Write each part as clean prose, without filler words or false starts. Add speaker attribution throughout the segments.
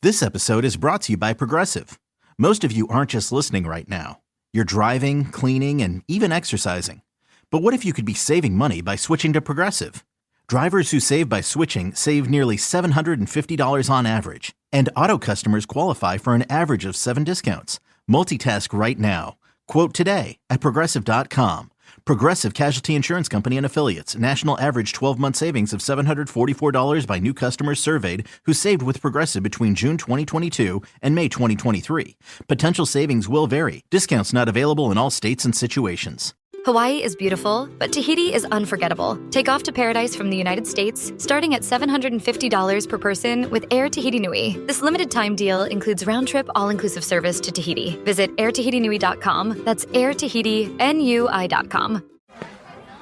Speaker 1: This episode is brought to you by Progressive. Most of you aren't just listening right now. You're driving, cleaning, and even exercising. But what if you could be saving money by switching to Progressive? Drivers who save by switching save nearly $750 on average. And auto customers qualify for an average of 7 discounts. Multitask right now. Quote today at Progressive.com. Progressive Casualty Insurance Company and Affiliates. National average 12-month savings of $744 by new customers surveyed who saved with Progressive between June 2022 and May 2023. Potential savings will vary. Discounts not available in all states and situations.
Speaker 2: Hawaii is beautiful, but Tahiti is unforgettable. Take off to paradise from the United States, starting at $750 per person with Air Tahiti Nui. This limited-time deal includes round-trip, all-inclusive service to Tahiti. Visit airtahitinui.com. That's airtahitinui.com.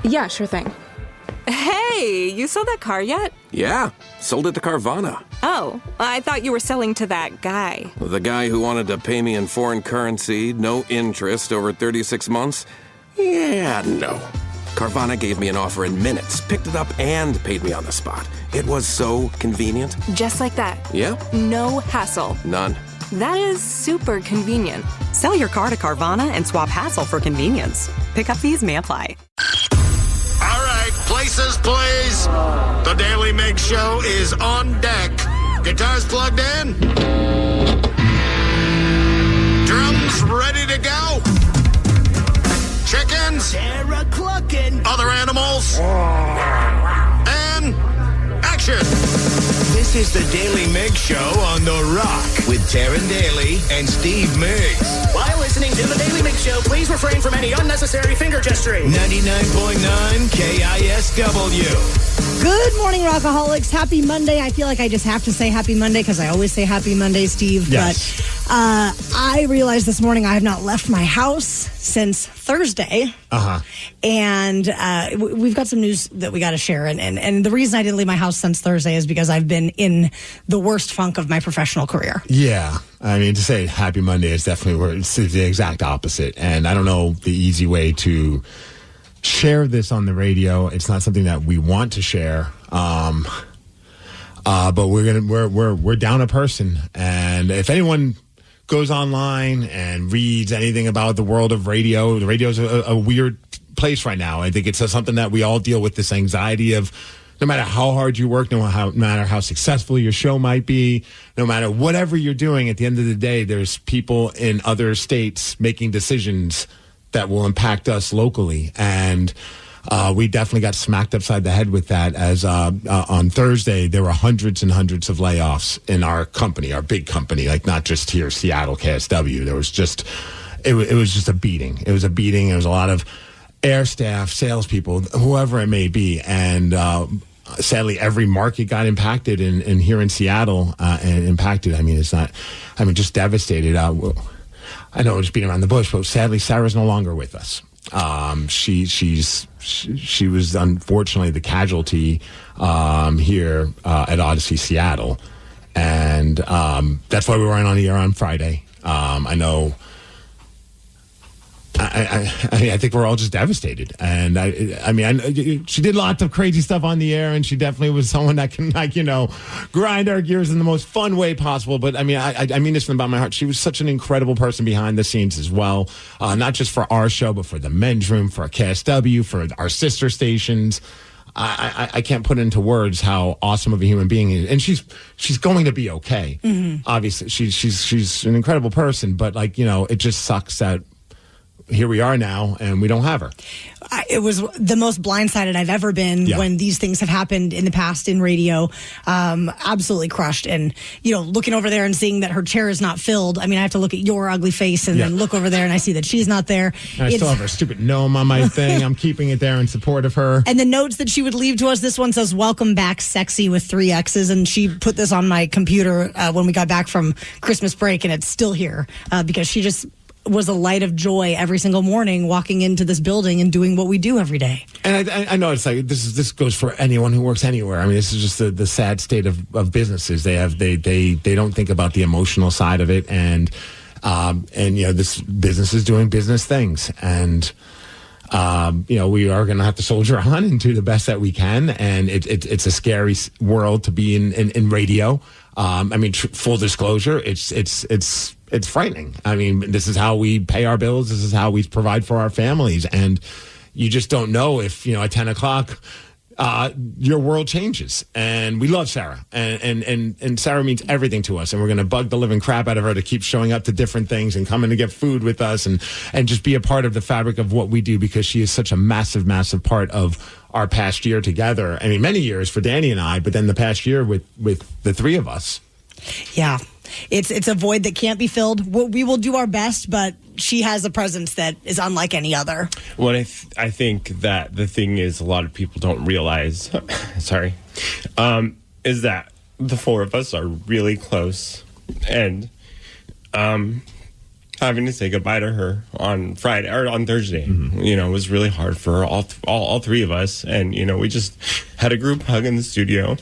Speaker 3: Yeah, sure thing. Hey, you sold that car yet?
Speaker 4: Yeah, sold it to Carvana.
Speaker 3: Oh, I thought you were selling to that guy.
Speaker 4: The guy who wanted to pay me in foreign currency, no interest, over 36 months? Yeah, no. Carvana gave me an offer in minutes, picked it up, and paid me on the spot. It was so convenient.
Speaker 3: Just like that.
Speaker 4: Yeah?
Speaker 3: No hassle.
Speaker 4: None.
Speaker 3: That is super convenient.
Speaker 5: Sell your car to Carvana and swap hassle for convenience. Pickup fees may apply.
Speaker 6: All right, places, please. The Daly Migs Show is on deck. Guitars plugged in. Drums ready to go. Chickens, other animals, and action. This is the Daly Migs Show on The Rock with Taryn Daly and Steve Migs.
Speaker 7: While listening to the Daly Migs Show, please refrain from any unnecessary finger gesturing.
Speaker 6: 99.9 KISW.
Speaker 8: Good morning, Rockaholics. Happy Monday. I feel like I just have to say happy Monday because I always say happy Monday, Steve.
Speaker 9: Yes.
Speaker 8: But I realized this morning I have not left my house since Thursday. And we've got some news that we got to share. And the reason I didn't leave my house since Thursday is because I've been in the worst funk of my professional career.
Speaker 9: Yeah. I mean, to say happy Monday is definitely it's the exact opposite. And I don't know the easy way to share this on the radio. It's not something that we want to share. But we're down a person. And if anyone goes online and reads anything about the world of radio, the radio's a weird place right now. I think it's something that we all deal with, this anxiety of no matter how hard you work, no matter how successful your show might be, no matter whatever you're doing, at the end of the day, there's people in other states making decisions that will impact us locally. And we definitely got smacked upside the head with that as on Thursday, there were hundreds and hundreds of layoffs in our company, our big company, like not just here, Seattle, KSW. There was just, it was just a beating. It was a beating. There was a lot of air staff, salespeople, whoever it may be. And sadly, every market got impacted in here in Seattle and impacted. I mean, just devastated. I know it's beating around the bush, but sadly, Sarah's no longer with us. She was unfortunately the casualty here at Odyssey Seattle, and that's why we weren't on the air on Friday. I know. I think we're all just devastated, and she did lots of crazy stuff on the air, and she definitely was someone that can grind our gears in the most fun way possible. But I mean this from the bottom of my heart. She was such an incredible person behind the scenes as well, not just for our show, but for the Men's Room, for KSW, for our sister stations. I can't put into words how awesome of a human being is, and she's going to be okay. Mm-hmm. Obviously, she's an incredible person, but it just sucks that here we are now, and we don't have her.
Speaker 8: It was the most blindsided I've ever been when these things have happened in the past in radio. Absolutely crushed. And, looking over there and seeing that her chair is not filled. I mean, I have to look at your ugly face and then look over there and I see that she's not there.
Speaker 9: And I still have her stupid gnome on my thing. I'm keeping it there in support of her.
Speaker 8: And the notes that she would leave to us, this one says, "Welcome back, sexy," with 3 X's. And she put this on my computer when we got back from Christmas break, and it's still here because she just was a light of joy every single morning walking into this building and doing what we do every day.
Speaker 9: And I know it's like this goes for anyone who works anywhere. I mean, this is just the sad state of businesses. They don't think about the emotional side of it, and this business is doing business things, and we are going to have to soldier on and do the best that we can. And it's a scary world to be in radio. Full disclosure, it's frightening. I mean, this is how we pay our bills. This is how we provide for our families. And you just don't know if, at 10 o'clock, your world changes. And we love Sarah. And Sarah means everything to us. And we're going to bug the living crap out of her to keep showing up to different things and coming to get food with us and just be a part of the fabric of what we do, because she is such a massive, massive part of our past year together. I mean, many years for Danny and I, but then the past year with the three of us.
Speaker 8: Yeah. It's a void that can't be filled. We will do our best, but she has a presence that is unlike any other.
Speaker 10: Well, I think that the thing is, a lot of people don't realize, is that the four of us are really close. And having to say goodbye to her on Friday or on Thursday, it was really hard for all three of us. And, we just had a group hug in the studio.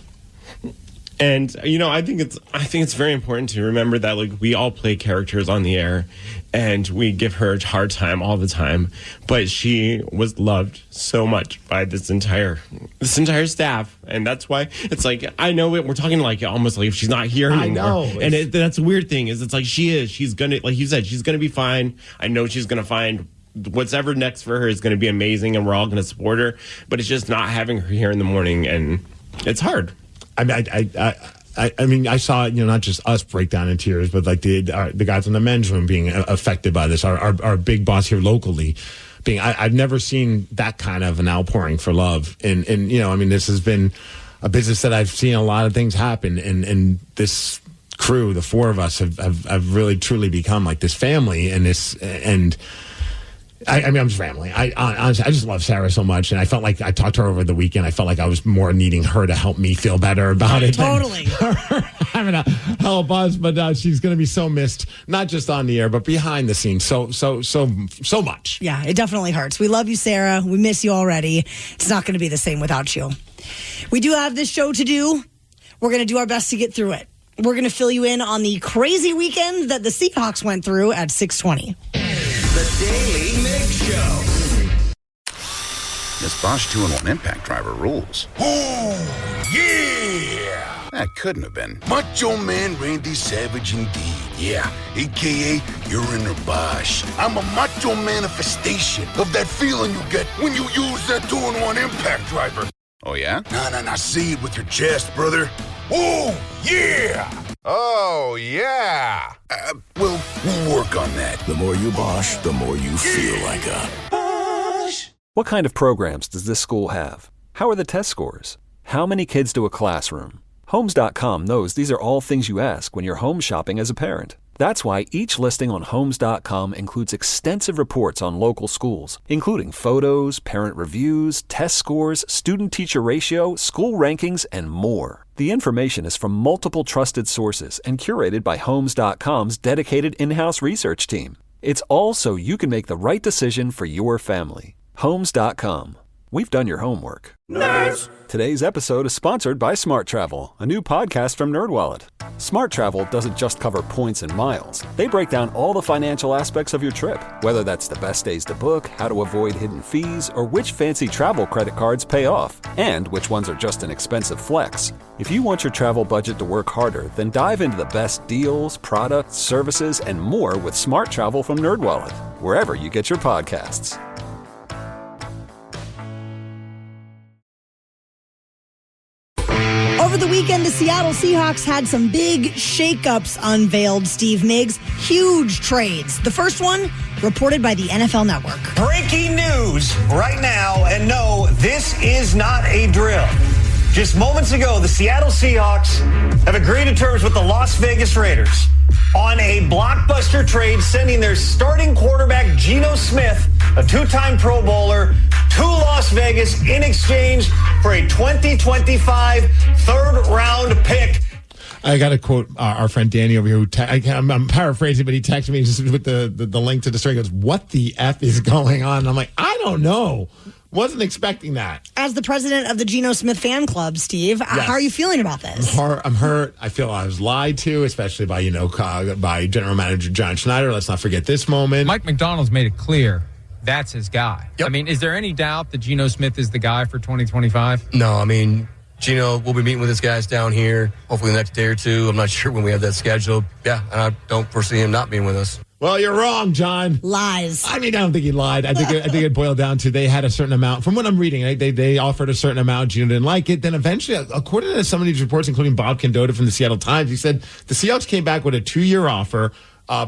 Speaker 10: And, I think it's very important to remember that, we all play characters on the air, and we give her a hard time all the time. But she was loved so much by this entire staff. And that's why it's I know we're talking almost like if she's not here anymore. I know. And that's the weird thing is she's going to, like you said, she's going to be fine. I know she's going to find what's ever next for her is going to be amazing, and we're all going to support her. But it's just not having her here in the morning, and it's hard.
Speaker 9: I saw, not just us break down in tears, but the guys in the men's room being affected by this. Our big boss here locally being, I've never seen that kind of an outpouring for love. And this has been a business that I've seen a lot of things happen. And this crew, the four of us have really truly become like this family I'm just rambling. I just love Sarah so much, and I felt like I talked to her over the weekend. I felt like I was more needing her to help me feel better about it.
Speaker 8: Totally.
Speaker 9: Than her having to help us, but she's going to be so missed, not just on the air, but behind the scenes. So much.
Speaker 8: Yeah, it definitely hurts. We love you, Sarah. We miss you already. It's not going to be the same without you. We do have this show to do. We're going to do our best to get through it. We're going to fill you in on the crazy weekend that the Seahawks went through at 6:20.
Speaker 6: The Daly Migs Show.
Speaker 11: This Bosch 2-in-1 impact driver rules.
Speaker 6: Oh, yeah!
Speaker 11: That couldn't have been
Speaker 6: Macho Man Randy Savage indeed. Yeah, a.k.a. your inner Bosch. I'm a macho manifestation of that feeling you get when you use that 2-in-1 impact driver.
Speaker 11: Oh, yeah?
Speaker 6: Nah, say it with your chest, brother. Oh, yeah!
Speaker 11: Oh, yeah!
Speaker 6: We'll work on that.
Speaker 12: The more you Bosch, the more you feel like a
Speaker 6: Bosch.
Speaker 13: What kind of programs does this school have? How are the test scores? How many kids do a classroom? Homes.com knows these are all things you ask when you're home shopping as a parent. That's why each listing on Homes.com includes extensive reports on local schools, including photos, parent reviews, test scores, student-teacher ratio, school rankings, and more. The information is from multiple trusted sources and curated by Homes.com's dedicated in-house research team. It's all so you can make the right decision for your family. Homes.com. We've done your homework.
Speaker 6: Nerds!
Speaker 13: Today's episode is sponsored by Smart Travel, a new podcast from NerdWallet. Smart Travel doesn't just cover points and miles. They break down all the financial aspects of your trip, whether that's the best days to book, how to avoid hidden fees, or which fancy travel credit cards pay off, and which ones are just an expensive flex. If you want your travel budget to work harder, then dive into the best deals, products, services, and more with Smart Travel from NerdWallet, wherever you get your podcasts.
Speaker 8: Over the weekend, the Seattle Seahawks had some big shakeups unveiled, Steve Migs. Huge trades. The first one reported by the NFL Network.
Speaker 14: Breaking news right now, and no, this is not a drill. Just moments ago, the Seattle Seahawks have agreed to terms with the Las Vegas Raiders on a blockbuster trade, sending their starting quarterback, Geno Smith, a two-time Pro Bowler, to Las Vegas in exchange for a 2025 third-round pick.
Speaker 9: I got to quote our friend Danny over here. I'm paraphrasing, but he texted me just with the link to the story. He goes, "What the F is going on?" And I'm like, I don't know. Wasn't expecting that.
Speaker 8: As the president of the Geno Smith fan club, Steve,
Speaker 9: yes.
Speaker 8: How are you feeling about this?
Speaker 9: I'm hurt. I feel I was lied to, especially by General Manager John Schneider. Let's not forget this moment.
Speaker 15: Mike McDonald's made it clear that's his guy. Yep. I mean, is there any doubt that Geno Smith is the guy for 2025?
Speaker 16: No, I mean, Geno, we'll be meeting with his guys down here hopefully the next day or two. I'm not sure when we have that scheduled. Yeah, and I don't foresee him not being with us.
Speaker 9: Well, you're wrong, John.
Speaker 8: Lies.
Speaker 9: I mean, I don't think he lied. I think it boiled down to they had a certain amount. From what I'm reading, they offered a certain amount. Geno didn't like it. Then eventually, according to some of these reports, including Bob Condotta from the Seattle Times, he said the Seahawks came back with a 2-year offer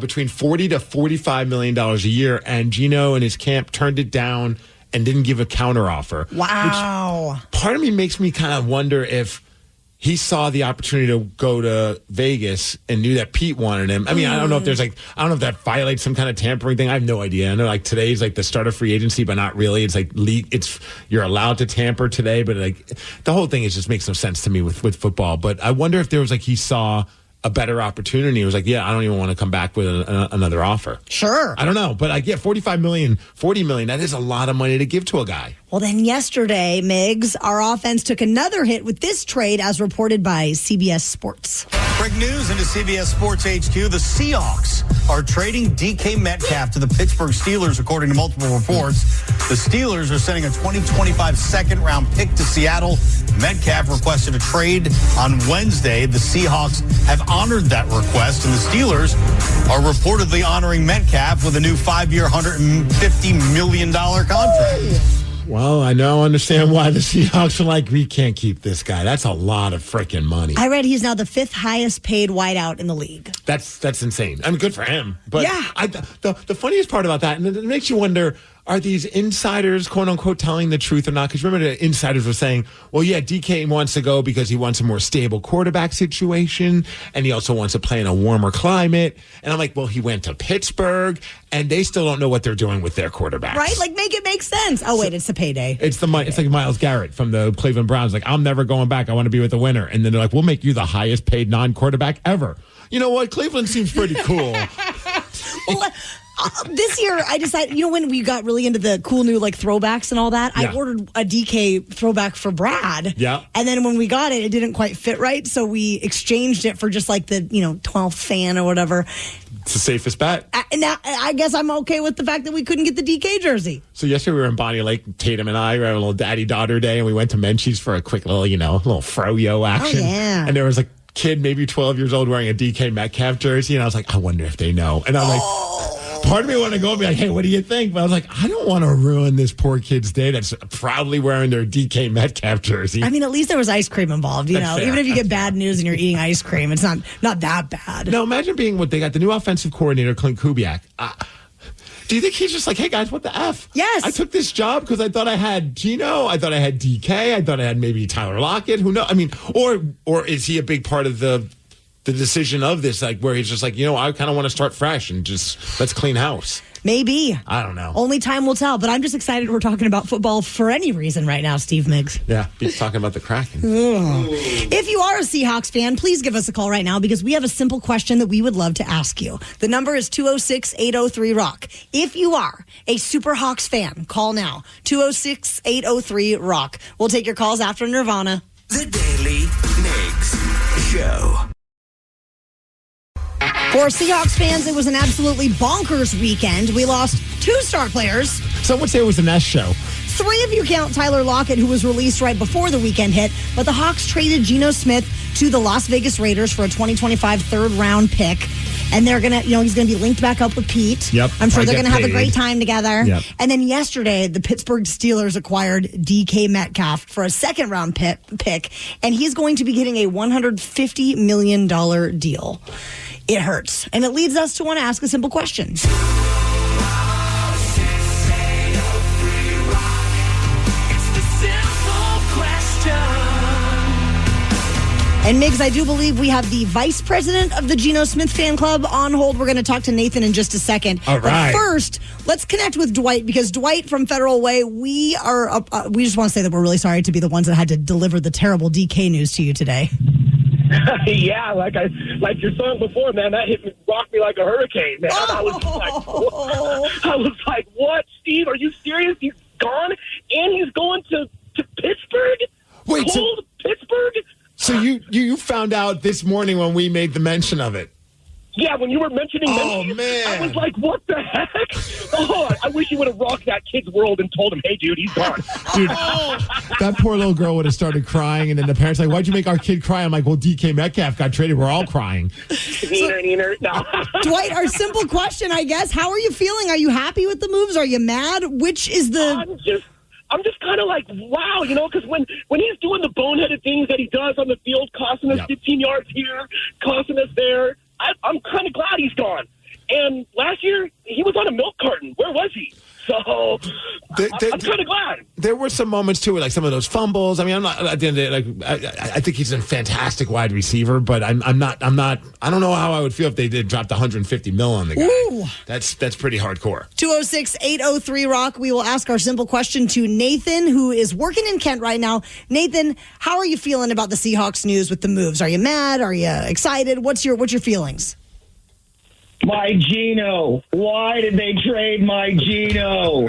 Speaker 9: between $40 to $45 million a year, and Geno and his camp turned it down and didn't give a counteroffer.
Speaker 8: Wow.
Speaker 9: Which part of me makes me kind of wonder if he saw the opportunity to go to Vegas and knew that Pete wanted him. I mean, I don't know if there's I don't know if that violates some kind of tampering thing. I have no idea. I know today's the start of free agency, but not really. It's you're allowed to tamper today, but the whole thing just makes no sense to me with football. But I wonder if there was he saw a better opportunity. He was yeah, I don't even want to come back with another offer.
Speaker 8: Sure.
Speaker 9: I don't know, but $45 million, $40 million, that is a lot of money to give to a guy.
Speaker 8: Well, then yesterday, Migs, our offense took another hit with this trade as reported by CBS Sports.
Speaker 14: Break news into CBS Sports HQ. The Seahawks are trading DK Metcalf to the Pittsburgh Steelers, according to multiple reports. The Steelers are sending a 2025 second-round pick to Seattle. Metcalf requested a trade on Wednesday. The Seahawks have honored that request, and the Steelers are reportedly honoring Metcalf with a new 5-year, $150 million contract.
Speaker 9: Well, I now understand why the Seahawks are we can't keep this guy. That's a lot of freaking money.
Speaker 8: I read he's now the 5th highest paid wideout in the league.
Speaker 9: That's insane. I mean, good for him. But
Speaker 8: yeah.
Speaker 9: The funniest part about that, and it makes you wonder, are these insiders, quote unquote, telling the truth or not? Because remember, the insiders were saying, well, yeah, DK wants to go because he wants a more stable quarterback situation, and he also wants to play in a warmer climate. And I'm well, he went to Pittsburgh, and they still don't know what they're doing with their quarterbacks.
Speaker 8: Right? Make it make sense. Oh, wait, it's the payday.
Speaker 9: It's like Myles Garrett from the Cleveland Browns. I'm never going back. I want to be with the winner. And then they're we'll make you the highest paid non-quarterback ever. You know what? Cleveland seems pretty cool.
Speaker 8: Well, this year, I decided, when we got really into the cool new throwbacks and all that, yeah. I ordered a DK throwback for Brad.
Speaker 9: Yeah.
Speaker 8: And then when we got it, it didn't quite fit right. So we exchanged it for just the 12th fan or whatever.
Speaker 9: It's the safest bet.
Speaker 8: Now, I guess I'm okay with the fact that we couldn't get the DK jersey.
Speaker 9: So yesterday we were in Bonnie Lake, Tatum and I were having a little daddy-daughter day, and we went to Menchie's for a quick little, little froyo action.
Speaker 8: Oh, yeah.
Speaker 9: And there was kid, maybe 12 years old, wearing a DK Metcalf jersey, and I was I wonder if they know. And I'm part of me wanted to go and be hey, what do you think? But I was I don't want to ruin this poor kid's day that's proudly wearing their DK Metcalf jersey.
Speaker 8: I mean, at least there was ice cream involved, Even if you get bad news and you're eating ice cream, it's not that bad.
Speaker 9: No, imagine being what they got, the new offensive coordinator, Clint Kubiak. Do you think he's just hey, guys, what the F?
Speaker 8: Yes.
Speaker 9: I took this job because I thought I had Geno. I thought I had DK. I thought I had maybe Tyler Lockett. Who knows? I mean, or is he a big part of the decision of this, where he's just I kind of want to start fresh and just let's clean house?
Speaker 8: Maybe.
Speaker 9: I don't know.
Speaker 8: Only time will tell, but I'm just excited we're talking about football for any reason right now, Steve Migs.
Speaker 9: Yeah, he's talking about the Kraken.
Speaker 8: If you are a Seahawks fan, please give us a call right now because we have a simple question that we would love to ask you. The number is 206-803-ROCK. If you are a Super Hawks fan, call now. 206-803-ROCK. We'll take your calls after Nirvana.
Speaker 6: The Daily Migs Show.
Speaker 8: For Seahawks fans, it was an absolutely bonkers weekend. We lost 2 star players.
Speaker 9: Some would say it was a Nest show.
Speaker 8: 3 of you count Tyler Lockett, who was released right before the weekend hit. But the Hawks traded Geno Smith to the Las Vegas Raiders for a 2025 third-round pick. And they're going to, he's going to be linked back up with Pete.
Speaker 9: Yep.
Speaker 8: I'm sure they're going to have a great time together.
Speaker 9: Yep.
Speaker 8: And then yesterday, the Pittsburgh Steelers acquired DK Metcalf for a second-round pick. And he's going to be getting a $150 million deal. It hurts. And it leads us to want to ask a simple question. And Migs, I do believe we have the vice president of the Geno Smith fan club on hold. We're going to talk to Nathan in just a second.
Speaker 9: All right.
Speaker 8: But first, let's connect with Dwight because Dwight from Federal Way, we just want to say that we're really sorry to be the ones that had to deliver the terrible DK news to you today.
Speaker 17: Yeah, like your song before, man, that rocked me like a hurricane, man. I was like, what, Steve? Are you serious? He's gone, and he's going to Pittsburgh?
Speaker 9: Wait,
Speaker 17: Pittsburgh?
Speaker 9: So you found out this morning when we made the mention of it?
Speaker 17: Yeah, when you were mentioning Menchie,
Speaker 9: man.
Speaker 17: I was like, what the heck? Oh, I wish you would have rocked that kid's world and told him, hey, dude, he's gone.
Speaker 9: Dude, that poor little girl would have started crying, and then the parents like, why'd you make our kid cry? I'm like, well, DK Metcalf got traded. We're all crying.
Speaker 17: Neener. No.
Speaker 8: Dwight, our simple question, I guess. How are you feeling? Are you happy with the moves? Are you mad? Which is the...
Speaker 17: I'm just kind of like, wow, because when he's doing the boneheaded things that he does on the field, costing us 15 yards here, costing us there, I'm kind of glad he's gone. And last year, he was on a milk carton. Where was he? So I'm kind of glad.
Speaker 9: There were some moments, too, like some of those fumbles. I mean, I'm not, at the end of the day, I think he's a fantastic wide receiver, but I don't know how I would feel if they did drop the $150 million on the guy.
Speaker 8: Ooh.
Speaker 9: That's pretty hardcore.
Speaker 8: 206-803-ROCK. We will ask our simple question to Nathan, who is working in Kent right now. Nathan, how are you feeling about the Seahawks news with the moves? Are you mad? Are you excited? What's your feelings?
Speaker 18: My Geno. Why did they trade my Geno?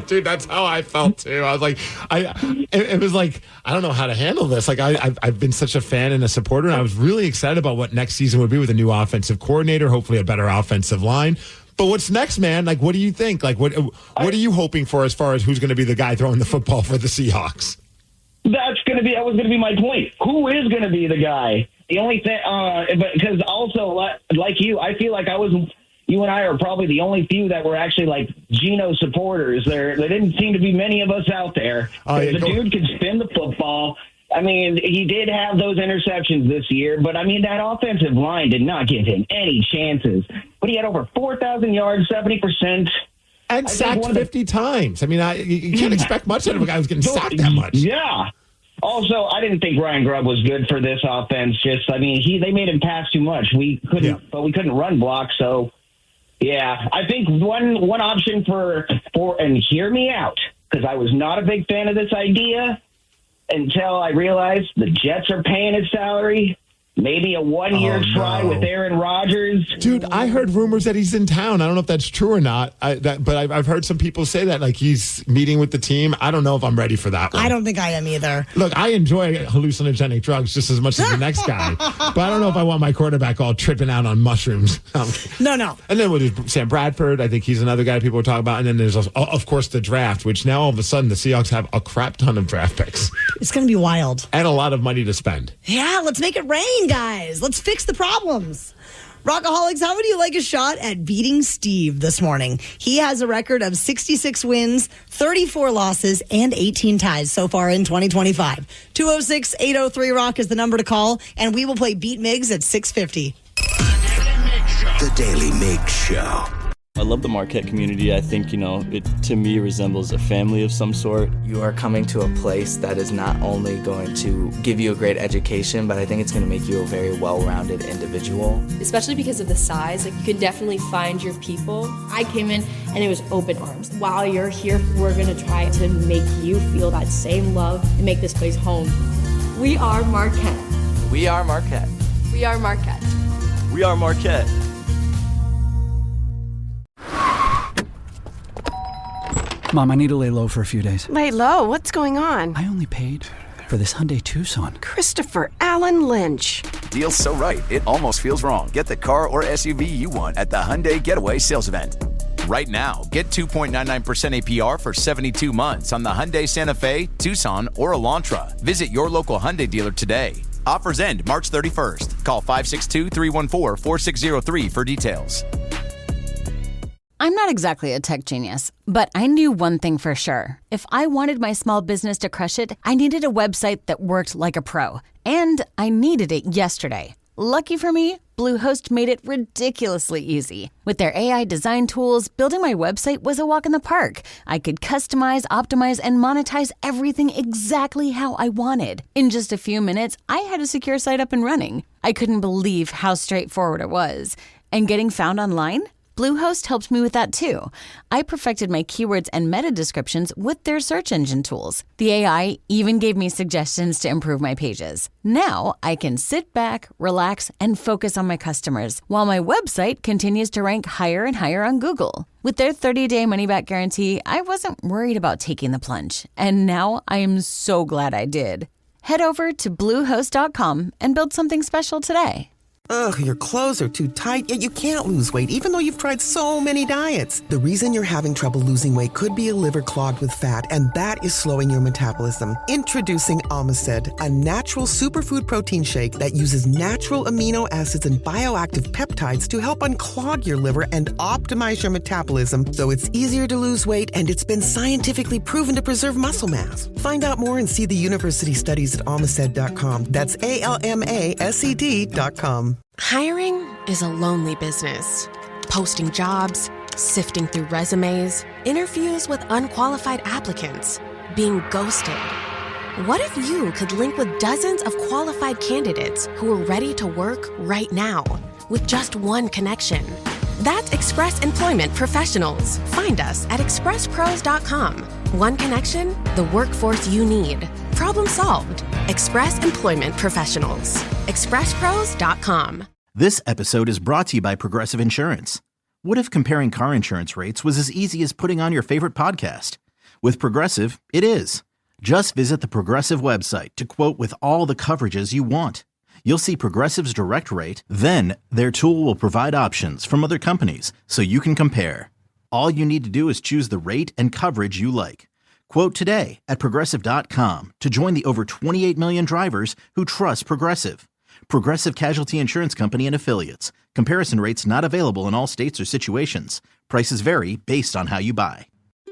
Speaker 9: Dude, that's how I felt too. I was like, it was like, I don't know how to handle this. Like, I've been such a fan and a supporter, and I was really excited about what next season would be with a new offensive coordinator, hopefully a better offensive line. But what's next, man? Like, what do you think? Like, what are you hoping for as far as who's going to be the guy throwing the football for the Seahawks?
Speaker 18: That was going to be my point. Who is going to be the guy? The only thing, because also, like you, I feel like you and I are probably the only few that were actually like Geno supporters. There didn't seem to be many of us out there. The dude could spin the football. I mean, he did have those interceptions this year, but I mean, that offensive line did not give him any chances. But he had over 4,000 yards, 70%.
Speaker 9: And sacked 50 times. I mean, you can't expect much out of a guy who's getting sacked that much.
Speaker 18: Yeah. Also, I didn't think Ryan Grubb was good for this offense. They made him pass too much. But we couldn't run block. So, yeah, I think one option for and hear me out, because I was not a big fan of this idea until I realized the Jets are paying his salary. Maybe a one-year try with Aaron Rodgers.
Speaker 9: Dude, I heard rumors that he's in town. I don't know if that's true or not. But I've heard some people say that, like, he's meeting with the team. I don't know if I'm ready for that one.
Speaker 8: I don't think I am either.
Speaker 9: Look, I enjoy hallucinogenic drugs just as much as the next guy. But I don't know if I want my quarterback all tripping out on mushrooms.
Speaker 8: No.
Speaker 9: And then with Sam Bradford, I think he's another guy people are talking about. And then there's, of course, the draft, which now all of a sudden the Seahawks have a crap ton of draft picks.
Speaker 8: It's going to be wild.
Speaker 9: And a lot of money to spend.
Speaker 8: Yeah, let's make it rain, guys. Let's fix the problems. Rockaholics, how would you like a shot at beating Steve this morning? He has a record of 66 wins, 34 losses, and 18 ties so far in 2025. 206-803-ROCK is the number to call, and we will play Beat Migs at 6:50.
Speaker 6: The Daily Migs Show.
Speaker 19: I love the Marquette community. I think, it to me resembles a family of some sort.
Speaker 20: You are coming to a place that is not only going to give you a great education, but I think it's going to make you a very well-rounded individual.
Speaker 21: Especially because of the size, you can definitely find your people. I came in and it was open arms. While you're here, we're going to try to make you feel that same love and make this place home. We are Marquette.
Speaker 20: We are Marquette.
Speaker 21: We are Marquette.
Speaker 19: We are Marquette.
Speaker 22: Mom, I need to lay low for a few days.
Speaker 23: Lay low? What's going on?
Speaker 22: I only paid for this Hyundai Tucson.
Speaker 23: Christopher Allen Lynch.
Speaker 11: Deal's so right, it almost feels wrong. Get the car or SUV you want at the Hyundai Getaway Sales Event. Right now, get 2.99% APR for 72 months on the Hyundai Santa Fe, Tucson, or Elantra. Visit your local Hyundai dealer today. Offers end March 31st. Call 562-314-4603 for details.
Speaker 24: I'm not exactly a tech genius, but I knew one thing for sure. If I wanted my small business to crush it, I needed a website that worked like a pro. And I needed it yesterday. Lucky for me, Bluehost made it ridiculously easy. With their AI design tools, building my website was a walk in the park. I could customize, optimize, and monetize everything exactly how I wanted. In just a few minutes, I had a secure site up and running. I couldn't believe how straightforward it was. And getting found online? Bluehost helped me with that too. I perfected my keywords and meta descriptions with their search engine tools. The AI even gave me suggestions to improve my pages. Now I can sit back, relax, and focus on my customers while my website continues to rank higher and higher on Google. With their 30-day money-back guarantee, I wasn't worried about taking the plunge. And now I am so glad I did. Head over to Bluehost.com and build something special today.
Speaker 1: Ugh, your clothes are too tight, yet you can't lose weight, even though you've tried so many diets. The reason you're having trouble losing weight could be a liver clogged with fat, and that is slowing your metabolism. Introducing Omicid, a natural superfood protein shake that uses natural amino acids and bioactive peptides to help unclog your liver and optimize your metabolism so it's easier to lose weight, and it's been scientifically proven to preserve muscle mass. Find out more and see the university studies at omicid.com. That's ALMASED.com.
Speaker 23: Hiring is a lonely business. Posting jobs, sifting through resumes, interviews with unqualified applicants, being ghosted. What if you could link with dozens of qualified candidates who are ready to work right now with just one connection? That's Express Employment Professionals. Find us at expresspros.com. One connection, the workforce you need. Problem solved. Express Employment Professionals. expresspros.com.
Speaker 2: This episode is brought to you by Progressive Insurance. What if comparing car insurance rates was as easy as putting on your favorite podcast? With Progressive, it is. Just visit the Progressive website to quote with all the coverages you want. You'll see Progressive's direct rate, then their tool will provide options from other companies so you can compare. All you need to do is choose the rate and coverage you like. Quote today at Progressive.com to join the over 28 million drivers who trust Progressive. Progressive Casualty Insurance Company and Affiliates. Comparison rates not available in all states or situations. Prices vary based on how you buy.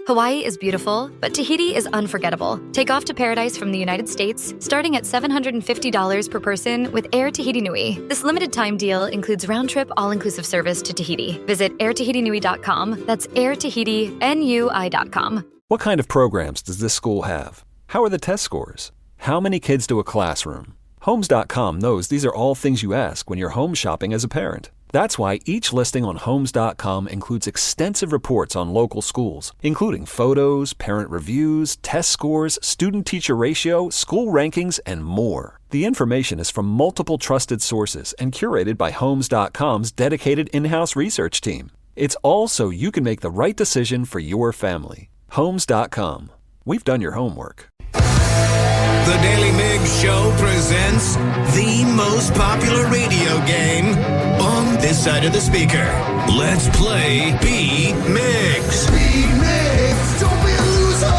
Speaker 3: Hawaii is beautiful, but Tahiti is unforgettable. Take off to paradise from the United States, starting at $750 per person with Air Tahiti Nui. This limited-time deal includes round-trip, all-inclusive service to Tahiti. Visit airtahitinui.com. That's airtahitinui.com.
Speaker 13: What kind of programs does this school have? How are the test scores? How many kids to a classroom? Homes.com knows these are all things you ask when you're home shopping as a parent. That's why each listing on Homes.com includes extensive reports on local schools, including photos, parent reviews, test scores, student-teacher ratio, school rankings, and more. The information is from multiple trusted sources and curated by Homes.com's dedicated in-house research team. It's all so you can make the right decision for your family. Homes.com. We've done your homework.
Speaker 6: The Daly Migs Show presents the most popular radio game on this side of the speaker. Let's play Be Migs. Be Migs, don't be a loser.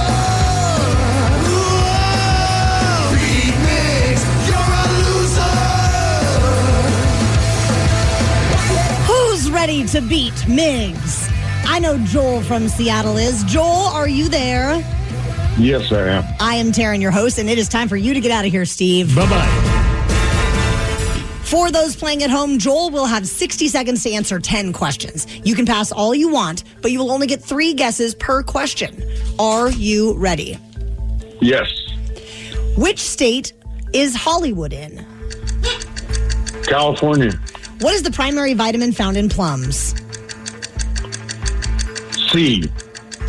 Speaker 6: Whoa. Be Migs, you're a loser.
Speaker 8: Who's ready to beat Migs? I know Joel from Seattle is. Joel, are you there?
Speaker 4: Yes, I am.
Speaker 8: I am Taryn, your host, and it is time for you to get out of here, Steve.
Speaker 9: Bye-bye.
Speaker 8: For those playing at home, Joel will have 60 seconds to answer 10 questions. You can pass all you want, but you will only get 3 guesses per question. Are you ready?
Speaker 4: Yes.
Speaker 8: Which state is Hollywood in?
Speaker 4: California.
Speaker 8: What is the primary vitamin found in plums?
Speaker 4: C.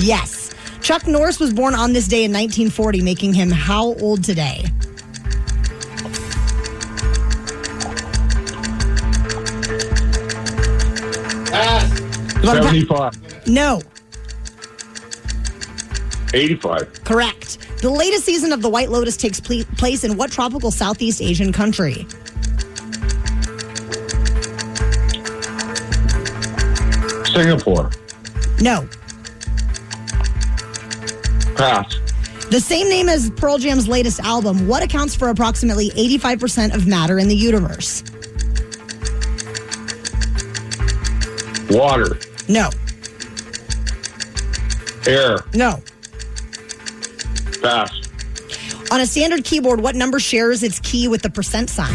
Speaker 8: Yes. Chuck Norris was born on this day in 1940, making him how old today?
Speaker 4: Pass. 75.
Speaker 8: No.
Speaker 4: 85.
Speaker 8: Correct. The latest season of The White Lotus takes place in what tropical Southeast Asian country?
Speaker 4: Singapore.
Speaker 8: No.
Speaker 4: Pass.
Speaker 8: The same name as Pearl Jam's latest album, what accounts for approximately 85% of matter in the universe?
Speaker 4: Water.
Speaker 8: No.
Speaker 4: Air.
Speaker 8: No.
Speaker 4: Pass.
Speaker 8: On a standard keyboard, what number shares its key with the percent sign?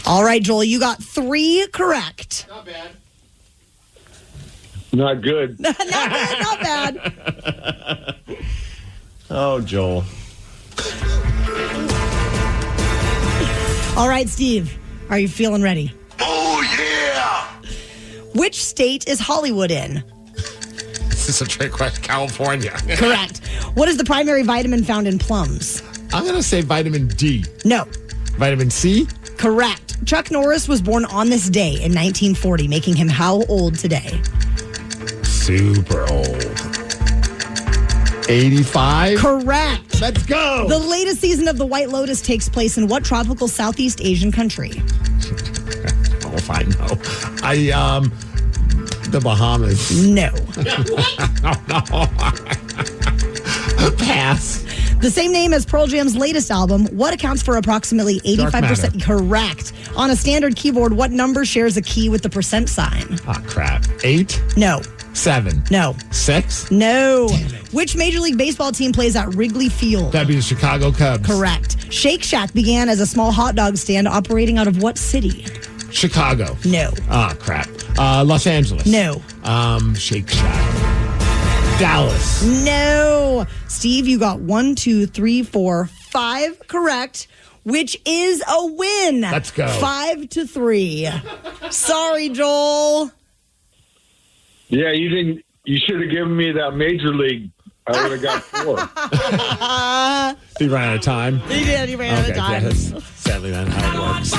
Speaker 8: All right, Joel, you got 3 correct.
Speaker 4: Not bad. Not good.
Speaker 8: Not bad.
Speaker 10: Oh, Joel.
Speaker 8: All right, Steve, are you feeling ready?
Speaker 6: Oh, yeah.
Speaker 8: Which state is Hollywood in?
Speaker 9: This is a trick question. California.
Speaker 8: Correct. What is the primary vitamin found in plums?
Speaker 9: I'm going to say vitamin D.
Speaker 8: No.
Speaker 9: Vitamin C?
Speaker 8: Correct. Chuck Norris was born on this day in 1940, making him how old today?
Speaker 9: Super old. 85?
Speaker 8: Correct.
Speaker 9: Let's go.
Speaker 8: The latest season of The White Lotus takes place in what tropical Southeast Asian country?
Speaker 9: Oh, if I know. The Bahamas.
Speaker 8: No.
Speaker 9: Oh, no. Pass.
Speaker 8: The same name as Pearl Jam's latest album, what accounts for approximately 85%? Correct. On a standard keyboard, what number shares a key with the percent sign?
Speaker 9: Oh, crap. 8?
Speaker 8: No.
Speaker 9: 7?
Speaker 8: No.
Speaker 9: 6?
Speaker 8: No. Which Major League Baseball team plays at Wrigley Field?
Speaker 9: That'd be the Chicago Cubs.
Speaker 8: Correct. Shake Shack began as a small hot dog stand operating out of what city?
Speaker 9: Chicago.
Speaker 8: No.
Speaker 9: Oh, crap. Los Angeles.
Speaker 8: No.
Speaker 9: Shake Shack. Dallas.
Speaker 8: No. Steve, you got 1, 2, 3, 4, 5 correct, which is a win.
Speaker 9: Let's go.
Speaker 8: 5-3. Sorry, Joel.
Speaker 4: Yeah, you should have given me that major league. I would have got 4.
Speaker 9: He ran out of time.
Speaker 8: He did. He ran out of time.
Speaker 9: Yeah, that's sadly not how it works.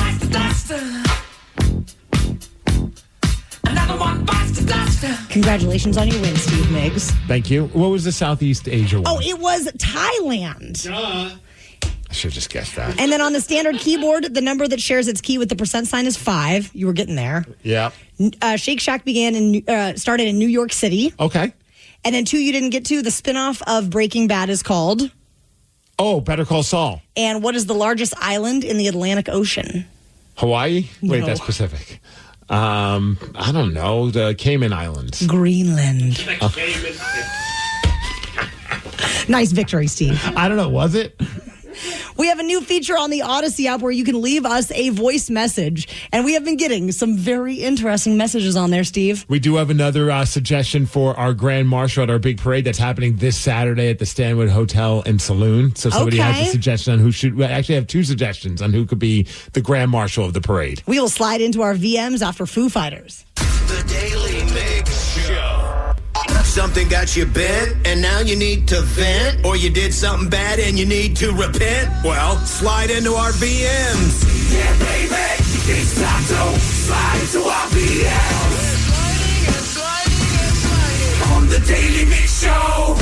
Speaker 8: Congratulations on your win, Steve Migs.
Speaker 9: Thank you. What was the Southeast Asia one?
Speaker 8: Oh, it was Thailand.
Speaker 9: I should have just guessed that.
Speaker 8: And then on the standard keyboard, the number that shares its key with the percent sign is 5. You were getting there.
Speaker 9: Yeah.
Speaker 8: Shake Shack started in New York City.
Speaker 9: Okay.
Speaker 8: And then 2 you didn't get to. The spinoff of Breaking Bad is called?
Speaker 9: Oh, Better Call Saul.
Speaker 8: And what is the largest island in the Atlantic Ocean?
Speaker 9: Hawaii? Wait,
Speaker 8: No.
Speaker 9: that's Pacific. I don't know. The Cayman Islands.
Speaker 8: Greenland. Nice victory, Steve.
Speaker 9: I don't know. Was it?
Speaker 8: We have a new feature on the Odyssey app where you can leave us a voice message. And we have been getting some very interesting messages on there, Steve.
Speaker 9: We do have another suggestion for our Grand Marshal at our big parade that's happening this Saturday at the Stanwood Hotel and Saloon. So somebody has a suggestion on who should. We actually have 2 suggestions on who could be the Grand Marshal of the parade.
Speaker 8: We will slide into our VMs after Foo Fighters.
Speaker 6: The Daly Migs Show. Something got you bent, and now you need to vent, or you did something bad and you need to repent? Well, slide into our VMs. Yeah, baby, it's time to slide into our VMs. On the Daly Mix Show.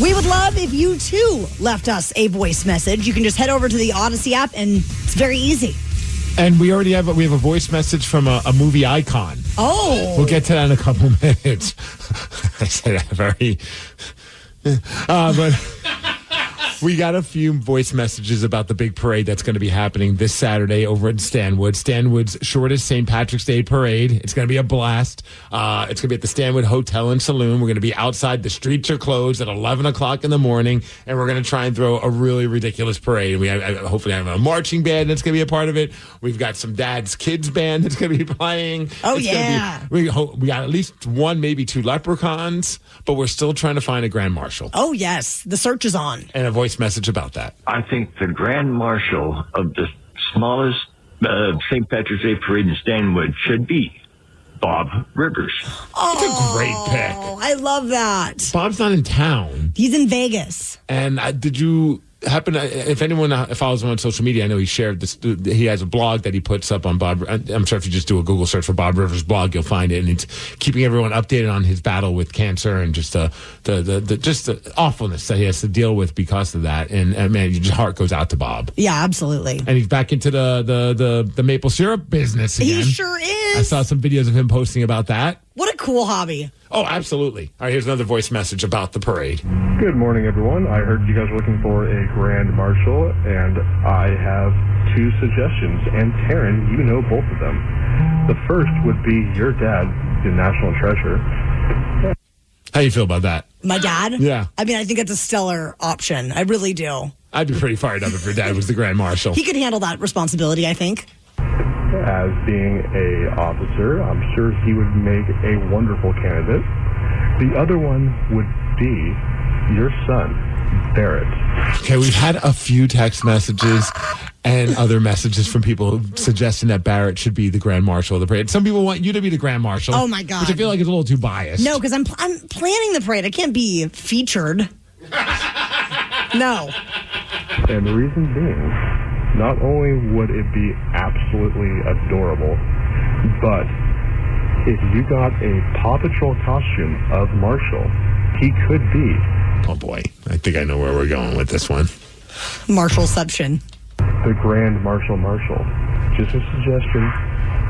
Speaker 8: We would love if you, too, left us a voice message. You can just head over to the Odyssey app, and it's very easy.
Speaker 9: And we already have a voice message from a movie icon.
Speaker 8: Oh.
Speaker 9: We'll get to that in a couple minutes. I said that very... but we got a few voice messages about the big parade that's going to be happening this Saturday over at Stanwood. Stanwood's shortest St. Patrick's Day parade. It's going to be a blast. It's going to be at the Stanwood Hotel and Saloon. We're going to be outside. The streets are closed at 11 o'clock in the morning, and we're going to try and throw a really ridiculous parade. We hopefully have a marching band that's going to be a part of it. We've got some Dad's Kids band that's going to be playing.
Speaker 8: Oh,
Speaker 9: it's
Speaker 8: yeah.
Speaker 9: We got at least 1, maybe 2 leprechauns, but we're still trying to find a Grand Marshal.
Speaker 8: Oh, yes. The search is on.
Speaker 9: And a voice message about that.
Speaker 5: I think the Grand Marshal of the smallest St. Patrick's Day parade in Stanwood should be Bob Rivers.
Speaker 8: Oh,
Speaker 9: that's a great pick.
Speaker 8: I love that.
Speaker 9: Bob's not in town.
Speaker 8: He's in Vegas.
Speaker 9: And did you happen if anyone follows him on social media, I know he shared this. He has a blog that he puts up on Bob. I'm sure if you just do a Google search for Bob Rivers blog, you'll find it, and it's keeping everyone updated on his battle with cancer and just the awfulness that he has to deal with because of that. And man, your heart goes out to Bob.
Speaker 8: Yeah, absolutely.
Speaker 9: And he's back into the maple syrup business again.
Speaker 8: He sure is.
Speaker 9: I saw some videos of him posting about that.
Speaker 8: What a cool hobby.
Speaker 9: Oh, absolutely. All right, here's another voice message about the parade.
Speaker 7: Good morning, everyone. I heard you guys were looking for a Grand Marshal, and I have 2 suggestions. And Taryn, you know both of them. The first would be your dad, the National Treasure.
Speaker 9: How you feel about that?
Speaker 8: My dad?
Speaker 9: Yeah.
Speaker 8: I mean, I think it's a stellar option. I really do.
Speaker 9: I'd be pretty fired up if your dad was the Grand Marshal.
Speaker 8: He could handle that responsibility, I think.
Speaker 7: As being a officer, I'm sure he would make a wonderful candidate. The other one would be your son, Barrett.
Speaker 9: Okay, we've had a few text messages and other messages from people suggesting that Barrett should be the Grand Marshal of the parade. Some people want you to be the Grand Marshal.
Speaker 8: Oh, my God.
Speaker 9: Which I feel like is a little too biased.
Speaker 8: No, because I'm planning the parade. I can't be featured. No.
Speaker 7: And the reason being, not only would it be absolutely adorable, but if you got a Paw Patrol costume of Marshall, he could be.
Speaker 9: Oh boy, I think I know where we're going with this one.
Speaker 8: Marshallception.
Speaker 7: The Grand Marshal. Just a suggestion.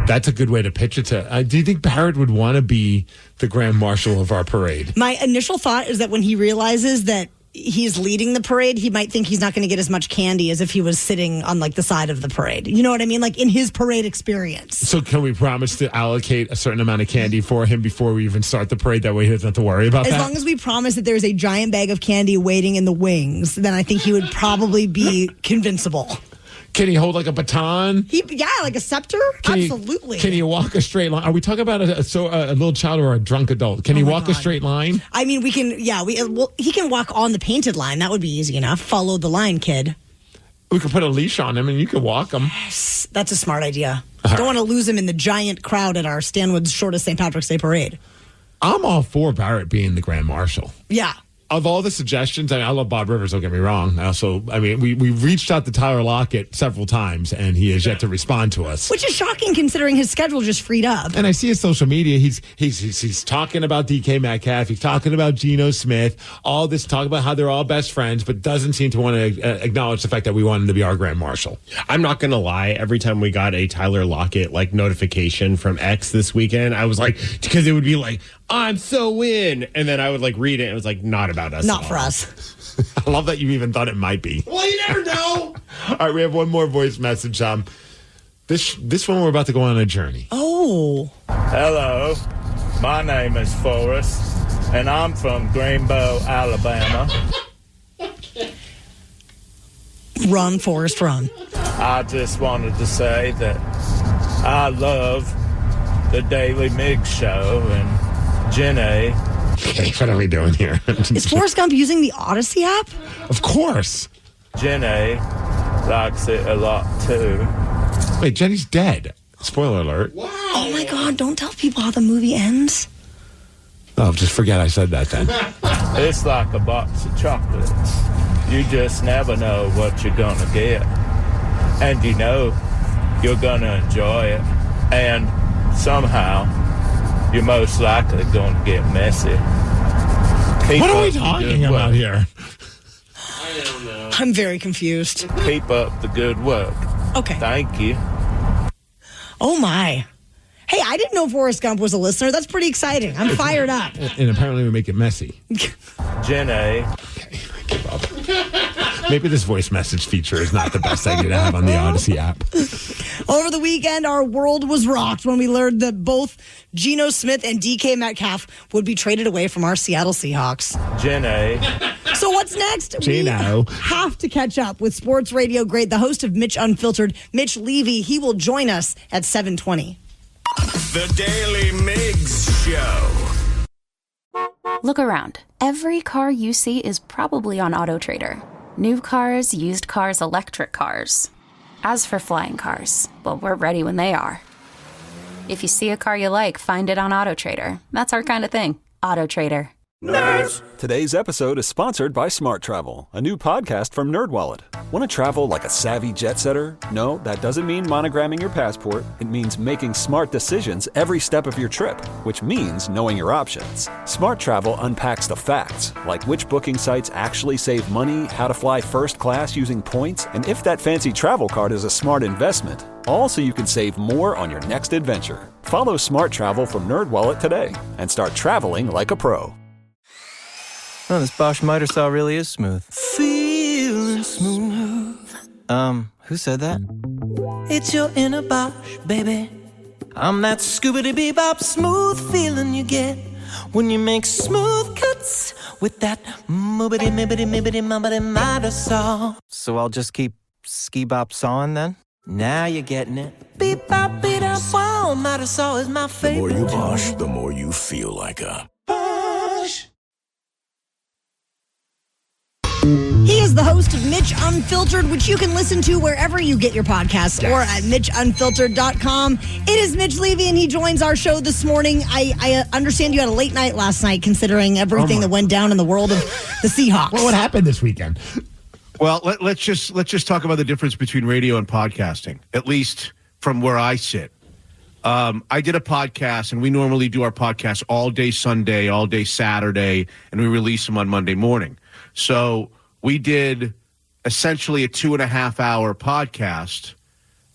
Speaker 9: That's a good way to pitch it to. Do you think Barrett would want to be the Grand Marshal of our parade?
Speaker 8: My initial thought is that when he realizes that he's leading the parade, he might think he's not going to get as much candy as if he was sitting on like the side of the parade. You know what I mean? Like in his parade experience.
Speaker 9: So can we promise to allocate a certain amount of candy for him before we even start the parade? That way he doesn't have to worry about that?
Speaker 8: As long as we promise that there's a giant bag of candy waiting in the wings, then I think he would probably be convincible.
Speaker 9: Can he hold like a baton?
Speaker 8: Like a scepter? Absolutely.
Speaker 9: Can he walk a straight line? Are we talking about a little child or a drunk adult? Can he walk a straight line?
Speaker 8: I mean, he can walk on the painted line. That would be easy enough. Follow the line, kid.
Speaker 9: We could put a leash on him and you could walk him.
Speaker 8: Yes, that's a smart idea. Don't want to lose him in the giant crowd at our Stanwood's shortest St. Patrick's Day parade.
Speaker 9: I'm all for Barrett being the Grand Marshal.
Speaker 8: Yeah.
Speaker 9: Of all the suggestions, I love Bob Rivers, don't get me wrong. We reached out to Tyler Lockett several times, and he has yet to respond to us.
Speaker 8: Which is shocking considering his schedule just freed up.
Speaker 9: And I see his social media. He's talking about DK Metcalf. He's talking about Geno Smith. All this talk about how they're all best friends, but doesn't seem to want to acknowledge the fact that we want him to be our Grand Marshal.
Speaker 10: I'm not going to lie. Every time we got a Tyler Lockett notification from X this weekend, I was like, because it would be like, I'm so in. And then I would read it and it was not about us.
Speaker 8: Not for us.
Speaker 9: I love that you even thought it might be.
Speaker 10: Well, you never know.
Speaker 9: All right, we have one more voice message. This one we're about to go on a journey.
Speaker 8: Oh.
Speaker 12: Hello, my name is Forrest, and I'm from Greenbow, Alabama.
Speaker 8: Run, Forrest, run.
Speaker 12: I just wanted to say that I love the Daly Migs show and Jenny.
Speaker 9: Okay, what are we doing here?
Speaker 8: Is Forrest Gump using the Odyssey app?
Speaker 9: Of course.
Speaker 12: Jenny likes it a lot too.
Speaker 9: Wait, Jenny's dead. Spoiler alert.
Speaker 8: Wow. Oh my God, don't tell people how the movie ends.
Speaker 9: Oh, just forget I said that then.
Speaker 12: It's like a box of chocolates. You just never know what you're gonna get. And you know you're gonna enjoy it. And somehow you're most likely going to get messy.
Speaker 9: What are we talking about here?
Speaker 12: I don't know.
Speaker 8: I'm very confused.
Speaker 12: Keep up the good work.
Speaker 8: Okay.
Speaker 12: Thank you.
Speaker 8: Oh, my. Hey, I didn't know Forrest Gump was a listener. That's pretty exciting. I'm fired up.
Speaker 9: And apparently we make it messy.
Speaker 12: Jenny.
Speaker 9: Okay, I give up. Maybe this voice message feature is not the best idea to have on the Odyssey app.
Speaker 8: Over the weekend, our world was rocked when we learned that both Geno Smith and DK Metcalf would be traded away from our Seattle Seahawks.
Speaker 12: Jenny.
Speaker 8: So what's next?
Speaker 9: Geno.
Speaker 8: We have to catch up with sports radio great, the host of Mitch Unfiltered, Mitch Levy. He will join us at 7:20.
Speaker 6: The Daily Migs Show.
Speaker 14: Look around. Every car you see is probably on AutoTrader. New cars, used cars, electric cars. As for flying cars, well, we're ready when they are. If you see a car you like, find it on AutoTrader. That's our kind of thing. AutoTrader.
Speaker 13: Nerds! Today's episode is sponsored by Smart Travel, a new podcast from NerdWallet. Want to travel like a savvy jet setter? No, that doesn't mean monogramming your passport. It means making smart decisions every step of your trip, which means knowing your options. Smart Travel unpacks the facts, like which booking sites actually save money, how to fly first class using points, and if that fancy travel card is a smart investment. All so you can save more on your next adventure. Follow Smart Travel from NerdWallet today and start traveling like a pro.
Speaker 15: Oh, this Bosch miter saw really is smooth. Feeling smooth. Who said that? It's your inner Bosch, baby. I'm that scoobity-bebop smooth feeling you get when you make smooth cuts with that moobity-mibbity-mibbity-mubbity miter saw. So I'll just keep ski-bop sawing then? Now you're getting it. Beep-bop, beat-up, wow, miter saw is my favorite.
Speaker 6: The more you Bosch, the more you feel like a Bosch.
Speaker 8: He is the host of Mitch Unfiltered, which you can listen to wherever you get your podcasts or at MitchUnfiltered.com. It is Mitch Levy, and he joins our show this morning. I understand you had a late night last night, considering everything that went down in the world of the Seahawks.
Speaker 9: Well, what happened this weekend?
Speaker 16: Well, let's just talk about the difference between radio and podcasting, at least from where I sit. I did a podcast, and we normally do our podcast all day Sunday, all day Saturday, and we release them on Monday morning. So we did essentially a 2.5-hour podcast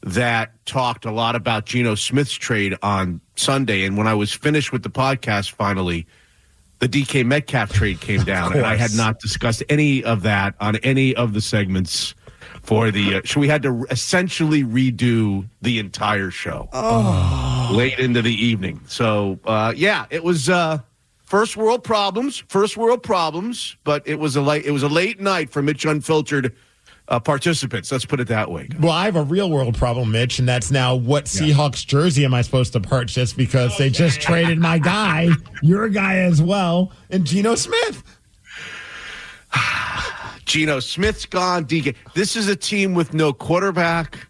Speaker 16: that talked a lot about Geno Smith's trade on Sunday. And when I was finished with the podcast, finally, the DK Metcalf trade came down, and I had not discussed any of that on any of the segments for the so we had to essentially redo the entire show late into the evening. So, it was first world problems, but it was a late night for Mitch Unfiltered participants. Let's put it that way.
Speaker 9: Well, I have a real world problem, Mitch, and that's now what Seahawks jersey am I supposed to purchase because they just traded my guy, your guy as well, and Geno Smith.
Speaker 16: Geno Smith's gone. DK. This is a team with no quarterback,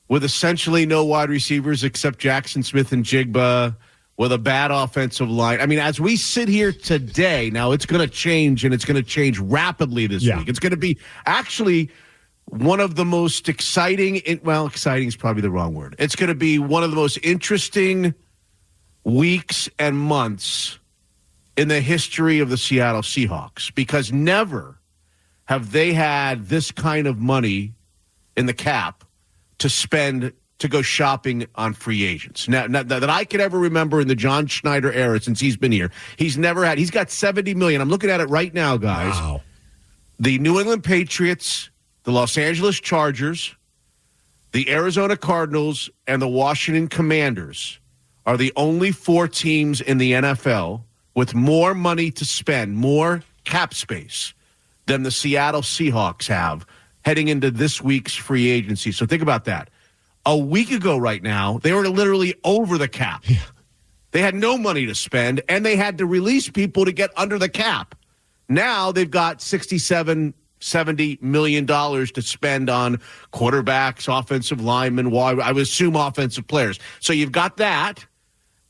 Speaker 16: with essentially no wide receivers except Jackson Smith and Jigba, with a bad offensive line. I mean, as we sit here today, now it's going to change, and it's going to change rapidly this week. It's going to be actually one of the most exciting is probably the wrong word. It's going to be one of the most interesting weeks and months in the history of the Seattle Seahawks, because never have they had this kind of money in the cap to spend to go shopping on free agents. Now, that I could ever remember in the John Schneider era since he's been here, he's never had. He's got $70 million. I'm looking at it right now, guys.
Speaker 9: Wow.
Speaker 16: The New England Patriots, the Los Angeles Chargers, the Arizona Cardinals, and the Washington Commanders are the only 4 teams in the NFL with more money to spend, more cap space than the Seattle Seahawks have heading into this week's free agency. So think about that. A week ago right now, they were literally over the cap. Yeah. They had no money to spend, and they had to release people to get under the cap. Now they've got $67-70 million to spend on quarterbacks, offensive linemen, I would assume offensive players. So you've got that,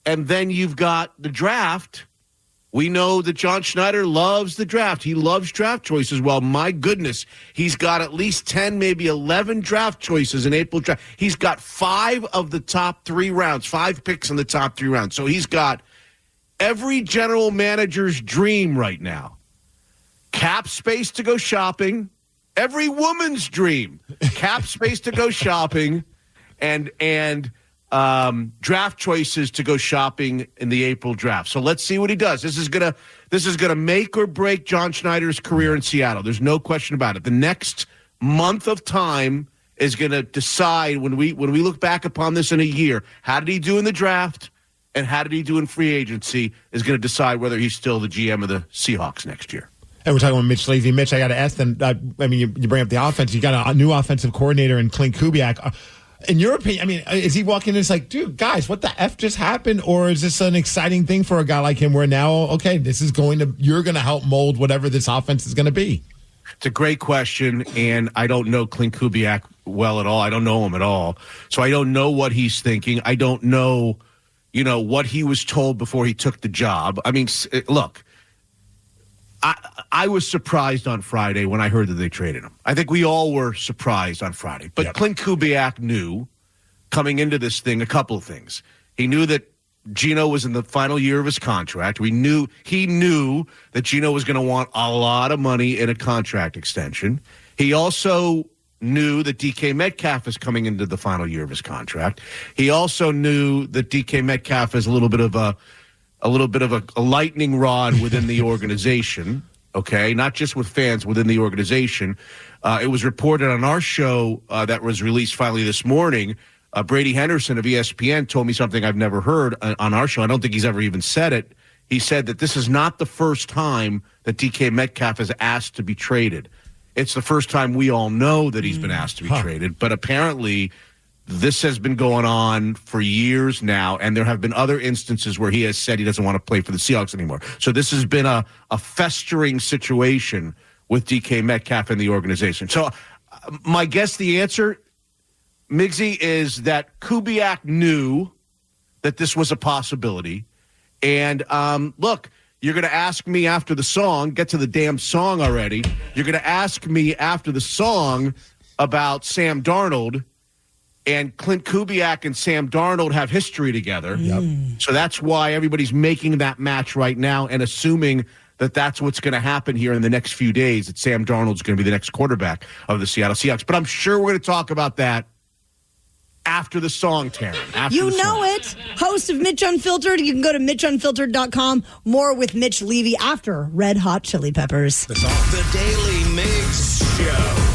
Speaker 16: and then you've got the draft. We know that John Schneider loves the draft. He loves draft choices. Well, my goodness, he's got at least 10, maybe 11 draft choices in April draft. He's got 5 of the top 3 rounds, 5 picks in the top 3 rounds. So he's got every general manager's dream right now. Cap space to go shopping. Every woman's dream. Cap space to go shopping. And draft choices to go shopping in the April draft. So let's see what he does. This is gonna make or break John Schneider's career in Seattle. There's no question about it. The next month of time is gonna decide when we look back upon this in a year. How did he do in the draft, and how did he do in free agency? Is going to decide whether he's still the GM of the Seahawks next year.
Speaker 9: And we're talking about Mitch Lazy. Mitch, I got to ask them. You bring up the offense. You got a new offensive coordinator in Clint Kubiak. In your opinion, is he walking in and it's like, dude, guys, what the F just happened? Or is this an exciting thing for a guy like him where now, okay, you're going to help mold whatever this offense is going to be?
Speaker 16: It's a great question, and I don't know Clint Kubiak well at all. I don't know him at all. So I don't know what he's thinking. I don't know, what he was told before he took the job. I mean, look, I was surprised on Friday when I heard that they traded him. I think we all were surprised on Friday. But Clint Kubiak knew coming into this thing a couple of things. He knew that Geno was in the final year of his contract. He knew that Geno was going to want a lot of money in a contract extension. He also knew that DK Metcalf is coming into the final year of his contract. He also knew that DK Metcalf is a little bit of a lightning rod within the organization. Okay, not just with fans, within the organization. It was reported on our show that was released finally this morning. Brady Henderson of ESPN told me something I've never heard on our show. I don't think he's ever even said it. He said that this is not the first time that DK Metcalf has asked to be traded. It's the first time we all know that he's been asked to be traded. But apparently this has been going on for years now, and there have been other instances where he has said he doesn't want to play for the Seahawks anymore. So this has been a festering situation with DK Metcalf in the organization. So my guess, the answer, Migsy, is that Kubiak knew that this was a possibility. And look, you're going to ask me after the song, get to the damn song already. You're going to ask me after the song about Sam Darnold. And Clint Kubiak and Sam Darnold have history together. Yep. So that's why everybody's making that match right now and assuming that that's what's going to happen here in the next few days, that Sam Darnold's going to be the next quarterback of the Seattle Seahawks. But I'm sure we're going to talk about that after the song, Taryn.
Speaker 8: You know it. Host of Mitch Unfiltered. You can go to MitchUnfiltered.com. More with Mitch Levy after Red Hot Chili Peppers.
Speaker 6: The Daly Migs Show.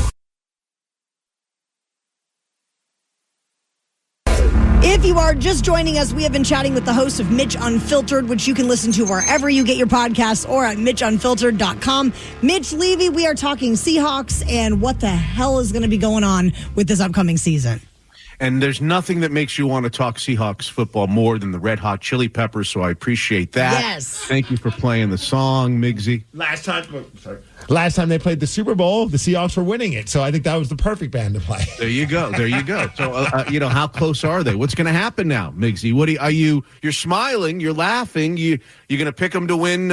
Speaker 8: If you are just joining us, we have been chatting with the host of Mitch Unfiltered, which you can listen to wherever you get your podcasts or at MitchUnfiltered.com. Mitch Levy, we are talking Seahawks and what the hell is going to be going on with this upcoming season.
Speaker 16: And there's nothing that makes you want to talk Seahawks football more than the Red Hot Chili Peppers, so I appreciate that.
Speaker 8: Yes.
Speaker 16: Thank you for playing the song, Migsy.
Speaker 9: Last time they played the Super Bowl, the Seahawks were winning it, so I think that was the perfect band to play.
Speaker 16: There you go. So, how close are they? What's going to happen now, Migsy? You're smiling, you're laughing, you're going to pick them to win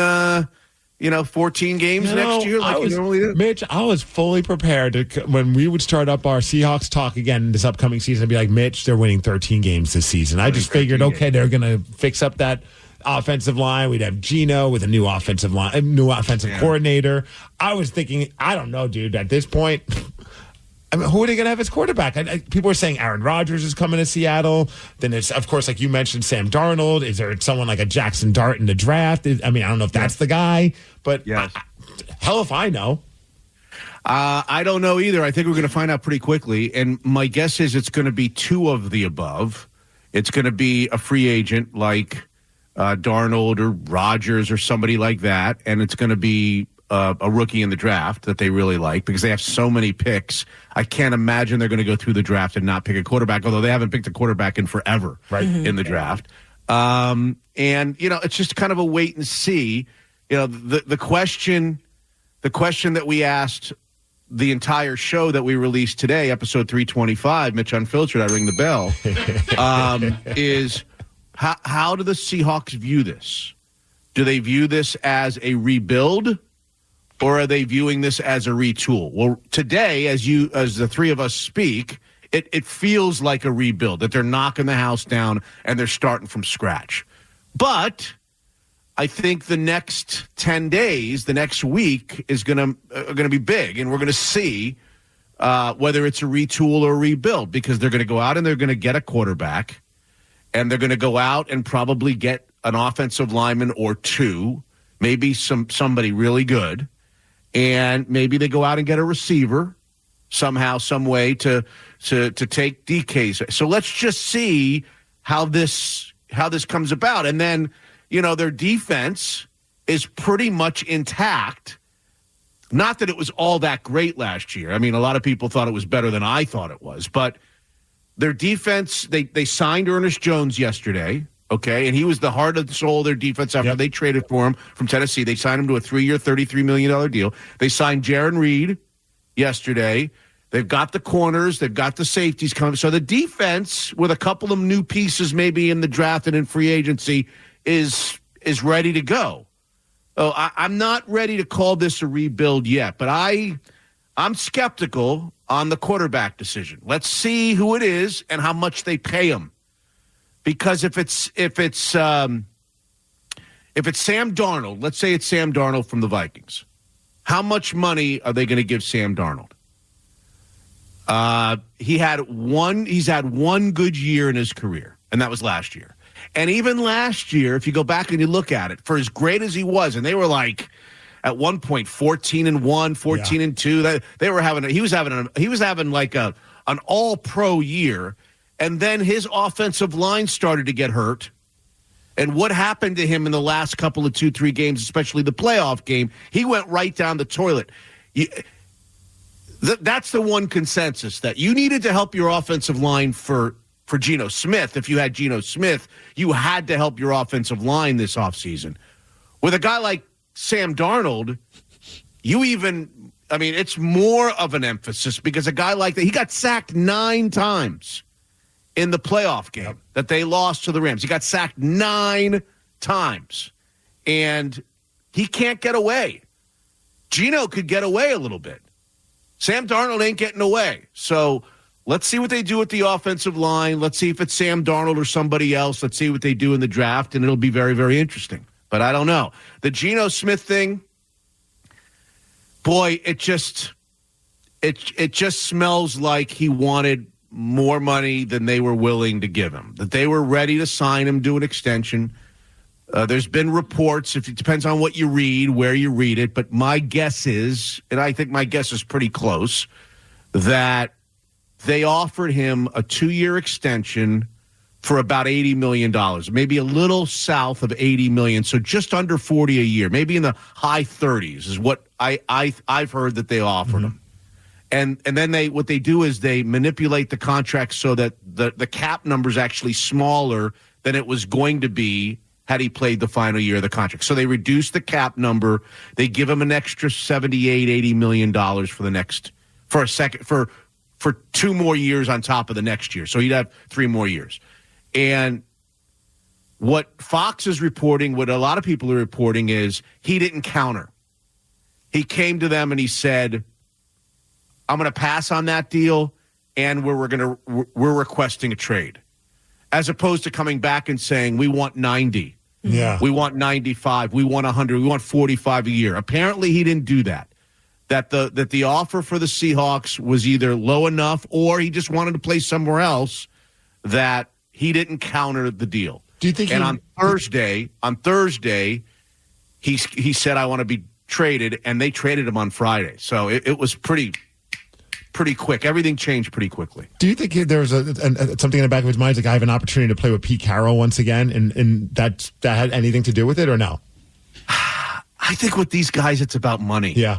Speaker 16: 14 games next year like you normally do?
Speaker 9: Mitch, I was fully prepared when we would start up our Seahawks talk again this upcoming season. I'd be like, Mitch, they're winning 13 games this season. I just figured, okay, they're going to fix up that offensive line. We'd have Geno with a new offensive coordinator. I was thinking, I don't know, dude, at this point, I mean, who are they going to have as quarterback? People are saying Aaron Rodgers is coming to Seattle. Then it's, of course, like you mentioned, Sam Darnold. Is there someone like a Jackson Dart in the draft? I mean, I don't know if that's the guy, but hell if I know.
Speaker 16: I don't know either. I think we're going to find out pretty quickly. And my guess is it's going to be two of the above. It's going to be a free agent like Darnold or Rodgers or somebody like that. And it's going to be a rookie in the draft that they really like because they have so many picks. I can't imagine they're going to go through the draft and not pick a quarterback, although they haven't picked a quarterback in forever in the draft. And, it's just kind of a wait and see. The question that we asked the entire show that we released today, episode 325, Mitch Unfiltered, I ring the bell, is how do the Seahawks view this? Do they view this as a rebuild? Or are they viewing this as a retool? Well, today, as the three of us speak, it feels like a rebuild, that they're knocking the house down and they're starting from scratch. But I think the next 10 days, the next week is going to be big, and we're going to see whether it's a retool or a rebuild, because they're going to go out and they're going to get a quarterback, and they're going to go out and probably get an offensive lineman or two, maybe somebody really good. And maybe they go out and get a receiver somehow, some way to take DK's. So let's just see how this comes about. And then, their defense is pretty much intact. Not that it was all that great last year. I mean, a lot of people thought it was better than I thought it was. But their defense, they signed Ernest Jones yesterday. Okay, and he was the heart and soul of their defense after they traded for him from Tennessee. They signed him to a 3-year, $33 million deal. They signed Jaron Reed yesterday. They've got the corners. They've got the safeties coming. So the defense, with a couple of new pieces maybe in the draft and in free agency, is ready to go. Oh, I'm not ready to call this a rebuild yet, but I'm skeptical on the quarterback decision. Let's see who it is and how much they pay him. Because if it's Sam Darnold, let's say it's Sam Darnold from the Vikings, how much money are they going to give Sam Darnold? He's had one good year in his career, and that was last year. And even last year, if you go back and you look at it, for as great as he was, and they were like at one point 14-1, 14-2, he was having like an all-pro year. And then his offensive line started to get hurt. And what happened to him in the last couple of 2-3 games, especially the playoff game, he went right down the toilet. That's the one consensus, that you needed to help your offensive line for Geno Smith. If you had Geno Smith, you had to help your offensive line this offseason. With a guy like Sam Darnold, it's more of an emphasis, because a guy like that, he got sacked 9 times. In the playoff game that they lost to the Rams. He got sacked 9 times. And he can't get away. Geno could get away a little bit. Sam Darnold ain't getting away. So let's see what they do with the offensive line. Let's see if it's Sam Darnold or somebody else. Let's see what they do in the draft, and it'll be very, very interesting. But I don't know. The Geno Smith thing, boy, it just smells like he wanted more money than they were willing to give him, that they were ready to sign him, do an extension. There's been reports, it depends on what you read, where you read it, but my guess is, and I think my guess is pretty close, that they offered him a 2-year extension for about $80 million, maybe a little south of $80 million, so just under $40 a year, maybe in the high 30s is what I've heard that they offered him. And then what they do is they manipulate the contract so that the cap number is actually smaller than it was going to be had he played the final year of the contract. So they reduce the cap number. They give him an extra $80 million for 2 more years on top of the next year. So he'd have 3 more years. And what Fox is reporting, what a lot of people are reporting, is he didn't counter. He came to them and he said, I'm going to pass on that deal, and we're requesting a trade, as opposed to coming back and saying we want 90, we want 95, we want 100, we want 45 a year. Apparently, he didn't do that. That the offer for the Seahawks was either low enough, or he just wanted to play somewhere else. That he didn't counter the deal.
Speaker 9: Do you think?
Speaker 16: And on Thursday, he said, "I want to be traded," and they traded him on Friday. So it was pretty quick. Everything changed pretty quickly.
Speaker 9: Do you think there was something in the back of his mind, like I have an opportunity to play with Pete Carroll once again, and that had anything to do with it, or no?
Speaker 16: I think with these guys, it's about money.
Speaker 9: Yeah.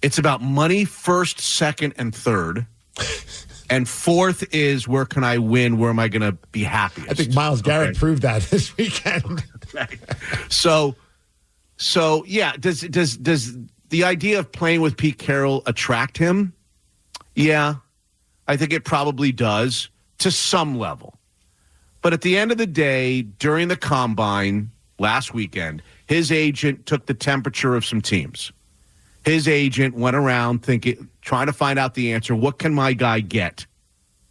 Speaker 16: It's about money first, second, and third. And fourth is, where can I win? Where am I going to be happiest?
Speaker 9: I think Myles Garrett proved that this weekend.
Speaker 16: So yeah, does the idea of playing with Pete Carroll attract him? Yeah, I think it probably does to some level. But at the end of the day, during the combine last weekend, his agent took the temperature of some teams. His agent went around trying to find out the answer. What can my guy get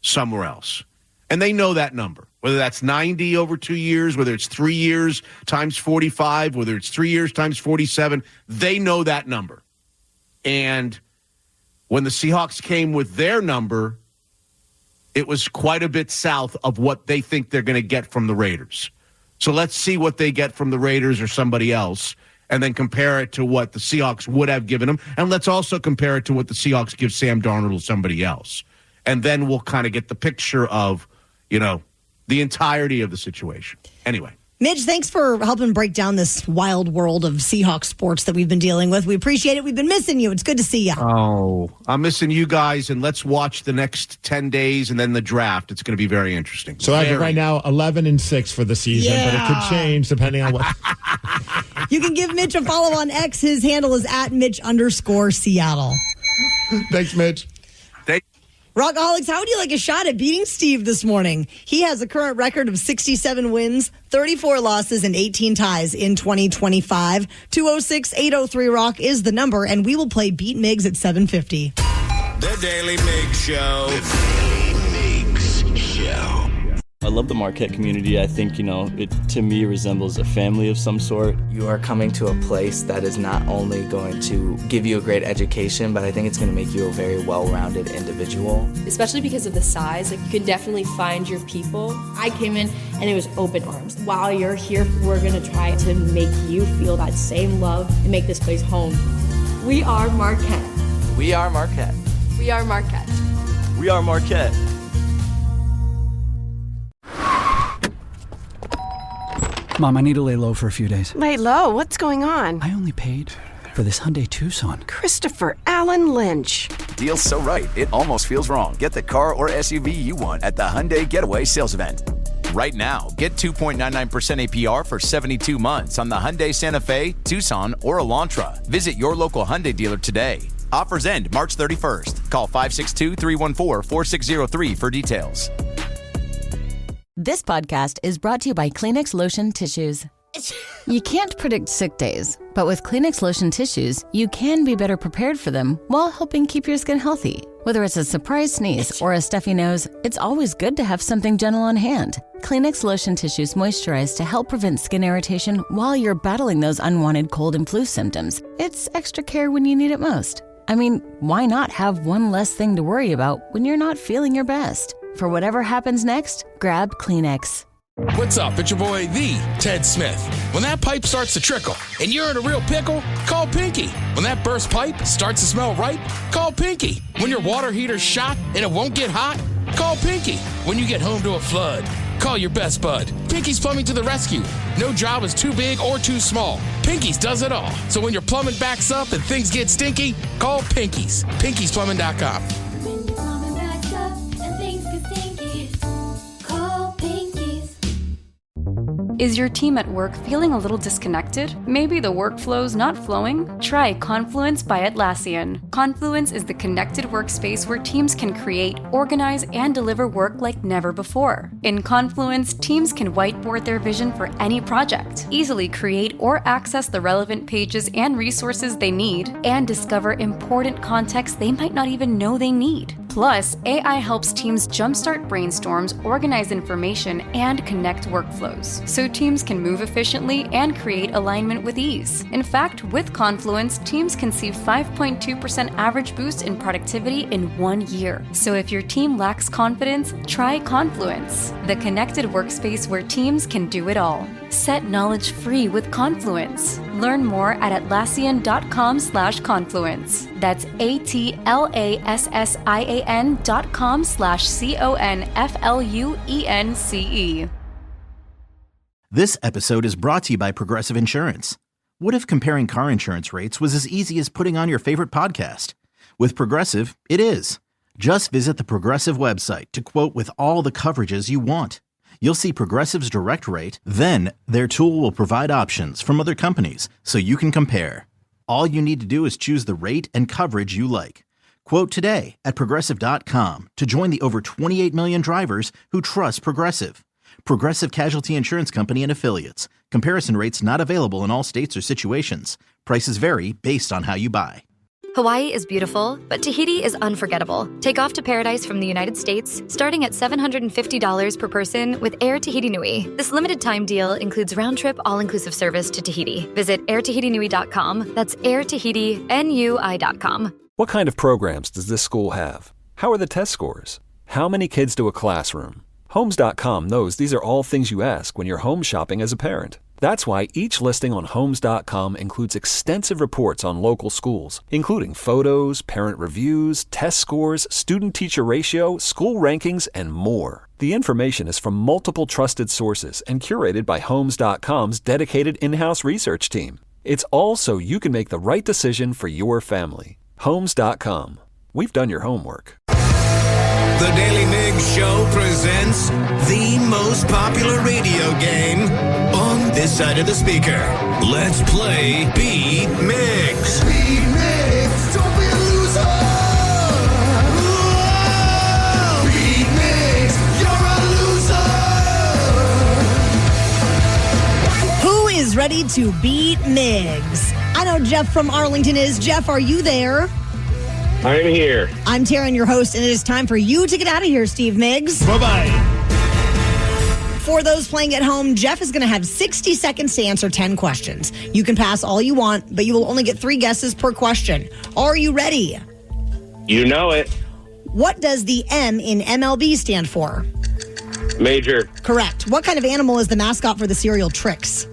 Speaker 16: somewhere else? And they know that number, whether that's 90 over 2 years, whether it's 3 years times 45, whether it's 3 years times 47. They know that number. And when the Seahawks came with their number, it was quite a bit south of what they think they're going to get from the Raiders. So let's see what they get from the Raiders or somebody else, and then compare it to what the Seahawks would have given him. And let's also compare it to what the Seahawks give Sam Darnold or somebody else. And then we'll kind of get the picture of, the entirety of the situation. Anyway.
Speaker 8: Midge, thanks for helping break down this wild world of Seahawks sports that we've been dealing with. We appreciate it. We've been missing you. It's good to see you.
Speaker 16: Oh, I'm missing you guys, and let's watch the next 10 days and then the draft. It's going to be very interesting.
Speaker 9: So as of right now, 11-6 for the season, but it could change depending on what.
Speaker 8: You can give Mitch a follow on X. His handle is @Mitch_Seattle.
Speaker 9: Thanks, Mitch.
Speaker 8: Rockaholics, how would you like a shot at beating Steve this morning? He has a current record of 67 wins, 34 losses, and 18 ties in 2025. 206-803-ROCK is the number, and we will play Beat Migs at 7:50.
Speaker 6: The Daily Migs Show. The Daily Migs Show.
Speaker 19: I love the Marquette community. I think, it to me resembles a family of some sort.
Speaker 17: You are coming to a place that is not only going to give you a great education, but I think it's going to make you a very well-rounded individual.
Speaker 18: Especially because of the size, you can definitely find your people. I came in and it was open arms. While you're here, we're going to try to make you feel that same love and make this place home. We are Marquette.
Speaker 17: We are Marquette.
Speaker 18: We are Marquette.
Speaker 19: We are Marquette.
Speaker 22: Mom, I need to lay low for a few days.
Speaker 20: Lay low? What's going on?
Speaker 22: I only paid for this Hyundai Tucson.
Speaker 20: Christopher Allen Lynch.
Speaker 11: Deal's so right, it almost feels wrong. Get the car or SUV you want at the Hyundai Getaway Sales Event. Right now, get 2.99% APR for 72 months on the Hyundai Santa Fe, Tucson, or Elantra. Visit your local Hyundai dealer today. Offers end March 31st. Call 562-314-4603 for details.
Speaker 24: This podcast is brought to you by Kleenex Lotion Tissues. You can't predict sick days, but with Kleenex Lotion Tissues, you can be better prepared for them while helping keep your skin healthy. Whether it's a surprise sneeze or a stuffy nose, it's always good to have something gentle on hand. Kleenex Lotion Tissues moisturize to help prevent skin irritation while you're battling those unwanted cold and flu symptoms. It's extra care when you need it most. I mean, why not have one less thing to worry about when you're not feeling your best? For whatever happens next, grab Kleenex.
Speaker 6: What's up? It's your boy, the Ted Smith. When that pipe starts to trickle and you're in a real pickle, call Pinky. When that burst pipe starts to smell ripe, call Pinky. When your water heater's shot and it won't get hot, call Pinky. When you get home to a flood, call your best bud. Pinky's Plumbing to the rescue. No job is too big or too small. Pinky's does it all. So when your plumbing backs up and things get stinky, call Pinky's. Pinky'sPlumbing.com.
Speaker 1: Is your team at work feeling a little disconnected? Maybe the workflow's not flowing? Try Confluence by Atlassian. Confluence is the connected workspace where teams can create, organize, and deliver work like never before. In Confluence, teams can whiteboard their vision for any project, easily create or access the relevant pages and resources they need, and discover important context they might not even know they need. Plus, AI helps teams jumpstart brainstorms, organize information, and connect workflows, so teams can move efficiently and create alignment with ease. In fact, with Confluence, teams can see 5.2% average boost in productivity in 1 year. So if your team lacks confidence, try Confluence, the connected workspace where teams can do it all. Set knowledge free with Confluence. Learn more at Atlassian.com/confluence. That's ATLASSIAN.com/CONFLUENCE.
Speaker 2: This episode is brought to you by Progressive Insurance. What if comparing car insurance rates was as easy as putting on your favorite podcast? With Progressive, it is. Just visit the Progressive website to quote with all the coverages you want. You'll see Progressive's direct rate, then their tool will provide options from other companies so you can compare. All you need to do is choose the rate and coverage you like. Quote today at Progressive.com to join the over 28 million drivers who trust Progressive. Progressive Casualty Insurance Company and Affiliates. Comparison rates not available in all states or situations. Prices vary based on how you buy.
Speaker 3: Hawaii is beautiful, but Tahiti is unforgettable. Take off to paradise from the United States, starting at $750 per person with Air Tahiti Nui. This limited time deal includes round-trip all-inclusive service to Tahiti. Visit airtahitinui.com. That's airtahitinui.com.
Speaker 13: What kind of programs does this school have? How are the test scores? How many kids do a classroom? Homes.com knows these are all things you ask when you're home shopping as a parent. That's why each listing on Homes.com includes extensive reports on local schools, including photos, parent reviews, test scores, student-teacher ratio, school rankings, and more. The information is from multiple trusted sources and curated by Homes.com's dedicated in-house research team. It's all so you can make the right decision for your family. Homes.com. We've done your homework.
Speaker 6: The Daly Migs Show presents the most popular radio game on this side of the speaker. Let's play Beat Migs. Beat Migs, don't be a loser. Whoa! Beat Migs, you're a loser.
Speaker 8: Who is ready to beat Migs? I know Jeff from Arlington is. Jeff, are you there?
Speaker 4: I'm here.
Speaker 8: I'm Taryn, your host, and it is time for you to get out of here, Steve Migs.
Speaker 9: Bye-bye.
Speaker 8: For those playing at home, Jeff is going to have 60 seconds to answer 10 questions. You can pass all you want, but you will only get 3 guesses per question. Are you ready?
Speaker 4: You know it.
Speaker 8: What does the M in MLB stand for?
Speaker 4: Major.
Speaker 8: Correct. What kind of animal is the mascot for the cereal Trix?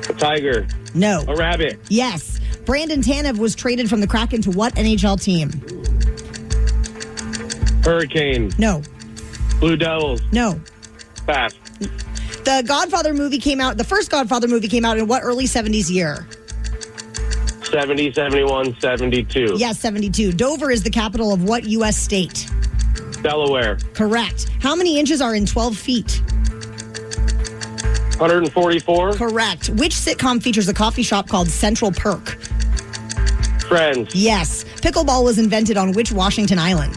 Speaker 4: A tiger.
Speaker 8: No.
Speaker 4: A rabbit.
Speaker 8: Yes. Brandon Tanev was traded from the Kraken to what NHL team?
Speaker 4: Hurricane.
Speaker 8: No.
Speaker 4: Blue Devils.
Speaker 8: No.
Speaker 4: Pass.
Speaker 8: The Godfather movie came out, the first Godfather movie came out in what early 70s year?
Speaker 4: 70, 71, 72.
Speaker 8: Yes, 72. Dover is the capital of what U.S. state?
Speaker 4: Delaware.
Speaker 8: Correct. How many inches are in 12 feet?
Speaker 4: 144.
Speaker 8: Correct. Which sitcom features a coffee shop called Central Perk?
Speaker 4: Friends.
Speaker 8: Yes. Pickleball was invented on which Washington island?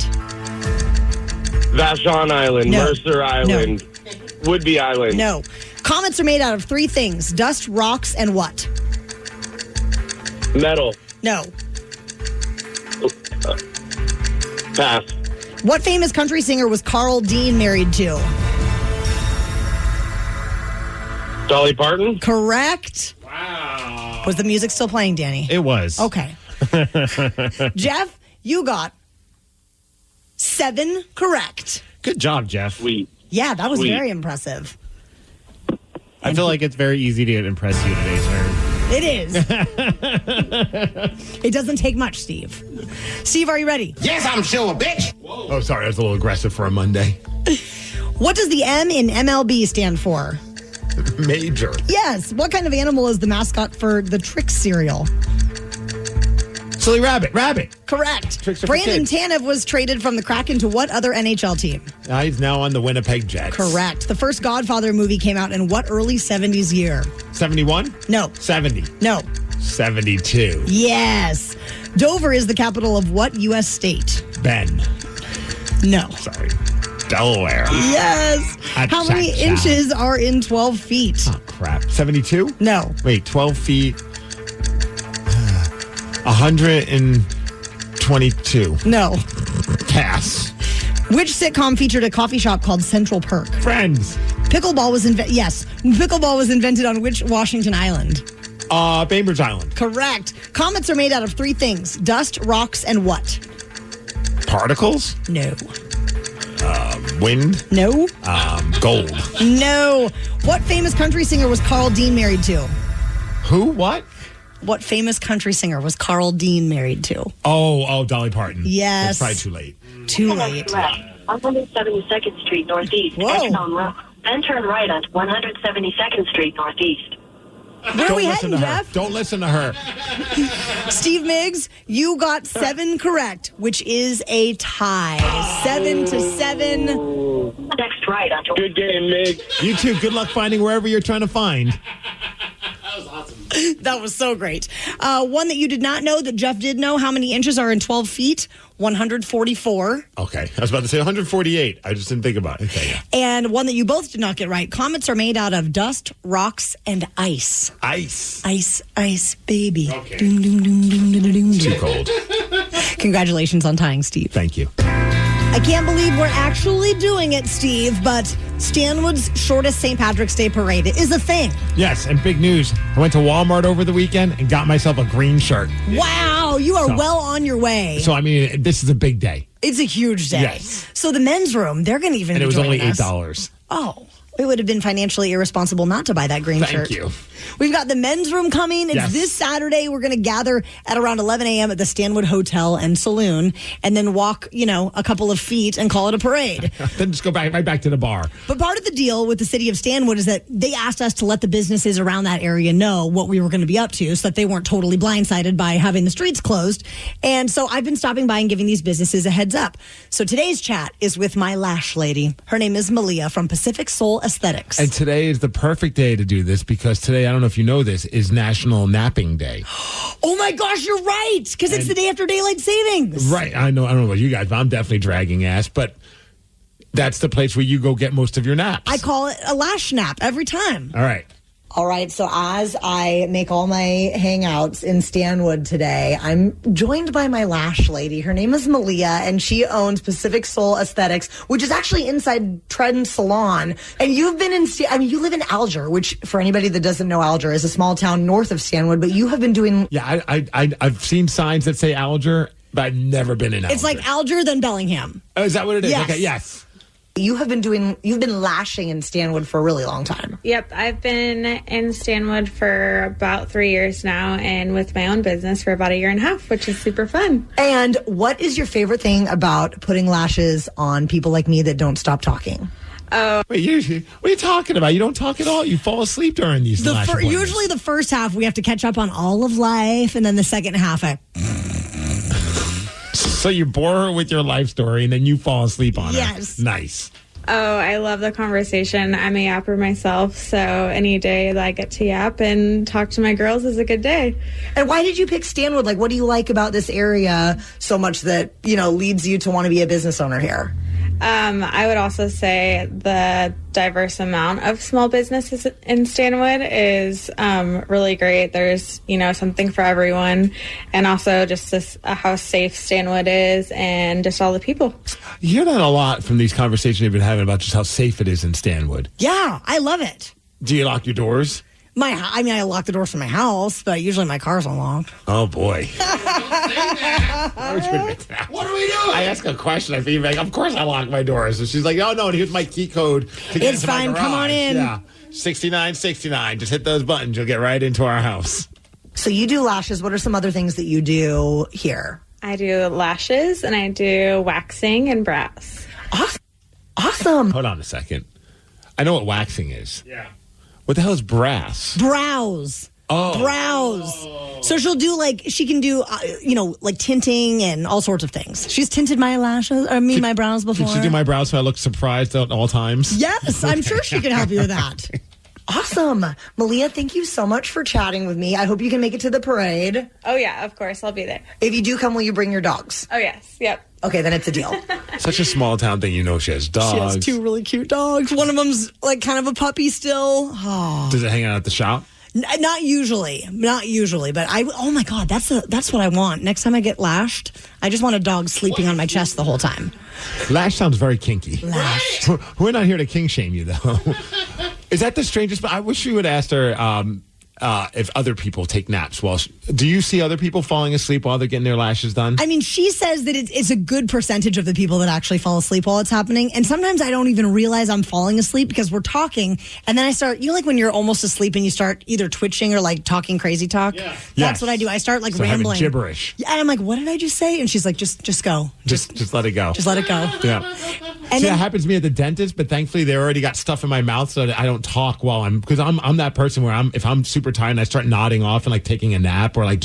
Speaker 4: Vashon Island.
Speaker 8: No.
Speaker 4: Mercer Island. No. Whidbey Island.
Speaker 8: No. Comets are made out of 3 things. Dust, rocks, and what?
Speaker 4: Metal.
Speaker 8: No.
Speaker 4: Pass.
Speaker 8: What famous country singer was Carl Dean married to?
Speaker 4: Dolly Parton?
Speaker 8: Correct.
Speaker 9: Wow.
Speaker 8: Was the music still playing, Danny?
Speaker 9: It was.
Speaker 8: Okay. Jeff, you got 7 correct.
Speaker 9: Good job, Jeff.
Speaker 4: Sweet.
Speaker 8: Yeah, that was
Speaker 4: Sweet.
Speaker 8: very impressive.
Speaker 9: I feel like it's very easy to impress you today, sir.
Speaker 8: It is. It doesn't take much, Steve. Steve, are you ready?
Speaker 6: Yes, I'm sure, bitch.
Speaker 9: Oh, sorry. I was a little aggressive for a Monday.
Speaker 8: What does the M in MLB stand for?
Speaker 9: Major.
Speaker 8: Yes. What kind of animal is the mascot for the Trix cereal?
Speaker 9: Silly rabbit. Rabbit.
Speaker 8: Correct.
Speaker 9: Tricks are for
Speaker 8: Brandon
Speaker 9: kids.
Speaker 8: Tanev was traded from the Kraken to what other NHL team?
Speaker 9: He's now on the Winnipeg Jets.
Speaker 8: Correct. The first Godfather movie came out in what early 70s year?
Speaker 9: 71?
Speaker 8: No.
Speaker 9: 70.
Speaker 8: No.
Speaker 9: 72.
Speaker 8: Yes. Dover is the capital of what U.S. state?
Speaker 9: Ben.
Speaker 8: No.
Speaker 9: Sorry. Delaware.
Speaker 8: Yes. How many inches are in 12 feet?
Speaker 9: Oh, crap. 72?
Speaker 8: No.
Speaker 9: Wait, 12 feet. 122.
Speaker 8: No.
Speaker 9: Pass.
Speaker 8: Which sitcom featured a coffee shop called Central Perk?
Speaker 9: Friends.
Speaker 8: Pickleball was Pickleball was invented on which Washington island?
Speaker 9: Bainbridge Island.
Speaker 8: Correct. Comets are made out of 3 things: dust, rocks, and what?
Speaker 9: Particles?
Speaker 8: No.
Speaker 9: Wind?
Speaker 8: No.
Speaker 9: Gold.
Speaker 8: No. What famous country singer was Carl Dean married to?
Speaker 9: Who? What?
Speaker 8: What famous country singer was Carl Dean married to?
Speaker 9: Oh, Dolly Parton.
Speaker 8: Yes.
Speaker 9: That's probably too late.
Speaker 8: Too late.
Speaker 5: On 172nd Street Northeast.
Speaker 8: Whoa.
Speaker 5: Then turn right on 172nd Street Northeast.
Speaker 8: Where are we heading,
Speaker 9: to her.
Speaker 8: Jeff?
Speaker 9: Don't listen to her.
Speaker 8: Steve Migs, you got 7 correct, which is a tie. 7-7.
Speaker 5: Next right on.
Speaker 4: Good game, Migs.
Speaker 9: You too. Good luck finding wherever you're trying to find.
Speaker 8: That was so great. One that you did not know that Jeff did know. How many inches are in 12 feet? 144.
Speaker 9: Okay. I was about to say 148. I just didn't think about it. Okay, yeah.
Speaker 8: And one that you both did not get right. Comets are made out of dust, rocks, and ice.
Speaker 9: Ice.
Speaker 8: Ice, ice, baby.
Speaker 9: Okay.
Speaker 8: Doom, doom, doom, doom, doom, doom.
Speaker 9: Too cold.
Speaker 8: Congratulations on tying, Steve.
Speaker 9: Thank you.
Speaker 8: I can't believe we're actually doing it, Steve, but Stanwood's shortest St. Patrick's Day parade is a thing.
Speaker 9: Yes, and big news. I went to Walmart over the weekend and got myself a green shirt.
Speaker 8: Wow, you are well on your way.
Speaker 9: So, I mean, this is a big day.
Speaker 8: It's a huge day.
Speaker 9: Yes.
Speaker 8: So the men's room, they're going to even
Speaker 9: And
Speaker 8: be
Speaker 9: it was only
Speaker 8: joining us.
Speaker 9: $8.
Speaker 8: Oh, it would have been financially irresponsible not to buy that green shirt.
Speaker 9: Thank you.
Speaker 8: We've got the men's room coming. It's
Speaker 9: Yes.
Speaker 8: this Saturday. We're going to gather at around 11 a.m. at the Stanwood Hotel and Saloon and then walk, a couple of feet and call it a parade.
Speaker 9: Then just go right back to the bar.
Speaker 8: But part of the deal with the city of Stanwood is that they asked us to let the businesses around that area know what we were going to be up to so that they weren't totally blindsided by having the streets closed. And so I've been stopping by and giving these businesses a heads up. So today's chat is with my lash lady. Her name is Malia from Pacific Soul Aesthetics.
Speaker 9: And today is the perfect day to do this because today, I don't know if you know this, is National Napping Day.
Speaker 8: Oh my gosh, you're right. Because it's the day after daylight savings.
Speaker 9: Right. I don't know about you guys, but I'm definitely dragging ass. But that's the place where you go get most of your naps.
Speaker 8: I call it a lash nap every time.
Speaker 9: All right.
Speaker 8: All right, so as I make all my hangouts in Stanwood today, I'm joined by my lash lady. Her name is Malia, and she owns Pacific Soul Aesthetics, which is actually inside Trend Salon. And you've been you live in Alger, which for anybody that doesn't know, Alger is a small town north of Stanwood, but you have been doing...
Speaker 9: Yeah, I've seen signs that say Alger, but I've never been in Alger.
Speaker 8: It's like Alger, then Bellingham.
Speaker 9: Oh, is that what it is?
Speaker 8: Yes.
Speaker 9: Okay, yes.
Speaker 8: You've been lashing in Stanwood for a really long time.
Speaker 7: Yep, I've been in Stanwood for about 3 years now and with my own business for about 1.5 years, which is super fun.
Speaker 8: And what is your favorite thing about putting lashes on people like me that don't stop talking?
Speaker 7: Oh,
Speaker 9: wait, what are you talking about? You don't talk at all. You fall asleep during these lash appointments.
Speaker 8: Usually the first half, we have to catch up on all of life, and then the second half,
Speaker 9: So you bore her with your life story, and then you fall asleep on
Speaker 7: Yes.
Speaker 9: her. Nice.
Speaker 7: Oh, I love the conversation. I'm a yapper myself, so any day that I get to yap and talk to my girls is a good day.
Speaker 8: And why did you pick Stanwood? Like, what do you like about this area so much that, leads you to want to be a business owner here?
Speaker 7: I would also say the diverse amount of small businesses in Stanwood is really great. There's, something for everyone. And also just how safe Stanwood is and just all the people.
Speaker 9: You hear that a lot from these conversations you've been having about just how safe it is in Stanwood.
Speaker 8: Yeah, I love it.
Speaker 9: Do you lock your doors?
Speaker 8: I lock the doors from my house, but usually my car's unlocked.
Speaker 9: Oh, boy.
Speaker 16: What are we doing?
Speaker 9: I ask a question. I feel like, of course I lock my doors. And she's like, oh, no, here's my key code to get
Speaker 8: it's
Speaker 9: into
Speaker 8: fine.
Speaker 9: my garage.
Speaker 8: Come on in.
Speaker 9: Yeah, 6969. Just hit those buttons. You'll get right into our house.
Speaker 8: So you do lashes. What are some other things that you do here?
Speaker 7: I do lashes and I do waxing and brows.
Speaker 8: Awesome.
Speaker 9: Hold on a second. I know what waxing is. Yeah. What the hell is brass?
Speaker 8: Brows.
Speaker 9: Oh.
Speaker 8: Brows. So she'll do she can do, like tinting and all sorts of things. She's tinted my my brows before.
Speaker 9: Can she do my brows so I look surprised at all times?
Speaker 8: Yes, I'm sure she can help you with that. Awesome. Malia, thank you so much for chatting with me. I hope you can make it to the parade.
Speaker 7: Oh, yeah, of course. I'll be there.
Speaker 8: If you do come, will you bring your dogs?
Speaker 7: Oh, yes. Yep.
Speaker 8: Okay, then it's a deal.
Speaker 9: Such a small town thing. She has dogs.
Speaker 8: She has 2 really cute dogs. One of them's kind of a puppy still. Oh.
Speaker 9: Does it hang out at the shop?
Speaker 8: Not usually, but oh my God, that's what I want. Next time I get lashed, I just want a dog sleeping on my chest the whole time.
Speaker 9: Lash sounds very kinky.
Speaker 8: Lash.
Speaker 9: We're not here to king shame you, though. Is that the strangest? I wish you would ask her if other people take naps. Do you see other people falling asleep while they're getting their lashes done?
Speaker 8: I mean, she says that it's a good percentage of the people that actually fall asleep while it's happening. And sometimes I don't even realize I'm falling asleep because we're talking. And then I start, like when you're almost asleep and you start either twitching or talking crazy talk. Yeah. That's what I do. I start rambling.
Speaker 9: Gibberish.
Speaker 8: Yeah, and I'm like, what did I just say? And she's like, just go.
Speaker 9: Just let it go.
Speaker 8: Just let it go.
Speaker 9: Yeah. And that happens to me at the dentist, but thankfully they already got stuff in my mouth so that I don't talk because I'm that person where if I'm super tired and I start nodding off and taking a nap or I'll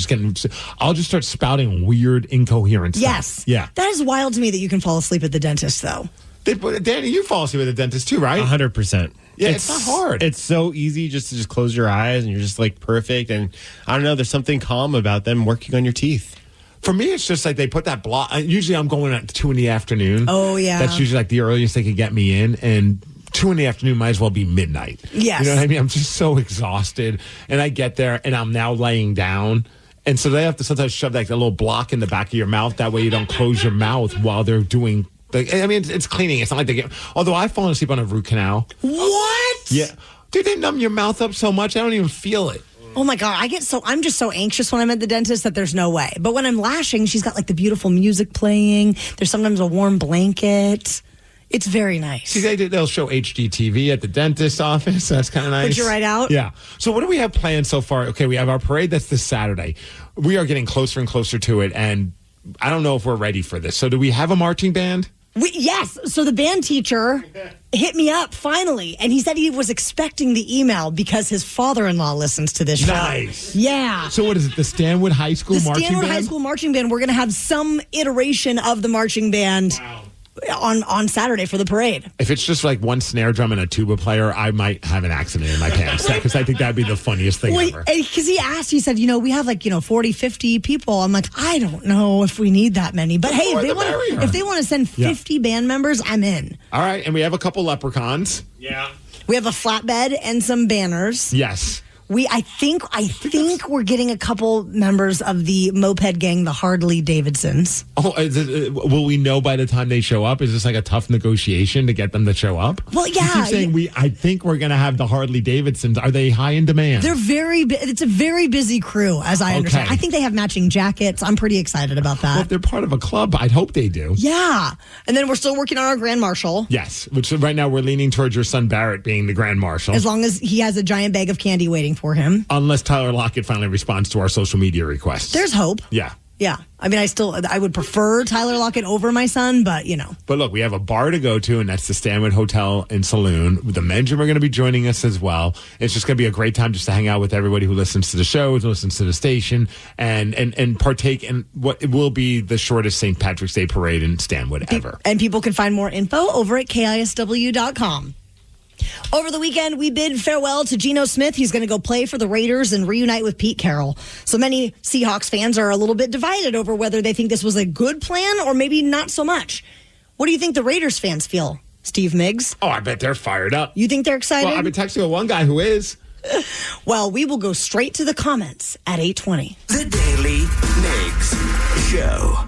Speaker 9: just start spouting weird, incoherent stuff.
Speaker 8: Yes.
Speaker 9: Yeah.
Speaker 8: That is wild to me that you can fall asleep at the dentist, though.
Speaker 9: Danny, you fall asleep at the dentist too, right?
Speaker 10: 100%.
Speaker 9: Yeah, it's not hard.
Speaker 10: It's so easy just to close your eyes and you're just perfect. And I don't know, there's something calm about them working on your teeth.
Speaker 9: For me, it's just they put that block. Usually I'm going at 2 p.m.
Speaker 8: Oh, yeah.
Speaker 9: That's usually the earliest they could get me in. And 2 p.m. might as well be midnight.
Speaker 8: Yes.
Speaker 9: You know what I mean? I'm just so exhausted. And I get there and I'm now laying down. And so they have to sometimes shove a little block in the back of your mouth. That way you don't close your mouth while they're doing. It's cleaning. It's not like they get. Although I've fallen asleep on a root canal.
Speaker 8: What?
Speaker 9: Yeah. Dude, they numb your mouth up so much, I don't even feel it.
Speaker 8: Oh my God, I'm just so anxious when I'm at the dentist that there's no way. But when I'm lashing, she's got the beautiful music playing. There's sometimes a warm blanket. It's very nice.
Speaker 9: See, they'll show HGTV at the dentist's office. That's kind of nice.
Speaker 8: Put you right out?
Speaker 9: Yeah. So what do we have planned so far? Okay, we have our parade. That's this Saturday. We are getting closer and closer to it, and I don't know if we're ready for this. So do we have a marching band?
Speaker 8: Yes. So the band teacher hit me up finally, and he said he was expecting the email because his father-in-law listens to this show.
Speaker 9: Nice.
Speaker 8: Yeah.
Speaker 9: So what is it, the Stanwood High School Marching Band?
Speaker 8: The Stanwood High School Marching Band. We're going to have some iteration of the marching band on Saturday for the parade.
Speaker 9: If it's just one snare drum and a tuba player, I might have an accident in my pants because I think that'd be the funniest thing ever.
Speaker 8: Because he said, we have 40, 50 people. I'm like, I don't know if we need that many. But hey, if they want to send 50 band members, I'm in.
Speaker 9: All right. And we have a couple leprechauns.
Speaker 10: Yeah.
Speaker 8: We have a flatbed and some banners.
Speaker 9: Yes.
Speaker 8: I think we're getting a couple members of the moped gang, the Hardley Davidsons.
Speaker 9: Oh, will we know by the time they show up? Is this a tough negotiation to get them to show up?
Speaker 8: Well, yeah.
Speaker 9: You keep saying I think we're going to have the Harley Davidsons. Are they high in demand?
Speaker 8: They're it's a very busy crew, as I understand. I think they have matching jackets. I'm pretty excited about that.
Speaker 9: Well, if they're part of a club, I'd hope they do.
Speaker 8: Yeah. And then we're still working on our Grand Marshal.
Speaker 9: Yes, which right now we're leaning towards your son Barrett being the Grand Marshal.
Speaker 8: As long as he has a giant bag of candy waiting for him.
Speaker 9: Unless Tyler Lockett finally responds to our social media requests.
Speaker 8: There's hope.
Speaker 9: Yeah.
Speaker 8: Yeah. I mean, I would prefer Tyler Lockett over my son, but
Speaker 9: But look, we have a bar to go to, and that's the Stanwood Hotel and Saloon. The men's room are going to be joining us as well. It's just going to be a great time just to hang out with everybody who listens to the show, who listens to the station, and partake in what will be the shortest St. Patrick's Day parade in Stanwood ever.
Speaker 8: And people can find more info over at KISW.com. Over the weekend, we bid farewell to Geno Smith. He's going to go play for the Raiders and reunite with Pete Carroll. So many Seahawks fans are a little bit divided over whether they think this was a good plan or maybe not so much. What do you think the Raiders fans feel, Steve Migs?
Speaker 9: Oh, I bet they're fired up.
Speaker 8: You think they're excited?
Speaker 9: Well, I've been texting with one guy who is.
Speaker 8: Well, we will go straight to the comments at 8:20.
Speaker 6: The Daily Migs Show.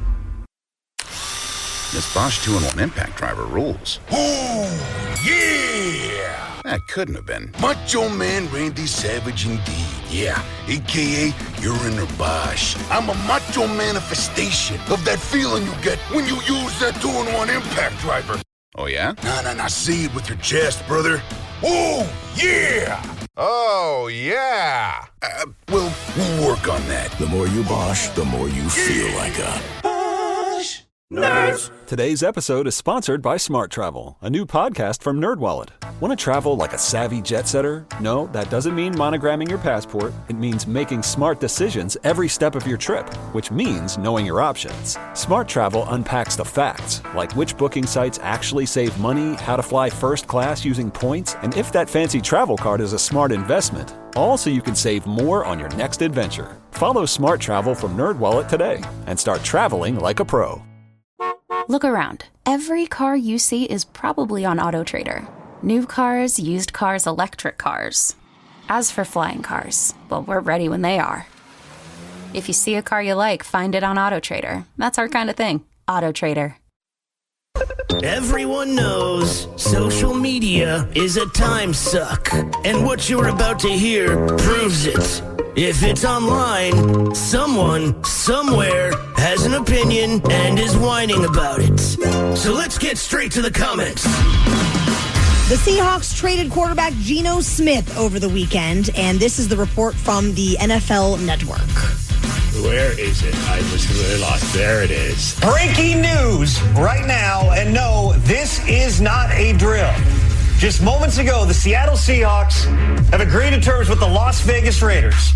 Speaker 12: This Bosch 2-in-1 impact driver rules.
Speaker 6: Oh, yeah!
Speaker 12: That couldn't have been.
Speaker 6: Macho Man Randy Savage indeed, yeah. A.K.A. You're in a Bosch. I'm a macho manifestation of that feeling you get when you use that 2-in-1 impact driver.
Speaker 12: Oh, yeah?
Speaker 6: Nah, say it with your chest, brother. Oh, yeah!
Speaker 12: Oh, yeah!
Speaker 6: Well, we'll work on that.
Speaker 14: The more you Bosch, the more you feel like a
Speaker 6: Bosch nerd.
Speaker 13: Today's episode is sponsored by Smart Travel, a new podcast from NerdWallet. Want to travel like a savvy jet setter? No, that doesn't mean monogramming your passport. It means making smart decisions every step of your trip, which means knowing your options. Smart Travel unpacks the facts, like which booking sites actually save money, how to fly first class using points, and if that fancy travel card is a smart investment. All so you can save more on your next adventure. Follow Smart Travel from NerdWallet today and start traveling like a pro.
Speaker 1: Look around. Every car you see is probably on AutoTrader. New cars, used cars, electric cars. As for flying cars, well, we're ready when they are. If you see a car you like, find it on AutoTrader. That's our kind of thing. AutoTrader.
Speaker 21: Everyone knows social media is a time suck, and what you're about to hear proves it. If it's online, someone, somewhere, has an opinion and is whining about it. So let's get straight to the comments.
Speaker 8: The Seahawks traded quarterback Geno Smith over the weekend, and this is the report from the NFL Network.
Speaker 9: Where is it? I was really lost. There it is.
Speaker 23: Breaking news right now, and no, this is not a drill. Just moments ago, the Seattle Seahawks have agreed to terms with the Las Vegas Raiders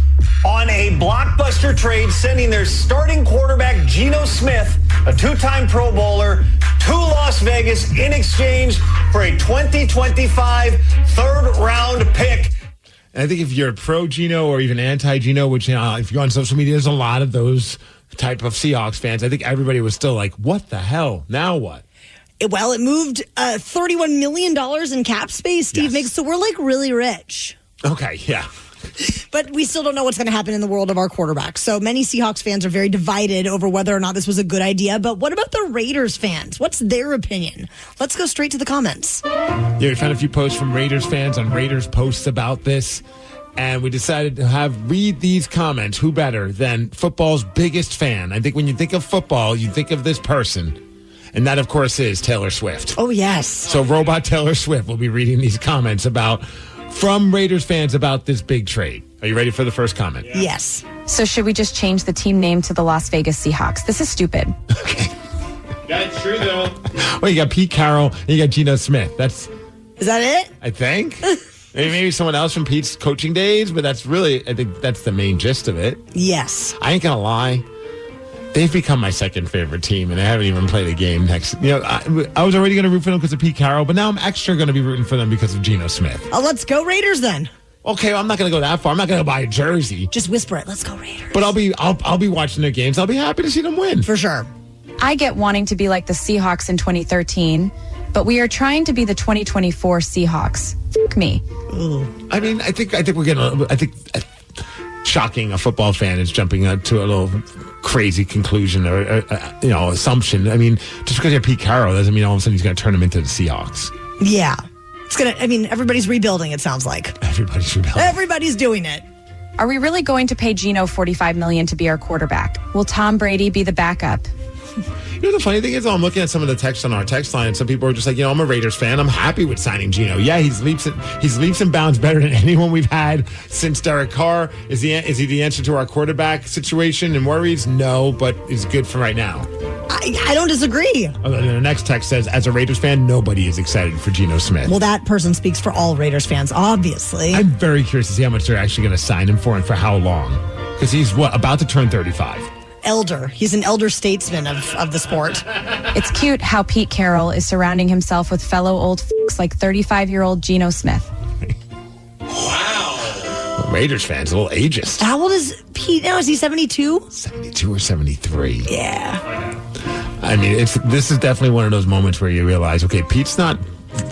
Speaker 23: on a blockbuster trade, sending their starting quarterback Geno Smith, a two-time Pro Bowler, to Las Vegas in exchange for a 2025 third-round pick.
Speaker 9: And I think if you're pro Geno or even anti Geno, which if you're on social media, there's a lot of those type of Seahawks fans. I think everybody was still like, "What the hell? Now what?"
Speaker 8: Well, it moved $31 million in cap space, Steve Migs, so we're like really rich.
Speaker 9: Okay, yeah.
Speaker 8: But we still don't know what's going to happen in the world of our quarterback. So many Seahawks fans are very divided over whether or not this was a good idea. But what about the Raiders fans? What's their opinion? Let's go straight to the comments.
Speaker 9: Yeah, we found a few posts from Raiders fans on Raiders posts about this. And we decided to read these comments. Who better than football's biggest fan? I think when you think of football, you think of this person. And that, of course, is Taylor Swift.
Speaker 8: Oh, yes.
Speaker 9: So Robot Taylor Swift will be reading these comments from Raiders fans about this big trade. Are you ready for the first comment?
Speaker 8: Yeah. Yes.
Speaker 25: So should we just change the team name to the Las Vegas Seahawks? This is stupid.
Speaker 9: Okay.
Speaker 10: That's true, though.
Speaker 9: Well, you got Pete Carroll and you got Geno Smith.
Speaker 8: Is that it?
Speaker 9: I think. Maybe someone else from Pete's coaching days, but I think that's the main gist of it.
Speaker 8: Yes.
Speaker 9: I ain't going to lie. They've become my second favorite team, and I haven't even played a game next. I was already going to root for them because of Pete Carroll, but now I'm extra going to be rooting for them because of Geno Smith.
Speaker 8: Let's go Raiders then.
Speaker 9: Okay, well, I'm not going to go that far. I'm not going to buy a jersey.
Speaker 8: Just whisper it. Let's go Raiders.
Speaker 9: But I'll be watching their games. I'll be happy to see them win
Speaker 8: for sure.
Speaker 25: I get wanting to be like the Seahawks in 2013, but we are trying to be the 2024 Seahawks. Fuck me.
Speaker 9: Ooh. I mean, I think we're getting. I think shocking a football fan is jumping to a little crazy conclusion or assumption. I mean, just because you have Pete Carroll doesn't mean all of a sudden he's going to turn him into the Seahawks.
Speaker 8: Yeah. Everybody's rebuilding, it sounds like.
Speaker 9: Everybody's rebuilding.
Speaker 8: Everybody's doing it.
Speaker 25: Are we really going to pay Geno $45 million to be our quarterback? Will Tom Brady be the backup?
Speaker 9: You know, the funny thing is, I'm looking at some of the text on our text line, and some people are just like, I'm a Raiders fan. I'm happy with signing Geno. Yeah, he's leaps and bounds better than anyone we've had since Derek Carr. Is he the answer to our quarterback situation and worries? No, but he's good for right now.
Speaker 8: I don't disagree.
Speaker 9: And the next text says, as a Raiders fan, nobody is excited for Geno Smith.
Speaker 8: Well, that person speaks for all Raiders fans, obviously.
Speaker 9: I'm very curious to see how much they're actually going to sign him for and for how long. Because he's, about to turn 35.
Speaker 8: Elder. He's an elder statesman of the sport.
Speaker 25: It's cute how Pete Carroll is surrounding himself with fellow old f***s like 35-year-old Geno Smith.
Speaker 9: Wow. Raiders fans, a little ageist.
Speaker 8: How old is Pete now? Is he 72?
Speaker 9: 72 or 73.
Speaker 8: Yeah.
Speaker 9: I mean, this is definitely one of those moments where you realize, okay, Pete's not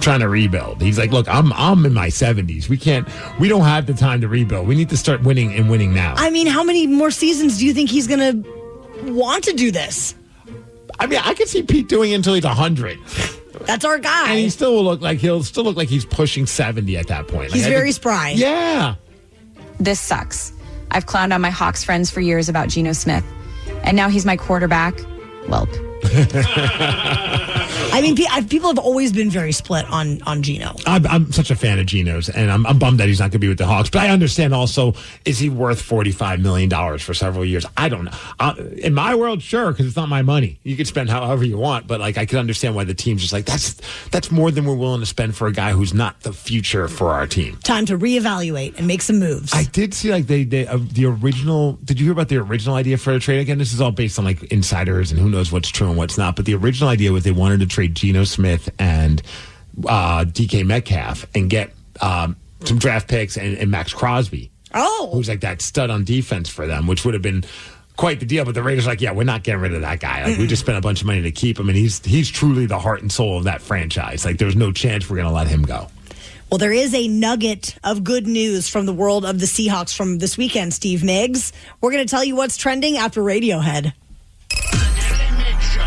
Speaker 9: trying to rebuild. He's like, look, I'm in my 70s. We don't have the time to rebuild. We need to start winning and winning now.
Speaker 8: I mean, how many more seasons do you think he's going to want to do this?
Speaker 9: I mean, I could see Pete doing it until he's 100.
Speaker 8: That's our guy.
Speaker 9: And he'll still look like he's pushing 70 at that point.
Speaker 8: He's very spry.
Speaker 9: Yeah.
Speaker 25: This sucks. I've clowned on my Hawks friends for years about Geno Smith, and now he's my quarterback. Welp.
Speaker 8: I mean, people have always been very split on Geno.
Speaker 9: I'm such a fan of Geno's, and I'm bummed that he's not going to be with the Hawks. But I understand also, is he worth $45 million for several years? I don't know. In my world, sure, because it's not my money. You can spend however you want, but like I can understand why the team's just like, that's more than we're willing to spend for a guy who's not the future for our team.
Speaker 8: Time to reevaluate and make some moves.
Speaker 9: I did see like the original. Did you hear about the original idea for the trade? Again, this is all based on like insiders and who knows what's true and what's not. But the original idea was they wanted to trade Geno Smith and DK Metcalf and get some draft picks and Max Crosby.
Speaker 8: Oh,
Speaker 9: who's like that stud on defense for them, which would have been quite the deal. But the Raiders are like, yeah, we're not getting rid of that guy. Like we just spent a bunch of money to keep him, and he's truly the heart and soul of that franchise. Like there's no chance we're going to let him go.
Speaker 8: Well, there is a nugget of good news from the world of the Seahawks from this weekend, Steve Migs. We're going to tell you what's trending after Radiohead.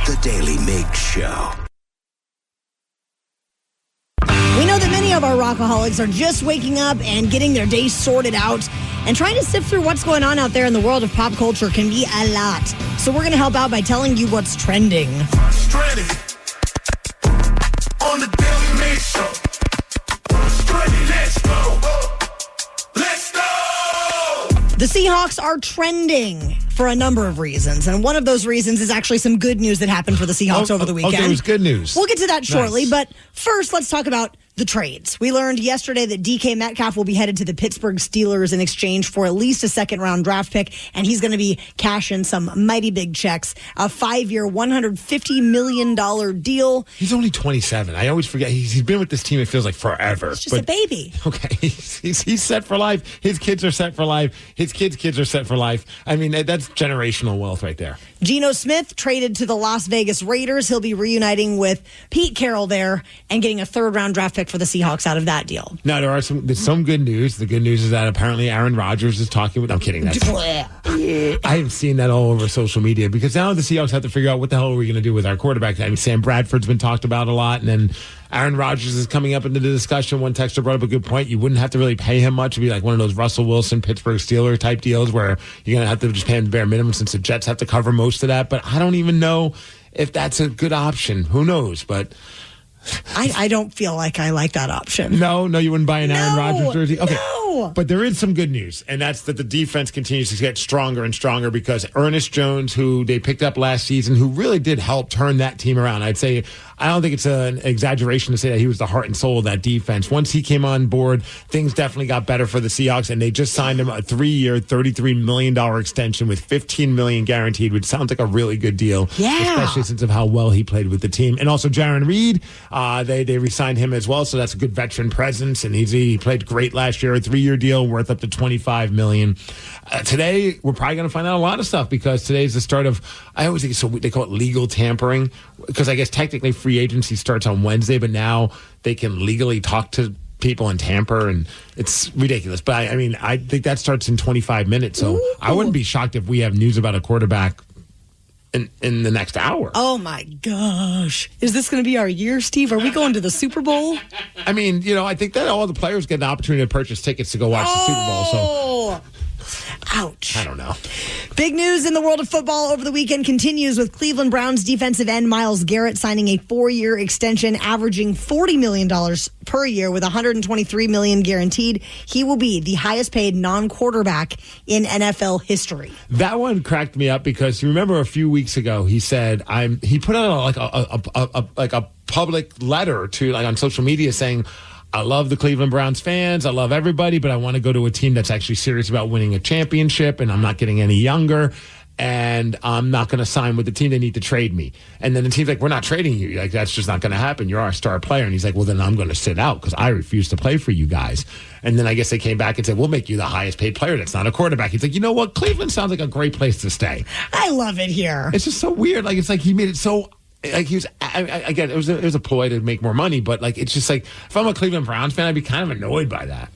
Speaker 14: The Daily Migs Show.
Speaker 8: We know that many of our rockaholics are just waking up and getting their day sorted out, and trying to sift through what's going on out there in the world of pop culture can be a lot. So we're going to help out by telling you what's trending.
Speaker 14: Trending on the Daily Migs Show. Trending, let's go. Let's go.
Speaker 8: The Seahawks are trending for a number of reasons, and one of those reasons is actually some good news that happened for the Seahawks over the weekend.
Speaker 9: Okay, it was good news.
Speaker 8: We'll get to that shortly,
Speaker 9: Nice.
Speaker 8: but first let's talk about the trades. We learned yesterday that DK Metcalf will be headed to the Pittsburgh Steelers in exchange for at least a second-round draft pick, and he's going to be cashing some mighty big checks. A 5-year, $150 million deal.
Speaker 9: He's only 27. I always forget. He's been with this team, it feels like forever.
Speaker 8: He's just a baby.
Speaker 9: Okay, he's set for life. His kids are set for life. His kids are set for life. I mean, that's generational wealth right there.
Speaker 8: Geno Smith traded to the Las Vegas Raiders. He'll be reuniting with Pete Carroll there and getting a third-round draft pick for the Seahawks out of that deal.
Speaker 9: Now, there's some good news. The good news is that apparently Aaron Rodgers is talking with... I'm kidding. I have seen that all over social media because now the Seahawks have to figure out what the hell are we going to do with our quarterback. I mean, Sam Bradford's been talked about a lot, and then Aaron Rodgers is coming up into the discussion. One texter brought up a good point. You wouldn't have to really pay him much. It'd be like one of those Russell Wilson, Pittsburgh Steelers type deals where you're going to have to just pay him the bare minimum since the Jets have to cover most of that. But I don't even know if that's a good option. Who knows? But
Speaker 8: I don't feel like I like that option.
Speaker 9: No, you wouldn't buy an Aaron Rodgers jersey? Okay.
Speaker 8: No.
Speaker 9: But there is some good news, and that's that the defense continues to get stronger and stronger because Ernest Jones, who they picked up last season, who really did help turn that team around. I'd say I don't think it's an exaggeration to say that he was the heart and soul of that defense. Once he came on board, things definitely got better for the Seahawks, and they just signed him a 3-year, $33 million extension with $15 million guaranteed, which sounds like a really good deal.
Speaker 8: Yeah.
Speaker 9: Especially since of how well he played with the team. And also Jaron Reed, they re-signed him as well, so that's a good veteran presence, and he played great last year. A 3-year deal worth up to $25 million. Today, we're probably going to find out a lot of stuff because today's the start of, I always think, so they call it legal tampering, because I guess technically free agency starts on Wednesday, but now they can legally talk to people and tamper, and it's ridiculous. But I mean, I think that starts in 25 minutes, so I wouldn't be shocked if we have news about a quarterback in the next hour.
Speaker 8: Oh my gosh. Is this going to be our year, Steve? Are we going to the Super Bowl?
Speaker 9: I mean, I think that all the players get an opportunity to purchase tickets to go watch the Super Bowl, so
Speaker 8: ouch.
Speaker 9: I don't know.
Speaker 8: Big news in the world of football over the weekend continues with Cleveland Browns defensive end Myles Garrett signing a 4-year extension averaging $40 million per year with $123 million guaranteed. He will be the highest paid non-quarterback in NFL history.
Speaker 9: That one cracked me up because you remember a few weeks ago he said he put out a public letter to on social media saying, I love the Cleveland Browns fans. I love everybody, but I want to go to a team that's actually serious about winning a championship, and I'm not getting any younger, and I'm not going to sign with the team. They need to trade me. And then the team's like, we're not trading you. Like, that's just not going to happen. You're our star player. And he's like, well, then I'm going to sit out because I refuse to play for you guys. And then I guess they came back and said, we'll make you the highest paid player. That's not a quarterback. He's like, you know what? Cleveland sounds like a great place to stay.
Speaker 8: I love it here.
Speaker 9: It's just so weird. Like, it's like he made it so like he was. I get it was a ploy to make more money, but like it's just like if I'm a Cleveland Browns fan, I'd be kind of annoyed by that.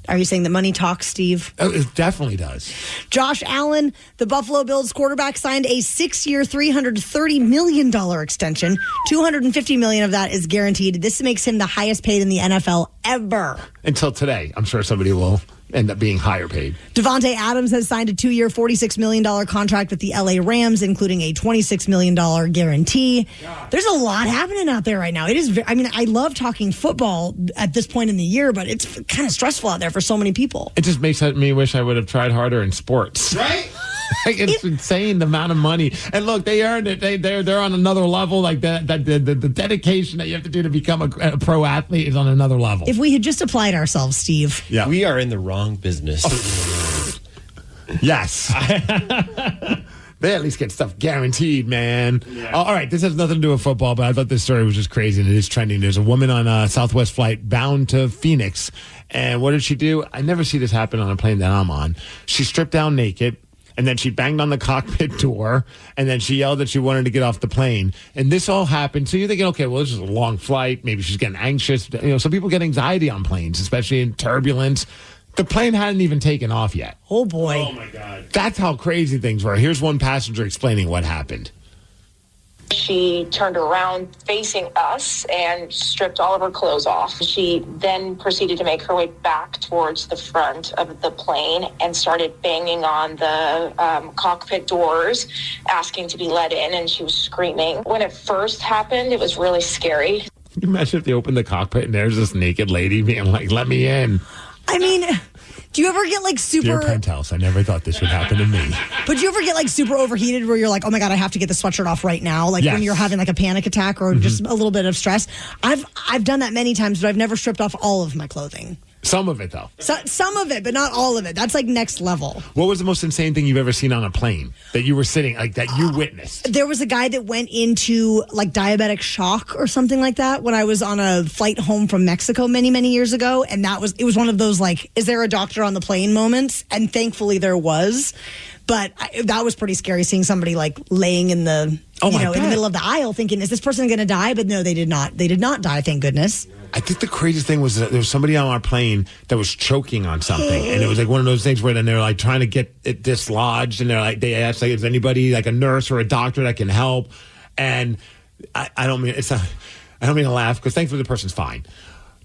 Speaker 8: Are you saying that money talks, Steve?
Speaker 9: Oh, it definitely does.
Speaker 8: Josh Allen, the Buffalo Bills quarterback, signed a 6-year, $330 million extension. $250 million of that is guaranteed. This makes him the highest paid in the NFL ever.
Speaker 9: Until today, I'm sure somebody will end up being higher paid.
Speaker 8: Devontae Adams has signed a 2-year, $46 million contract with the LA Rams, including a $26 million guarantee. God. There's a lot happening out there right now. It is. I love talking football at this point in the year, but it's kind of stressful out there for so many people.
Speaker 9: It just makes me wish I would have tried harder in sports.
Speaker 16: Right?
Speaker 9: Like, it's insane the amount of money. And look, they earned it. They're on another level. Like the dedication that you have to do to become a pro athlete is on another level.
Speaker 8: If we had just applied ourselves, Steve.
Speaker 10: Yeah. We are in the wrong business.
Speaker 9: Yes. They at least get stuff guaranteed, man. Yeah. All right, this has nothing to do with football, but I thought this story was just crazy, and it is trending. There's a woman on a Southwest flight bound to Phoenix, and what did she do? I never see this happen on a plane that I'm on. She stripped down naked, and then she banged on the cockpit door, and then she yelled that she wanted to get off the plane. And this all happened. So you're thinking, okay, well, this is a long flight. Maybe she's getting anxious. Some people get anxiety on planes, especially in turbulence. The plane hadn't even taken off yet.
Speaker 8: Oh, boy.
Speaker 9: Oh, my God. That's how crazy things were. Here's one passenger explaining what happened.
Speaker 15: She turned around facing us and stripped all of her clothes off. She then proceeded to make her way back towards the front of the plane and started banging on the cockpit doors, asking to be let in, and she was screaming. When it first happened, it was really scary.
Speaker 9: Can you imagine if they opened the cockpit and there's this naked lady being like, let me in?
Speaker 8: I mean, do you ever get like super...
Speaker 9: Dear Penthouse, I never thought this would happen to me.
Speaker 8: But do you ever get like super overheated where you're like, oh my God, I have to get the sweatshirt off right now? Like when you're having like a panic attack or just a little bit of stress. I've done that many times, but I've never stripped off all of my clothing.
Speaker 9: Some of it, though.
Speaker 8: Some of it, but not all of it. That's like next level.
Speaker 9: What was the most insane thing you've ever seen on a plane that you were sitting, like that you witnessed?
Speaker 8: There was a guy that went into like diabetic shock or something like that when I was on a flight home from Mexico many, many years ago. And it was one of those like, is there a doctor on the plane moments? And thankfully there was. But that was pretty scary seeing somebody like laying in the, in the middle of the aisle thinking, is this person going to die? But no, they did not. They did not die, thank goodness.
Speaker 9: I think the craziest thing was that there was somebody on our plane that was choking on something. And it was like one of those things where then they're like trying to get it dislodged. And they asked, like, is anybody like a nurse or a doctor that can help? And I don't mean to laugh because thankfully the person's fine.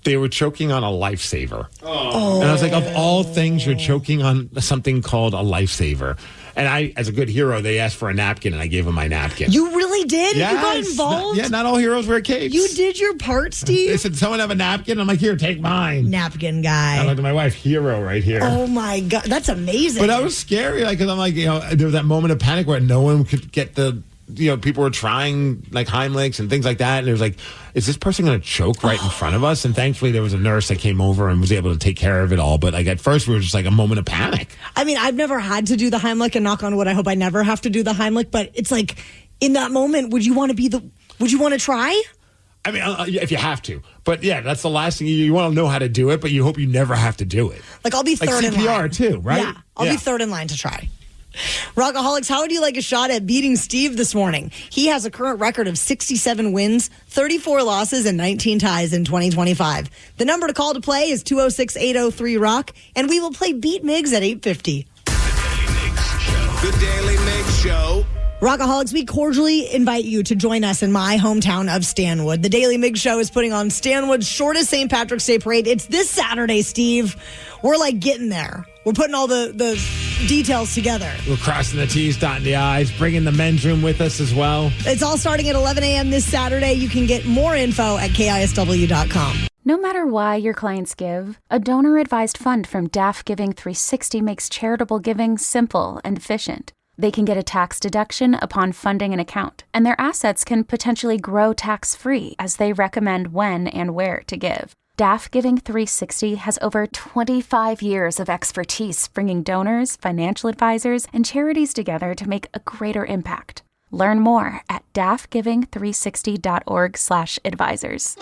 Speaker 9: They were choking on a lifesaver. Oh. And I was like, of all things, you're choking on something called a lifesaver. And I, as a good hero, they asked for a napkin, and I gave them my napkin.
Speaker 8: You really did?
Speaker 9: Yes.
Speaker 8: You got involved?
Speaker 9: Not all heroes wear capes.
Speaker 8: You did your part, Steve?
Speaker 9: They said, someone have a napkin? I'm like, here, take mine.
Speaker 8: Napkin guy.
Speaker 9: I looked at my wife, hero right here.
Speaker 8: Oh, my God. That's amazing.
Speaker 9: But that was scary, because I'm like, there was that moment of panic where no one could get the... people were trying like Heimlichs and things like that. And it was like, is this person going to choke right in front of us? And thankfully there was a nurse that came over and was able to take care of it all. But like at first we were just like a moment of panic.
Speaker 8: I mean, I've never had to do the Heimlich, and knock on wood, I hope I never have to do the Heimlich. But it's like in that moment, would you want to try?
Speaker 9: I mean, if you have to. But yeah, that's the last thing. You want to know how to do it, but you hope you never have to do it.
Speaker 8: Like I'll be third in line.
Speaker 9: CPR too, right?
Speaker 8: Yeah, I'll be third in line to try. Rockaholics, how would you like a shot at beating Steve this morning? He has a current record of 67 wins, 34 losses, and 19 ties in 2025. The number to call to play is 206-803-ROCK, and we will play Beat Migs at 8:50.
Speaker 6: The Daily Migs Show.
Speaker 8: Rockaholics, we cordially invite you to join us in my hometown of Stanwood. The Daily Migs Show is putting on Stanwood's shortest St. Patrick's Day parade. It's this Saturday, Steve. We're like getting there. We're putting all the details together.
Speaker 9: We're crossing the T's, dotting the I's, bringing the men's room with us as well.
Speaker 8: It's all starting at 11 a.m. this Saturday. You can get more info at KISW.com.
Speaker 1: No matter why your clients give, a donor-advised fund from DAF Giving 360 makes charitable giving simple and efficient. They can get a tax deduction upon funding an account, and their assets can potentially grow tax-free as they recommend when and where to give. DAF Giving 360 has over 25 years of expertise bringing donors, financial advisors, and charities together to make a greater impact. Learn more at dafgiving360.org/advisors.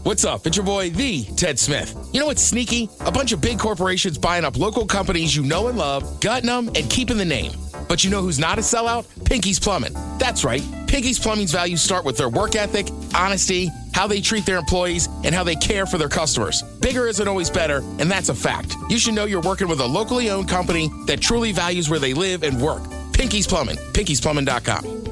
Speaker 17: What's up? It's your boy, the Ted Smith. You know what's sneaky? A bunch of big corporations buying up local companies you know and love, gutting them, and keeping the name. But you know who's not a sellout? Pinky's Plumbing. That's right. Pinky's Plumbing's values start with their work ethic, honesty, how they treat their employees, and how they care for their customers. Bigger isn't always better, and that's a fact. You should know you're working with a locally owned company that truly values where they live and work. Pinky's Plumbing. Pinky'sPlumbing.com.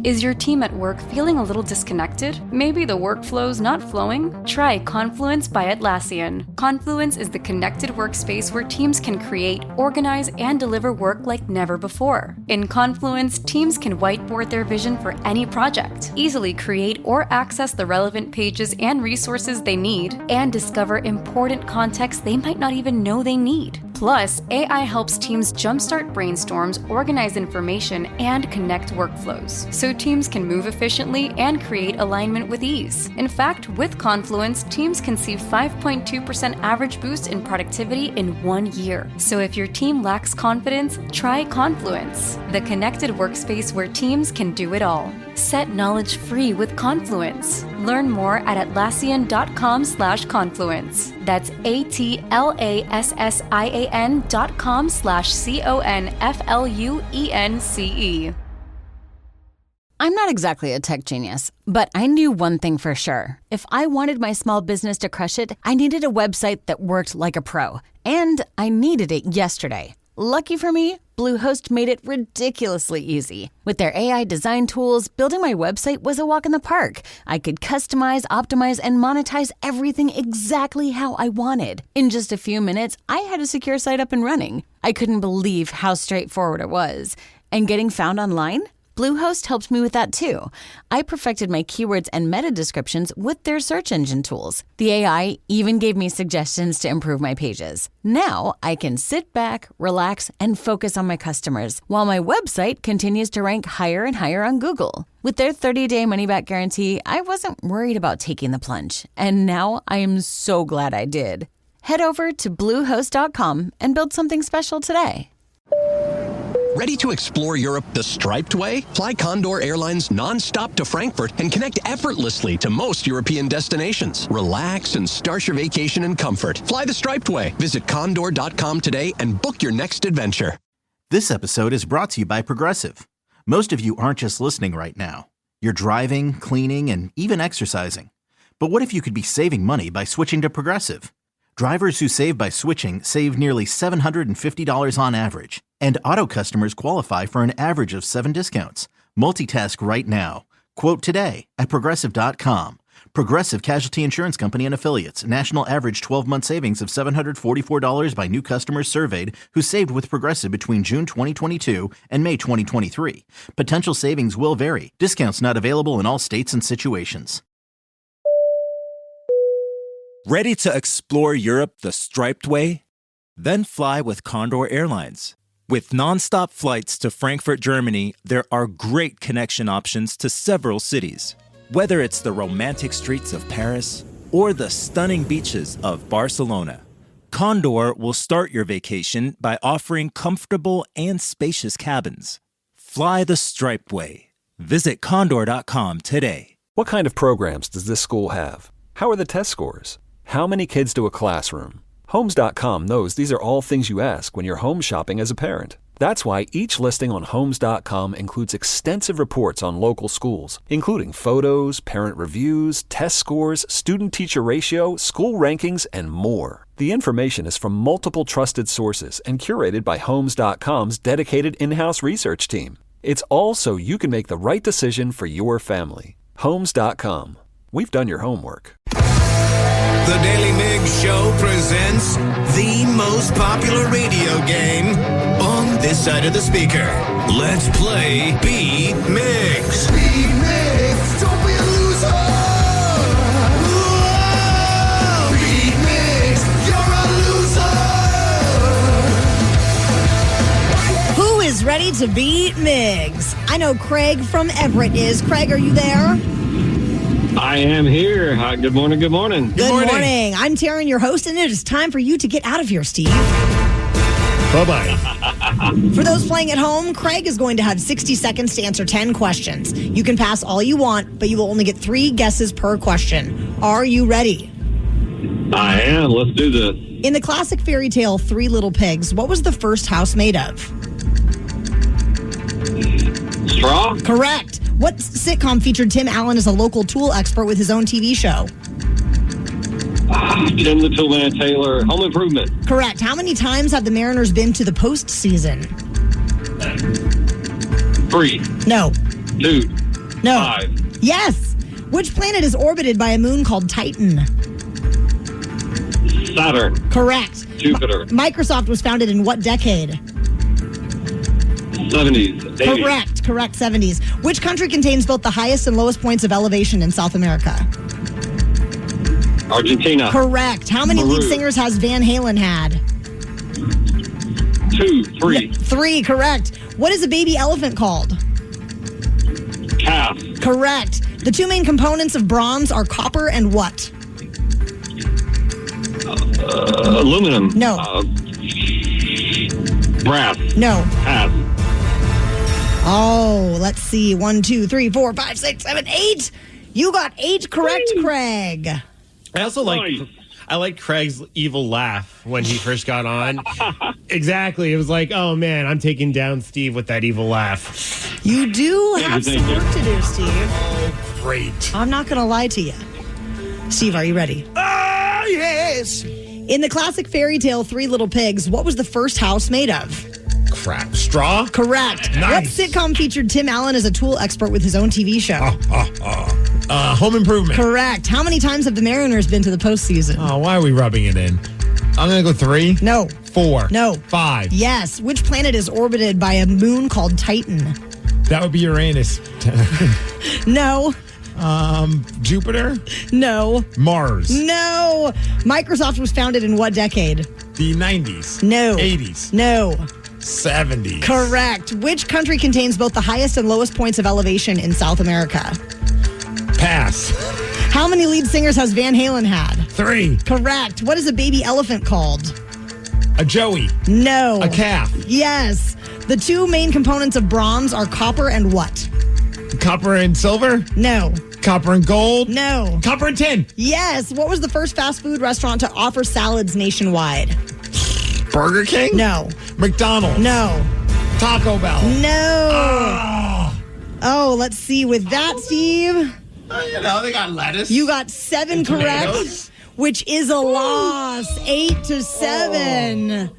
Speaker 1: Is your team at work feeling a little disconnected? Maybe the workflow's not flowing? Try Confluence by Atlassian. Confluence is the connected workspace where teams can create, organize, and deliver work like never before. In Confluence, teams can whiteboard their vision for any project, easily create or access the relevant pages and resources they need, and discover important context they might not even know they need. Plus, AI helps teams jumpstart brainstorms, organize information, and connect workflows, so teams can move efficiently and create alignment with ease. In fact, with Confluence, teams can see 5.2% average boost in productivity in 1 year. So if your team lacks confidence, try Confluence, the connected workspace where teams can do it all. Set knowledge free with Confluence. Learn more at Atlassian.com/confluence. That's Atlassian.com/CONFLUENCE.
Speaker 24: I'm not exactly a tech genius, but I knew one thing for sure. If I wanted my small business to crush it, I needed a website that worked like a pro. And I needed it yesterday. Lucky for me, Bluehost made it ridiculously easy. With their AI design tools, building my website was a walk in the park. I could customize, optimize, and monetize everything exactly how I wanted. In just a few minutes, I had a secure site up and running. I couldn't believe how straightforward it was. And getting found online? Bluehost helped me with that too. I perfected my keywords and meta descriptions with their search engine tools. The AI even gave me suggestions to improve my pages. Now I can sit back, relax, and focus on my customers while my website continues to rank higher and higher on Google. With their 30-day money-back guarantee, I wasn't worried about taking the plunge. And now I am so glad I did. Head over to Bluehost.com and build something special today.
Speaker 11: Ready to explore Europe the striped way? Fly Condor Airlines non-stop to Frankfurt and connect effortlessly to most European destinations. Relax and start your vacation in comfort. Fly the striped way. Visit condor.com today and book your next adventure.
Speaker 2: This episode is brought to you by Progressive. Most of you aren't just listening right now. You're driving, cleaning, and even exercising. But what if you could be saving money by switching to Progressive? Drivers who save by switching save nearly $750 on average. And auto customers qualify for an average of 7 discounts. Multitask right now. Quote today at Progressive.com. Progressive Casualty Insurance Company and Affiliates. National average 12-month savings of $744 by new customers surveyed who saved with Progressive between June 2022 and May 2023. Potential savings will vary. Discounts not available in all states and situations.
Speaker 18: Ready to explore Europe the striped way? Then fly with Condor Airlines. With nonstop flights to Frankfurt, Germany, there are great connection options to several cities. Whether it's the romantic streets of Paris or the stunning beaches of Barcelona, Condor will start your vacation by offering comfortable and spacious cabins. Fly the striped way. Visit Condor.com today.
Speaker 13: What kind of programs does this school have? How are the test scores? How many kids do a classroom? Homes.com knows these are all things you ask when you're home shopping as a parent. That's why each listing on Homes.com includes extensive reports on local schools, including photos, parent reviews, test scores, student-teacher ratio, school rankings, and more. The information is from multiple trusted sources and curated by Homes.com's dedicated in-house research team. It's all so you can make the right decision for your family. Homes.com. We've done your homework.
Speaker 6: The Daly Migs Show presents the most popular radio game on this side of the speaker. Let's play Beat Migs. Beat Migs, don't be a loser. Whoa! Beat Migs, you're a loser.
Speaker 8: Who is ready to beat Migs? I know Craig from Everett is. Craig, are you there?
Speaker 19: I am here. Hi, good morning. Good morning.
Speaker 8: Good morning. I'm Taryn, your host, and it is time for you to get out of here, Steve.
Speaker 9: Bye-bye.
Speaker 8: For those playing at home, Craig is going to have 60 seconds to answer 10 questions. You can pass all you want, but you will only get 3 guesses per question. Are you ready?
Speaker 19: I am. Let's do this.
Speaker 8: In the classic fairy tale Three Little Pigs, what was the first house made of?
Speaker 19: Straw?
Speaker 8: Correct. What sitcom featured Tim Allen as a local tool expert with his own TV show?
Speaker 19: Jim the Toolman Taylor. Home Improvement.
Speaker 8: Correct. How many times have the Mariners been to the postseason?
Speaker 19: 3.
Speaker 8: No.
Speaker 19: 2.
Speaker 8: No.
Speaker 19: 5.
Speaker 8: Yes. Which planet is orbited by a moon called Titan?
Speaker 19: Saturn.
Speaker 8: Correct.
Speaker 19: Jupiter.
Speaker 8: Microsoft was founded in what decade?
Speaker 19: 70s. 80s.
Speaker 8: Correct. 70s. Which country contains both the highest and lowest points of elevation in South America?
Speaker 19: Argentina.
Speaker 8: Correct. How many lead singers has Van Halen had?
Speaker 19: 2. 3.
Speaker 8: 3. Correct. What is a baby elephant called?
Speaker 19: Calf.
Speaker 8: Correct. The two main components of bronze are copper and what?
Speaker 19: Aluminum.
Speaker 8: No.
Speaker 19: Brass.
Speaker 8: No.
Speaker 19: Pass.
Speaker 8: Oh, let's see. 1, 2, 3, 4, 5, 6, 7, 8. You got 8 correct, Craig.
Speaker 10: I also like Craig's evil laugh when he first got on. Exactly. It was like, oh man, I'm taking down Steve with that evil laugh.
Speaker 8: You do have some work to do, Steve.
Speaker 9: Oh, great.
Speaker 8: I'm not going to lie to you. Steve, are you ready?
Speaker 9: Ah, yes.
Speaker 8: In the classic fairy tale Three Little Pigs, what was the first house made of?
Speaker 9: Crap. Straw?
Speaker 8: Correct.
Speaker 9: Nice.
Speaker 8: What sitcom featured Tim Allen as a tool expert with his own TV show?
Speaker 9: Home Improvement.
Speaker 8: Correct. How many times have the Mariners been to the postseason?
Speaker 9: Oh, why are we rubbing it in? I'm going to go 3.
Speaker 8: No.
Speaker 9: 4.
Speaker 8: No.
Speaker 9: 5.
Speaker 8: Yes. Which planet is orbited by a moon called Titan?
Speaker 9: That would be Uranus.
Speaker 8: No.
Speaker 9: Jupiter?
Speaker 8: No.
Speaker 9: Mars?
Speaker 8: No. Microsoft was founded in what decade?
Speaker 9: The 90s?
Speaker 8: No.
Speaker 9: 80s?
Speaker 8: No.
Speaker 9: 70s?
Speaker 8: Correct. Which country contains both the highest and lowest points of elevation in South America?
Speaker 9: Pass.
Speaker 8: How many lead singers has Van Halen had?
Speaker 9: 3.
Speaker 8: Correct. What is a baby elephant called?
Speaker 9: A joey?
Speaker 8: No.
Speaker 9: A calf?
Speaker 8: Yes. The two main components of bronze are copper and what?
Speaker 9: Copper and silver?
Speaker 8: No.
Speaker 9: Copper and gold?
Speaker 8: No.
Speaker 9: Copper and tin?
Speaker 8: Yes. What was the first fast food restaurant to offer salads nationwide?
Speaker 9: Burger King?
Speaker 8: No.
Speaker 9: McDonald's?
Speaker 8: No.
Speaker 9: Taco Bell?
Speaker 8: No. Oh, let's see. With that, Steve,
Speaker 9: they got lettuce.
Speaker 8: you got 7 correct,
Speaker 9: tomatoes.
Speaker 8: which is a loss. 8-7.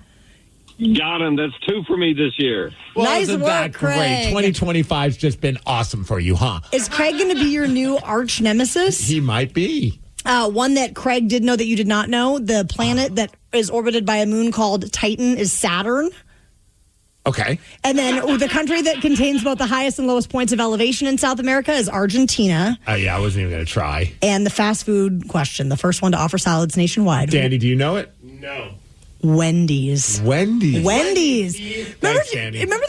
Speaker 19: Got him. That's 2 for me this year.
Speaker 9: Well,
Speaker 8: Nice
Speaker 9: isn't
Speaker 8: work,
Speaker 9: that great?
Speaker 8: Craig.
Speaker 9: 2025's just been awesome for you, huh?
Speaker 8: Is Craig going to be your new arch nemesis?
Speaker 9: He might be.
Speaker 8: One that Craig did know that you did not know. The planet that is orbited by a moon called Titan is Saturn.
Speaker 9: Okay.
Speaker 8: And then the country that contains both the highest and lowest points of elevation in South America is Argentina.
Speaker 9: Yeah, I wasn't even going to try.
Speaker 8: And the fast food question, the first one to offer salads nationwide.
Speaker 9: Danny, do you know it?
Speaker 10: No.
Speaker 8: Wendy's.
Speaker 9: Wendy's.
Speaker 8: Remember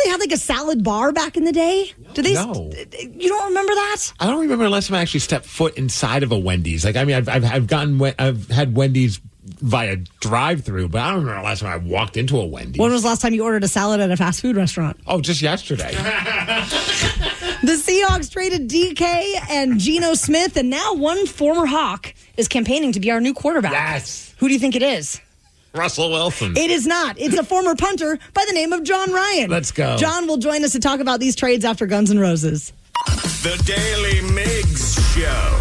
Speaker 8: they had like a salad bar back in the day?
Speaker 9: No.
Speaker 8: You don't remember that?
Speaker 9: I don't remember the last time I actually stepped foot inside of a Wendy's. Like, I mean, I've had Wendy's via drive-through, but I don't remember the last time I walked into a Wendy's.
Speaker 8: When was the last time you ordered a salad at a fast food restaurant?
Speaker 9: Oh, just yesterday.
Speaker 8: The Seahawks traded DK and Geno Smith, and now one former Hawk is campaigning to be our new quarterback.
Speaker 9: Yes.
Speaker 8: Who do you think it is?
Speaker 9: Russell Wilson.
Speaker 8: It is not. It's a former punter by the name of John Ryan.
Speaker 9: Let's go.
Speaker 8: John will join us to talk about these trades after Guns N' Roses.
Speaker 6: The Daily Migs Show.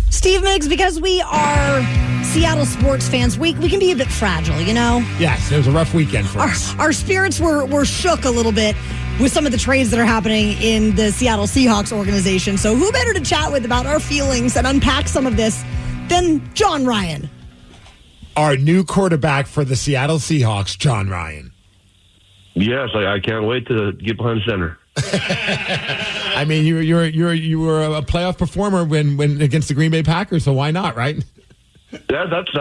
Speaker 8: Steve Migs, because we are Seattle sports fans, we can be a bit fragile, you know?
Speaker 9: Yes, it was a rough weekend for us.
Speaker 8: Our spirits were shook a little bit with some of the trades that are happening in the Seattle Seahawks organization. So who better to chat with about our feelings and unpack some of this than John Ryan?
Speaker 9: Our new quarterback for the Seattle Seahawks, John Ryan.
Speaker 3: Yes, I can't wait to get behind center.
Speaker 9: I mean, you were a playoff performer when against the Green Bay Packers, so why not, right?
Speaker 3: Yeah, that's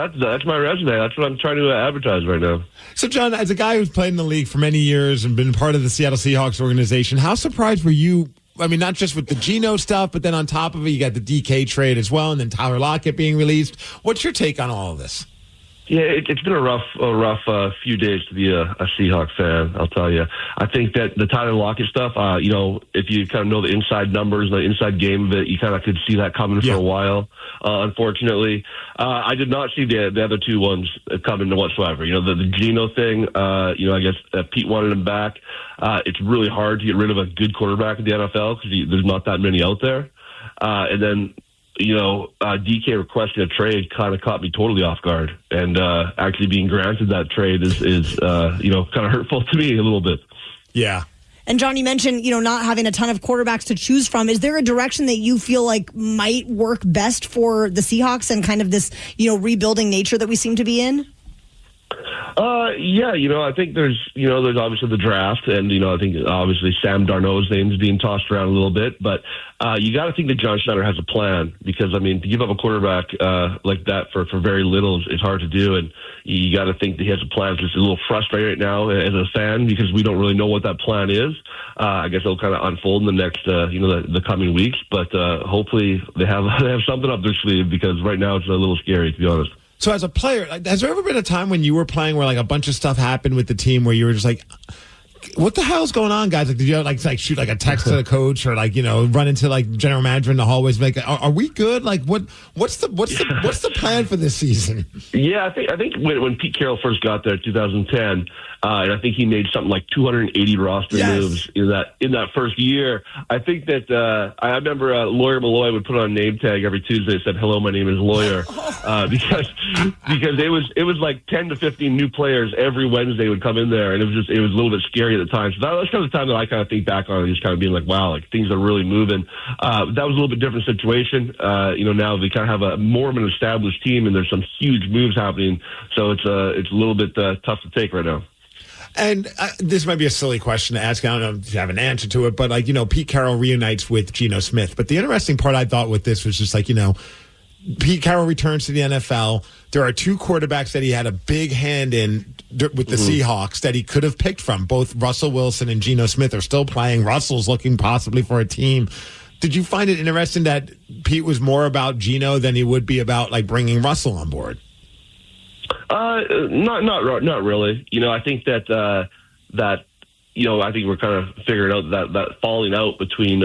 Speaker 3: my resume. That's what I'm trying to advertise right now.
Speaker 9: So, John, as a guy who's played in the league for many years and been part of the Seattle Seahawks organization, how surprised were you? I mean, not just with the Geno stuff, but then on top of it, you got the DK trade as well, and then Tyler Lockett being released. What's your take on all of this?
Speaker 3: Yeah, it's been a rough few days to be a Seahawks fan, I'll tell you. I think that the Tyler Lockett stuff, if you kind of know the inside numbers, the inside game of it, you kind of could see that coming for a while, unfortunately. I did not see the other two ones coming whatsoever. The Geno thing, I guess Pete wanted him back. It's really hard to get rid of a good quarterback in the NFL because there's not that many out there. And then, DK requesting a trade kind of caught me totally off guard, and actually being granted that trade is kind of hurtful to me a little bit.
Speaker 9: Yeah.
Speaker 8: And John, you mentioned, not having a ton of quarterbacks to choose from. Is there a direction that you feel like might work best for the Seahawks and kind of this, rebuilding nature that we seem to be in?
Speaker 3: I think there's obviously the draft, and, I think obviously Sam Darnold's name is being tossed around a little bit, but you got to think that John Schneider has a plan, because, to give up a quarterback like that for very little is hard to do, and you got to think that he has a plan. It's just a little frustrating right now as a fan because we don't really know what that plan is. I guess it'll kind of unfold in the next, the coming weeks, but hopefully they have something up their sleeve, because right now it's a little scary, to be honest.
Speaker 9: So as a player, has there ever been a time when you were playing where like a bunch of stuff happened with the team where you were just like, what the hell's going on, guys? Like, did you like shoot like a text to the coach, or run into like general manager in the hallways, like, are we good? Like, what's the plan for this season?
Speaker 3: Yeah, I think when Pete Carroll first got there in 2010, and I think he made something like 280 roster moves in that first year. I think that I remember Lawyer Malloy would put on a name tag every Tuesday that said, "Hello, my name is Lawyer," because it was like 10 to 15 new players every Wednesday would come in there, and it was a little bit scary at the time. So that was kind of the time that I kind of think back on it, just kind of being like, wow, like things are really moving. That was a little bit different situation. Now we kind of have more of an established team, and there's some huge moves happening. So it's a little bit tough to take right now.
Speaker 9: And this might be a silly question to ask. I don't know if you have an answer to it, but Pete Carroll reunites with Geno Smith. But the interesting part I thought with this was just Pete Carroll returns to the NFL. There are two quarterbacks that he had a big hand in with the Seahawks that he could have picked from. Both Russell Wilson and Geno Smith are still playing. Russell's looking possibly for a team. Did you find it interesting that Pete was more about Geno than he would be about bringing Russell on board?
Speaker 3: Not really. I think that I think we're kind of figuring out that falling out between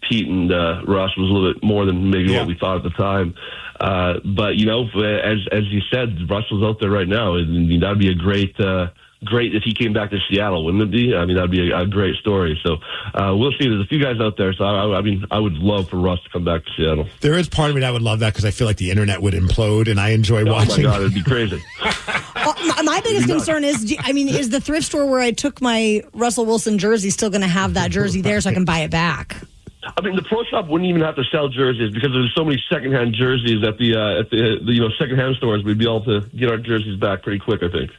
Speaker 3: Pete and Russ was a little bit more than maybe what we thought at the time. But as you said, Russell's out there right now, and that'd be a great if he came back to Seattle, wouldn't it be? That'd be a great story. So we'll see. There's a few guys out there. So I would love for Russ to come back to Seattle.
Speaker 9: There is part of me that would love that, because I feel like the internet would implode, and I enjoy watching.
Speaker 3: Oh my God, it'd be crazy.
Speaker 8: My biggest concern is the thrift store where I took my Russell Wilson jersey still going to have that jersey there so I can buy it back?
Speaker 3: The pro shop wouldn't even have to sell jerseys, because there's so many secondhand jerseys at the secondhand stores. We'd be able to get our jerseys back pretty quick, I think.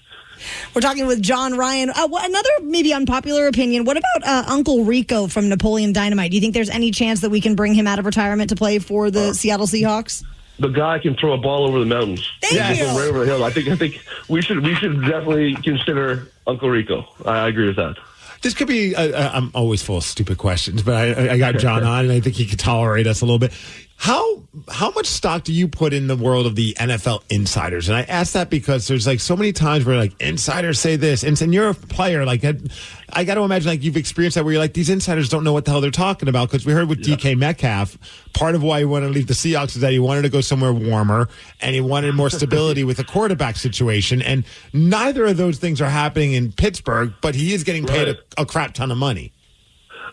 Speaker 8: We're talking with John Ryan. Another maybe unpopular opinion. What about Uncle Rico from Napoleon Dynamite? Do you think there's any chance that we can bring him out of retirement to play for the Seattle Seahawks?
Speaker 3: The guy can throw a ball over the mountains.
Speaker 8: Thank you.
Speaker 3: Right over the hill. I think we should definitely consider Uncle Rico. I agree with that.
Speaker 9: This could be, I'm always full of stupid questions, but I got John on, and I think he could tolerate us a little bit. How much stock do you put in the world of the NFL insiders? And I ask that because there's so many times where insiders say this, and you're a player. I got to imagine you've experienced that where you're these insiders don't know what the hell they're talking about, because we heard with DK Metcalf, part of why he wanted to leave the Seahawks is that he wanted to go somewhere warmer and he wanted more stability with a quarterback situation. And neither of those things are happening in Pittsburgh, but he is getting paid a crap ton of money.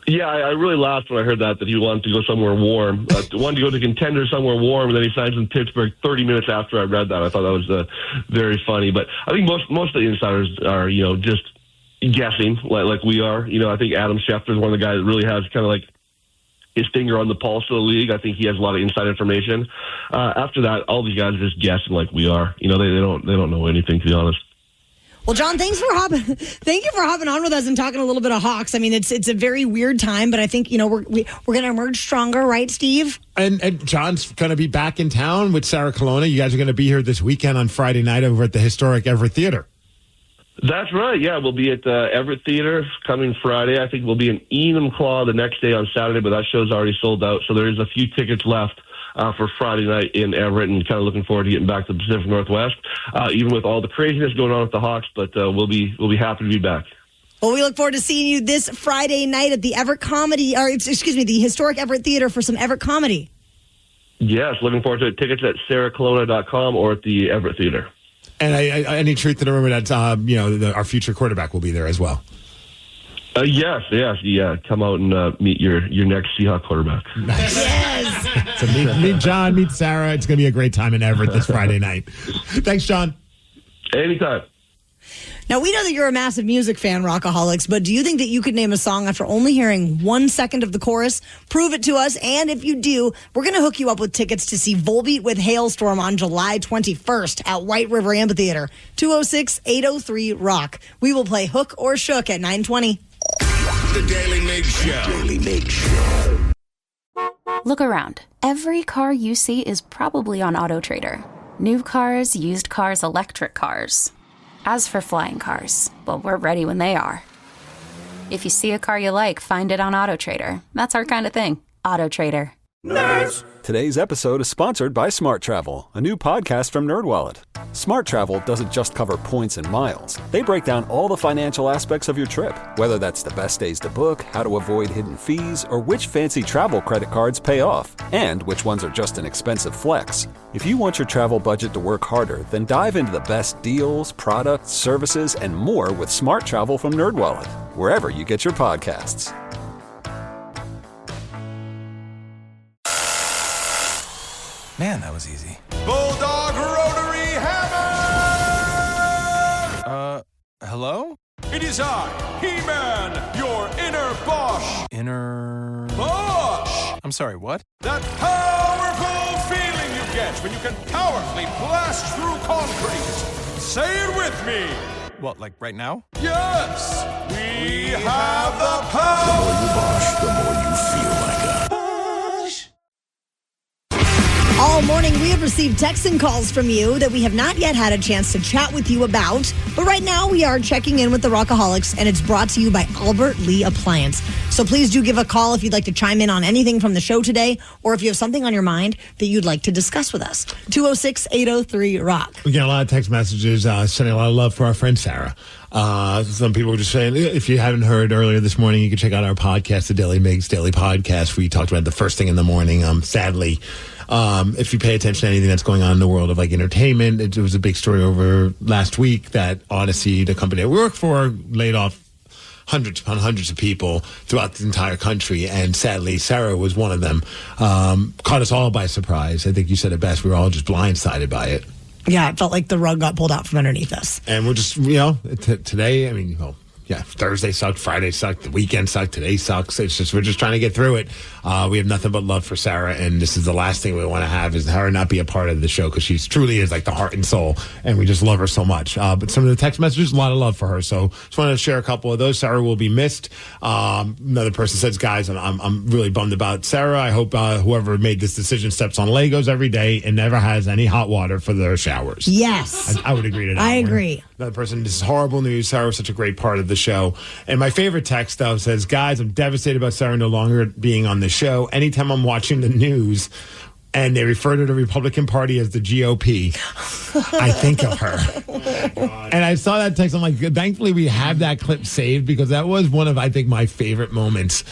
Speaker 3: Yeah, I really laughed when I heard that he wanted to go somewhere warm. Wanted to go to contender somewhere warm, and then he signs in Pittsburgh 30 minutes after I read that. I thought that was very funny. But I think most of the insiders are, just guessing like we are. I think Adam Schefter is one of the guys that really has kind of his finger on the pulse of the league. I think he has a lot of inside information. After that, all these guys are just guessing like we are. They don't know anything, to be honest.
Speaker 8: Well, John, thank you for hopping on with us and talking a little bit of Hawks. It's a very weird time, but I think we're going to emerge stronger, right, Steve?
Speaker 9: And John's going to be back in town with Sarah Colonna. You guys are going to be here this weekend on Friday night over at the historic Everett Theater.
Speaker 3: That's right. Yeah, we'll be at Everett Theater coming Friday. I think we'll be in Enumclaw the next day on Saturday, but that show's already sold out, so there is a few tickets left. for Friday night in Everett, and kind of looking forward to getting back to the Pacific Northwest, even with all the craziness going on with the Hawks. But we'll be happy to be back.
Speaker 8: Well, we look forward to seeing you this Friday night at the the historic Everett Theater for some Everett comedy.
Speaker 3: Yes, looking forward to it. Tickets at sarahcolonna.com or at the Everett Theater.
Speaker 9: And any truth to the rumor that our future quarterback will be there as well?
Speaker 3: Yes. Come out and meet your next Seahawk quarterback.
Speaker 9: Nice. Yes. So meet John, meet Sarah. It's going to be a great time in Everett this Friday night. Thanks, John.
Speaker 3: Anytime.
Speaker 8: Now, we know that you're a massive music fan, Rockaholics, but do you think that you could name a song after only hearing 1 second of the chorus? Prove it to us, and if you do, we're going to hook you up with tickets to see Volbeat with Hailstorm on July 21st at White River Amphitheater, 206-803-ROCK. We will play Hook or Shook at 9:20.
Speaker 6: The Daily Migs Show.
Speaker 11: Daily Migs Show.
Speaker 1: Look around. Every car you see is probably on AutoTrader. New cars, used cars, electric cars. As for flying cars, well, we're ready when they are. If you see a car you like, find it on AutoTrader. That's our kind of thing. AutoTrader.
Speaker 13: Nerds! Today's episode is sponsored by Smart Travel, a new podcast from NerdWallet. Smart Travel doesn't just cover points and miles. They break down all the financial aspects of your trip, whether that's the best days to book, how to avoid hidden fees, or which fancy travel credit cards pay off, and which ones are just an expensive flex. If you want your travel budget to work harder, then dive into the best deals, products, services, and more with Smart Travel from NerdWallet, wherever you get your podcasts.
Speaker 4: Man, that was easy.
Speaker 14: Bulldog Rotary Hammer!
Speaker 4: Hello?
Speaker 14: It is I, He-Man, your inner Bosch.
Speaker 4: Inner...
Speaker 14: Bosch!
Speaker 4: I'm sorry, what?
Speaker 14: That powerful feeling you get when you can powerfully blast through concrete. Say it with me.
Speaker 4: What, like right now?
Speaker 14: Yes! We have the power!
Speaker 6: The more you Bosch, the more you feel like a...
Speaker 8: All morning, we have received texts and calls from you that we have not yet had a chance to chat with you about. But right now, we are checking in with the Rockaholics, and it's brought to you by Albert Lee Appliance. So please do give a call if you'd like to chime in on anything from the show today, or if you have something on your mind that you'd like to discuss with us. 206-803-ROCK.
Speaker 9: We get a lot of text messages sending a lot of love for our friend Sarah. Some people were just saying, if you haven't heard earlier this morning, you can check out our podcast, the Daily Migs Daily Podcast. We talked about the first thing in the morning. Sadly, if you pay attention to anything that's going on in the world of like entertainment, it was a big story over last week that Odyssey, the company I work for, laid off hundreds upon hundreds of people throughout the entire country. And sadly, Sarah was one of them. Caught us all by surprise. I think you said it best. We were all just blindsided by it.
Speaker 8: Yeah, it felt like the rug got pulled out from underneath us.
Speaker 9: And we're just, today, I mean, Thursday sucked, Friday sucked, the weekend sucked, today sucks. It's just, we're just trying to get through it. We have nothing but love for Sarah, and this is the last thing we want to have is her not be a part of the show, because she truly is like the heart and soul, and we just love her so much. But some of the text messages, a lot of love for her. So just wanted to share a couple of those. Sarah will be missed. Another person says, guys, I'm really bummed about Sarah. I hope whoever made this decision steps on Legos every day and never has any hot water for their showers.
Speaker 8: Yes.
Speaker 9: I would agree to that.
Speaker 8: I agree.
Speaker 9: Another person, this is horrible news. Sarah was such a great part of the show. And my favorite text, though, says, guys, I'm devastated about Sarah no longer being on the show. Anytime I'm watching the news and they refer to the Republican Party as the GOP, I think of her. And I saw that text. I'm like, thankfully we have that clip saved, because that was one of, I think, my favorite moments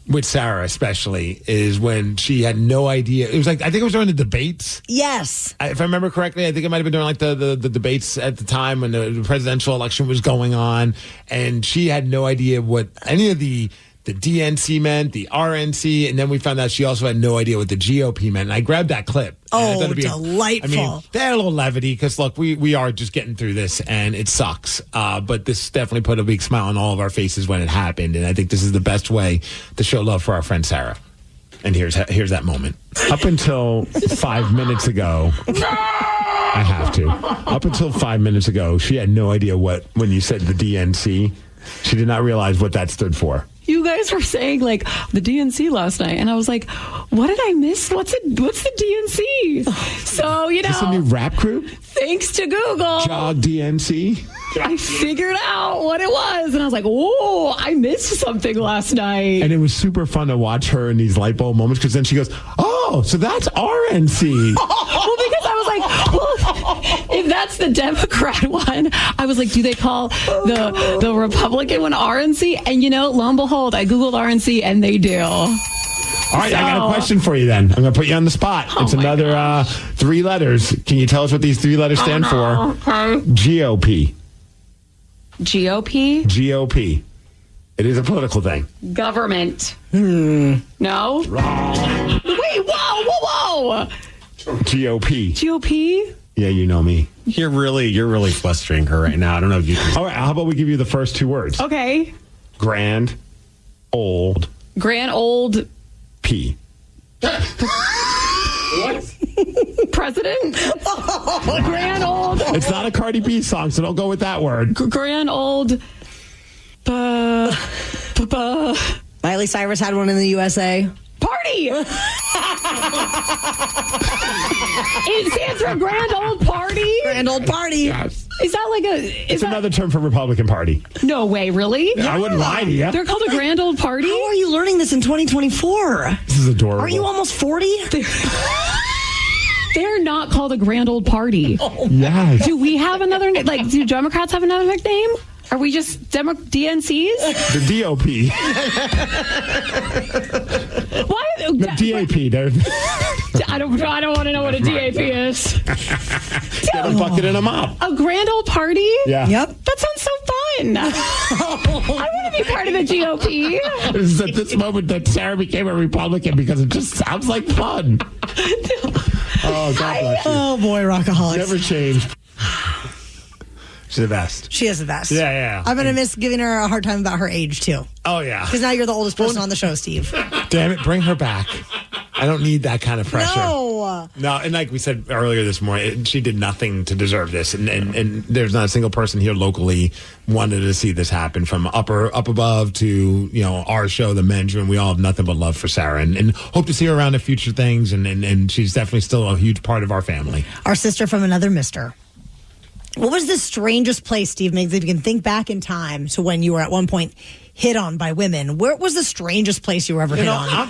Speaker 9: with Sarah, especially, is when she had no idea. It was like, I think it was during the debates.
Speaker 8: Yes.
Speaker 9: If I remember correctly, I think it might have been during like the debates at the time when the presidential election was going on. And she had no idea what any of the DNC meant, the RNC, and then we found out she also had no idea what the GOP meant. And I grabbed that clip.
Speaker 8: Oh, delightful.
Speaker 9: I mean, they had a little levity because, look, we are just getting through this, and it sucks. But this definitely put a big smile on all of our faces when it happened, and I think this is the best way to show love for our friend Sarah. And here's that moment. Up until 5 minutes ago, I have to. Up until 5 minutes ago, she had no idea when you said the DNC, she did not realize what that stood for.
Speaker 5: You guys were saying like the DNC last night, and I was like, "What did I miss? What's the DNC?" So
Speaker 9: Is this a new rap group?
Speaker 5: thanks to Google,
Speaker 9: Jog DNC.
Speaker 5: I figured out what it was. And I was like, whoa, I missed something last night.
Speaker 9: And it was super fun to watch her in these light bulb moments because then she goes, oh, so that's RNC.
Speaker 5: Well, because I was like, well, if that's the Democrat one, I was like, do they call the Republican one RNC? And, lo and behold, I Googled RNC and they do.
Speaker 9: All right, I got a question for you then. I'm going to put you on the spot. It's another 3 letters. Can you tell us what these 3 letters stand for?
Speaker 5: Okay.
Speaker 9: GOP.
Speaker 5: GOP?
Speaker 9: GOP. It is a political thing.
Speaker 5: Government. No?
Speaker 9: Wrong.
Speaker 5: Wait, whoa.
Speaker 9: GOP.
Speaker 5: GOP?
Speaker 9: Yeah, you know me.
Speaker 10: You're really flustering her right now. I don't know if you can.
Speaker 9: All right, how about we give you the first 2 words?
Speaker 5: Okay.
Speaker 9: Grand old P.
Speaker 5: What? President? Grand old.
Speaker 9: It's not a Cardi B song, so don't go with that word.
Speaker 5: Grand old.
Speaker 8: Miley Cyrus had one in the USA.
Speaker 5: Party! It stands for Grand Old Party?
Speaker 8: Grand Old Party.
Speaker 9: Yes.
Speaker 5: Is that like
Speaker 9: It's another term for Republican Party.
Speaker 5: No way, really?
Speaker 9: I wouldn't lie to you.
Speaker 5: They're called a Grand Old Party?
Speaker 8: How are you learning this in 2024?
Speaker 9: This is adorable.
Speaker 8: Are you almost 40?
Speaker 5: They're not called a Grand Old Party.
Speaker 9: Yes.
Speaker 5: Do we have another name? Like, do Democrats have another nickname? Are we just DNCs?
Speaker 9: The DOP.
Speaker 5: Why?
Speaker 9: The DAP.
Speaker 5: I don't want to know what a DAP is.
Speaker 9: Get a bucket and a mop.
Speaker 5: A Grand Old Party?
Speaker 9: Yeah.
Speaker 8: Yep.
Speaker 5: That sounds so fun. I want to be part of the GOP.
Speaker 9: This is at this moment that Sarah became a Republican because it just sounds like fun. Oh, God bless you.
Speaker 8: Oh, boy, Rockaholics.
Speaker 9: Never changed. She's the best.
Speaker 8: She is the best.
Speaker 9: Yeah.
Speaker 8: I'm going to miss giving her a hard time about her age, too.
Speaker 9: Oh, yeah.
Speaker 8: Because now you're the oldest person on the show, Steve.
Speaker 9: Damn it, bring her back. I don't need that kind of pressure.
Speaker 8: No,
Speaker 9: and like we said earlier this morning, she did nothing to deserve this. And there's not a single person here locally wanted to see this happen, from up above to, our show, the men's room. We all have nothing but love for Sarah and hope to see her around in future things. And she's definitely still a huge part of our family.
Speaker 8: Our sister from another mister. What was the strangest place, Steve Migs, if you can think back in time to when you were at one point hit on by women? Where was the strangest place you were ever hit on?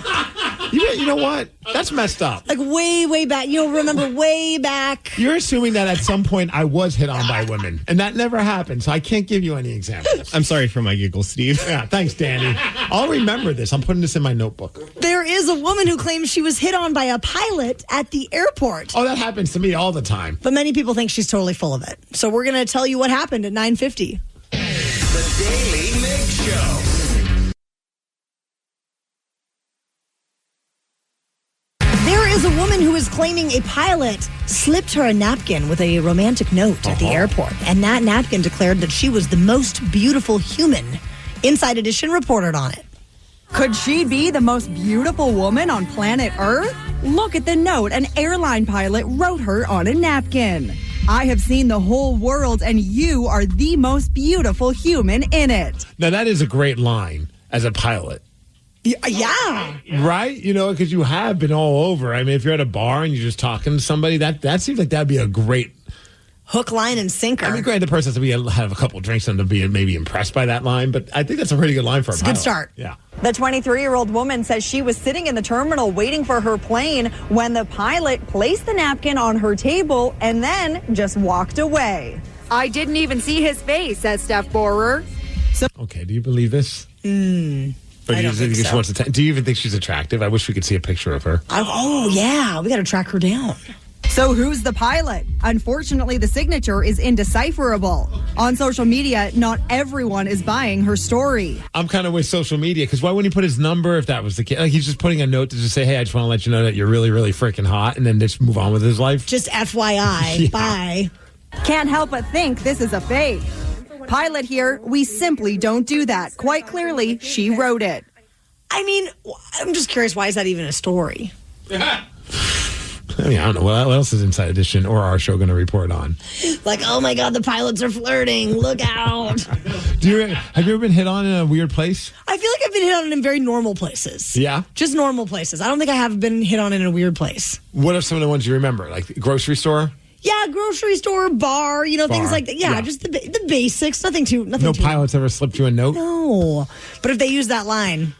Speaker 9: You know what? That's messed up.
Speaker 8: Like way back. Remember way back.
Speaker 9: You're assuming that at some point I was hit on by women, and that never happened, so I can't give you any examples.
Speaker 10: I'm sorry for my giggles, Steve.
Speaker 9: Yeah, thanks, Danny. I'll remember this. I'm putting this in my notebook.
Speaker 8: There is a woman who claims she was hit on by a pilot at the airport.
Speaker 9: Oh, that happens to me all the time.
Speaker 8: But many people think she's totally full of it. So we're going to tell you what happened at 9:50.
Speaker 6: The Daily Migs Show.
Speaker 8: There is a woman who is claiming a pilot slipped her a napkin with a romantic note at the airport. And that napkin declared that she was the most beautiful human. Inside Edition reported on it.
Speaker 7: Could she be the most beautiful woman on planet Earth? Look at the note an airline pilot wrote her on a napkin. I have seen the whole world, and you are the most beautiful human in it.
Speaker 9: Now, that is a great line as a pilot.
Speaker 8: Yeah.
Speaker 9: Right? Because you have been all over. I mean, if you're at a bar and you're just talking to somebody, that seems like that'd be a great
Speaker 8: hook, line, and sinker.
Speaker 9: I mean, granted, the person has to have a couple of drinks and to be maybe impressed by that line, but I think that's a pretty good line for a pilot.
Speaker 8: Good start.
Speaker 9: Yeah.
Speaker 7: The 23-year-old woman says she was sitting in the terminal waiting for her plane when the pilot placed the napkin on her table and then just walked away. I didn't even see his face, says Steph Borer.
Speaker 9: Okay, do you believe this? Or
Speaker 8: I don't think so.
Speaker 9: Do you even think she's attractive? I wish we could see a picture of her.
Speaker 8: Yeah. We got to track her down.
Speaker 7: So who's the pilot? Unfortunately, the signature is indecipherable. On social media, not everyone is buying her story.
Speaker 9: I'm kind of with social media, because why wouldn't he put his number if that was the case? Like, he's just putting a note to just say, hey, I just want to let you know that you're really, really freaking hot, and then just move on with his life.
Speaker 8: Just FYI. Bye.
Speaker 7: Can't help but think this is a fake. Pilot here, we simply don't do that. Quite clearly, she wrote it.
Speaker 8: I mean, I'm just curious, why is that even a story?
Speaker 9: I mean, I don't know. What else is Inside Edition or our show going to report on?
Speaker 8: Like, oh my God, the pilots are flirting. Look out.
Speaker 9: Have you ever been hit on in a weird place?
Speaker 8: I feel like I've been hit on in very normal places.
Speaker 9: Yeah?
Speaker 8: Just normal places. I don't think I have been hit on in a weird place.
Speaker 9: What are some of the ones you remember? Like grocery store?
Speaker 8: Yeah, grocery store, bar, things like that. Yeah, just the basics. Nothing too.
Speaker 9: No pilots ever slipped you a note?
Speaker 8: No. But if they use that line,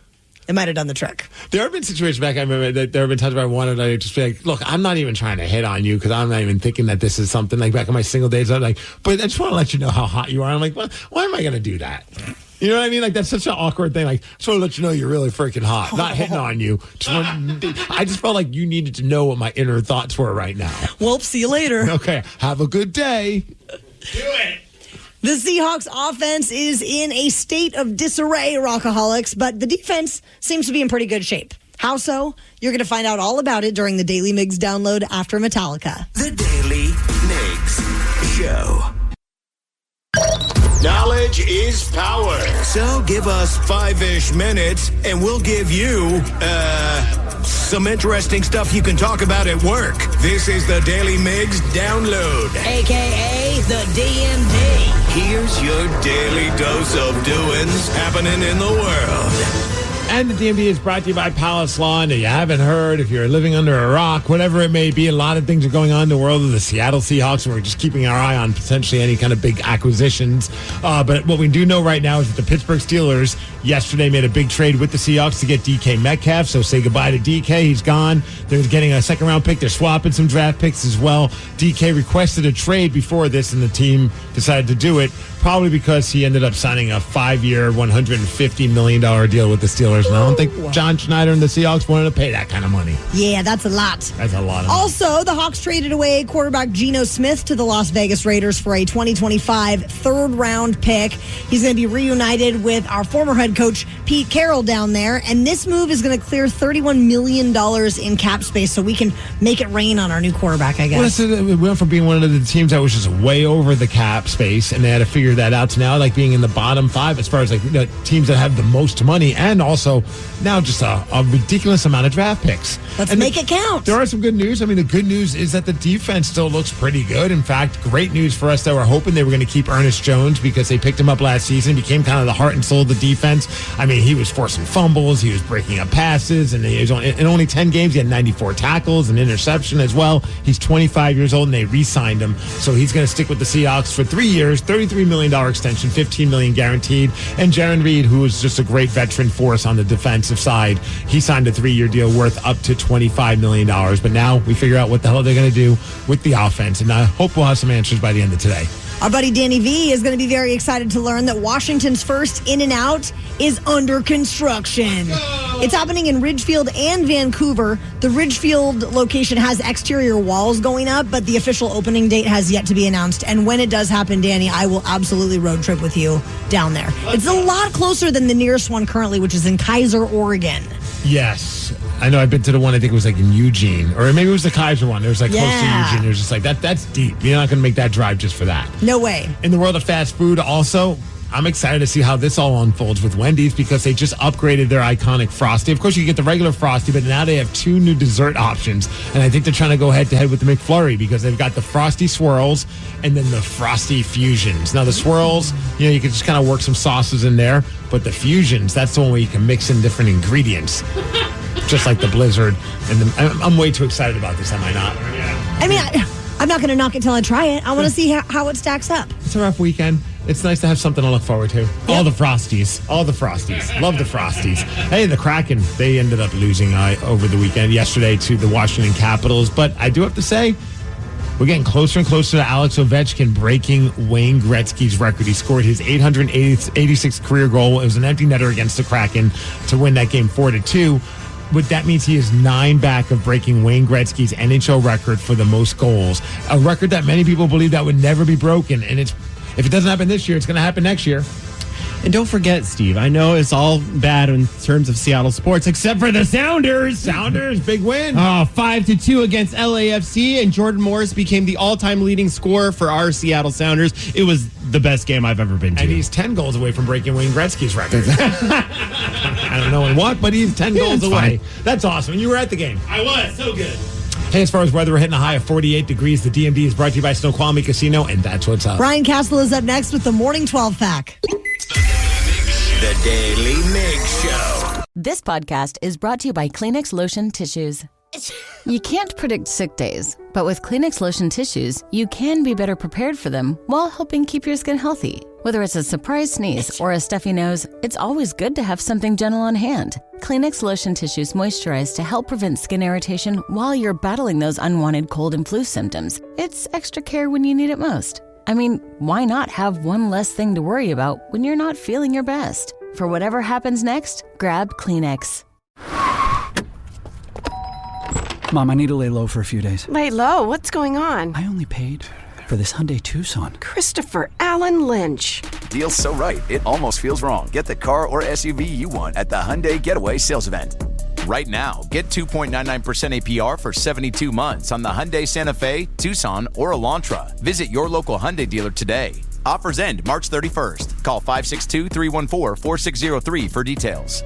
Speaker 8: it might have done the trick.
Speaker 9: There have been situations back, I remember that there have been times where I wanted to just be like, look, I'm not even trying to hit on you because I'm not even thinking that this is something like back in my single days. I'm like, but I just want to let you know how hot you are. I'm like, well, why am I going to do that? You know what I mean? Like, that's such an awkward thing. Like, I just want to let you know you're really freaking hot. Not hitting on you. I just felt like you needed to know what my inner thoughts were right now.
Speaker 8: Well, see you later.
Speaker 9: Okay. Have a good day.
Speaker 10: Do it.
Speaker 8: The Seahawks offense is in a state of disarray, Rockaholics, but the defense seems to be in pretty good shape. How so? You're going to find out all about it during the Daily Migs download after Metallica.
Speaker 6: The Daily Migs Show. Knowledge is power. So give us 5-ish minutes and we'll give you, some interesting stuff you can talk about at work. This is the Daily Migs Download.
Speaker 8: AKA the DMD.
Speaker 6: Here's your daily dose of doings happening in the world.
Speaker 9: And the DMD is brought to you by Palace Law. And if you haven't heard, if you're living under a rock, whatever it may be, a lot of things are going on in the world of the Seattle Seahawks, and we're just keeping our eye on potentially any kind of big acquisitions. But what we do know right now is that the Pittsburgh Steelers yesterday made a big trade with the Seahawks to get DK Metcalf. So say goodbye to DK. He's gone. They're getting a second-round pick. They're swapping some draft picks as well. DK requested a trade before this, and the team decided to do it, probably because he ended up signing a 5-year, $150 million deal with the Steelers. And I don't think John Schneider and the Seahawks wanted to pay that kind of money.
Speaker 8: Yeah, that's a lot.
Speaker 9: That's a lot of money.
Speaker 8: Also, the Hawks traded away quarterback Geno Smith to the Las Vegas Raiders for a 2025 third-round pick. He's going to be reunited with our former head coach, Pete Carroll, down there. And this move is going to clear $31 million in cap space so we can make it rain on our new quarterback, I guess.
Speaker 9: Well, we went from being one of the teams that was just way over the cap space, and they had to figure that out, to now like being in the bottom 5 as far as like the teams that have the most money, and also now just a ridiculous amount of draft picks.
Speaker 8: Let's make it count.
Speaker 9: There are some good news. I mean, the good news is that the defense still looks pretty good. In fact, great news for us that we're hoping they were going to keep Ernest Jones because they picked him up last season, became kind of the heart and soul of the defense. I mean, he was forcing fumbles, he was breaking up passes, and he was in only 10 games, he had 94 tackles, an interception as well. He's 25 years old, and they re-signed him. So he's going to stick with the Seahawks for 3 years, $33 million extension, $15 million guaranteed. And Jaron Reed, who is just a great veteran for us on the defensive side, he signed a 3-year deal worth up to $25 million. But now we figure out what the hell they're going to do with the offense. And I hope we'll have some answers by the end of today.
Speaker 8: Our buddy Danny V is going to be very excited to learn that Washington's first In-N-Out is under construction. It's happening in Ridgefield and Vancouver. The Ridgefield location has exterior walls going up, but the official opening date has yet to be announced. And when it does happen, Danny, I will absolutely road trip with you down there. It's a lot closer than the nearest one currently, which is in Kaiser, Oregon.
Speaker 9: Yes. I know I've been to the one, I think it was like in Eugene, or maybe it was the Kaiser one. It was like close to Eugene. It was just like, that's deep. You're not going to make that drive just for that.
Speaker 8: No way.
Speaker 9: In the world of fast food also, I'm excited to see how this all unfolds with Wendy's because they just upgraded their iconic Frosty. Of course, you get the regular Frosty, but now they have 2 new dessert options. And I think they're trying to go head-to-head with the McFlurry because they've got the Frosty Swirls and then the Frosty Fusions. Now, the Swirls, you can just kind of work some sauces in there. But the Fusions, that's the one where you can mix in different ingredients. Just like the Blizzard. And I'm way too excited about this, am I not?
Speaker 8: I mean, I'm not going to knock it till I try it. I want to see how it stacks up.
Speaker 9: It's a rough weekend. It's nice to have something to look forward to. Yep. All the Frosties. Love the Frosties. Hey, the Kraken, they ended up losing over the weekend yesterday to the Washington Capitals. But I do have to say, we're getting closer and closer to Alex Ovechkin breaking Wayne Gretzky's record. He scored his 886th career goal. It was an empty netter against the Kraken to win that game 4-2. But that means he is 9 back of breaking Wayne Gretzky's NHL record for the most goals. A record that many people believe that would never be broken. And if it doesn't happen this year, it's going to happen next year.
Speaker 10: And don't forget, Steve, I know it's all bad in terms of Seattle sports, except for the Sounders.
Speaker 9: Sounders, big win.
Speaker 10: 5-2 against LAFC, and Jordan Morris became the all-time leading scorer for our Seattle Sounders. It was the best game I've ever been to.
Speaker 9: And he's 10 goals away from breaking Wayne Gretzky's record. I don't know in what, but he's 10 goals away.
Speaker 10: Fine.
Speaker 9: That's awesome. And you were at the game.
Speaker 10: I was. So good.
Speaker 9: Hey, as far as weather, we're hitting a high of 48 degrees. The DMD is brought to you by Snoqualmie Casino, and that's what's up.
Speaker 8: Brian Castle is up next with the Morning 12 Pack.
Speaker 6: The Daily Migs Show.
Speaker 24: This podcast is brought to you by Kleenex Lotion Tissues, You can't predict sick days, but with Kleenex lotion tissues, you can be better prepared for them while helping keep your skin healthy. Whether it's a surprise sneeze or a stuffy nose, it's always good to have something gentle on hand. Kleenex lotion tissues moisturize to help prevent skin irritation while you're battling those unwanted cold and flu symptoms. It's extra care when you need it most. I mean, why not have one less thing to worry about when you're not feeling your best? For whatever happens next, grab Kleenex.
Speaker 12: Mom, I need to lay low for a few days.
Speaker 20: Lay low? What's going on?
Speaker 12: I only paid for this Hyundai Tucson.
Speaker 20: Christopher Allen Lynch.
Speaker 21: Deal's so right, it almost feels wrong. Get the car or SUV you want at the Hyundai Getaway Sales Event. Right now, get 2.99% APR for 72 months on the Hyundai Santa Fe, Tucson, or Elantra. Visit your local Hyundai dealer today. Offers end March 31st. Call 562-314-4603 for details.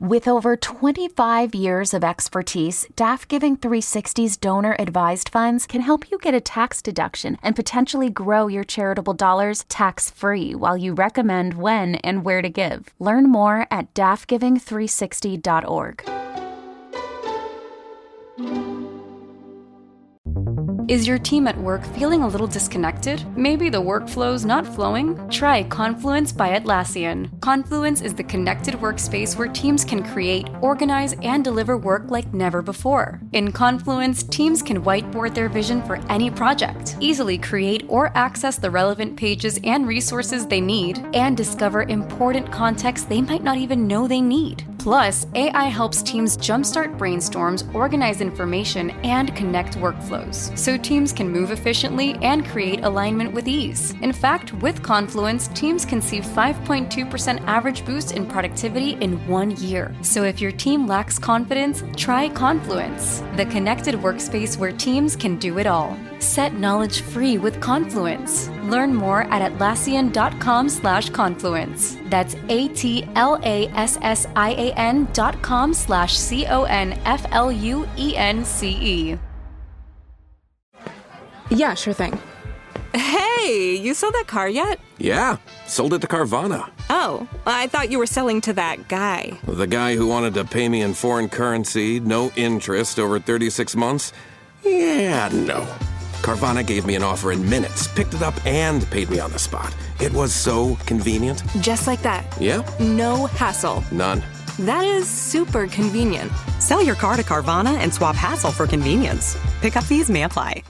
Speaker 22: With over 25 years of expertise, DAF Giving 360's donor-advised funds can help you get a tax deduction and potentially grow your charitable dollars tax-free while you recommend when and where to give. Learn more at dafgiving360.org.
Speaker 1: Is your team at work feeling a little disconnected? Maybe the workflow's not flowing? Try Confluence by Atlassian. Confluence is the connected workspace where teams can create, organize, and deliver work like never before. In Confluence, teams can whiteboard their vision for any project, easily create or access the relevant pages and resources they need, and discover important context they might not even know they need. Plus, AI helps teams jumpstart brainstorms, organize information, and connect workflows, so teams can move efficiently and create alignment with ease. In fact, with Confluence, teams can see 5.2% average boost in productivity in 1 year. So if your team lacks confidence, try Confluence, the connected workspace where teams can do it all. Set knowledge free with Confluence. Learn more at Atlassian.com/confluence. That's Atlassian.com/CONFLUENCE.
Speaker 23: Yeah, sure thing. Hey, you sold that car yet?
Speaker 26: Yeah, sold it to Carvana.
Speaker 23: Oh, I thought you were selling to that guy.
Speaker 26: The guy who wanted to pay me in foreign currency, no interest, over 36 months? Yeah, no. Carvana gave me an offer in minutes, picked it up, and paid me on the spot. It was so convenient.
Speaker 23: Just like that.
Speaker 26: Yeah?
Speaker 23: No hassle.
Speaker 26: None.
Speaker 23: That is super convenient. Sell your car to Carvana and swap hassle for convenience. Pickup fees may apply.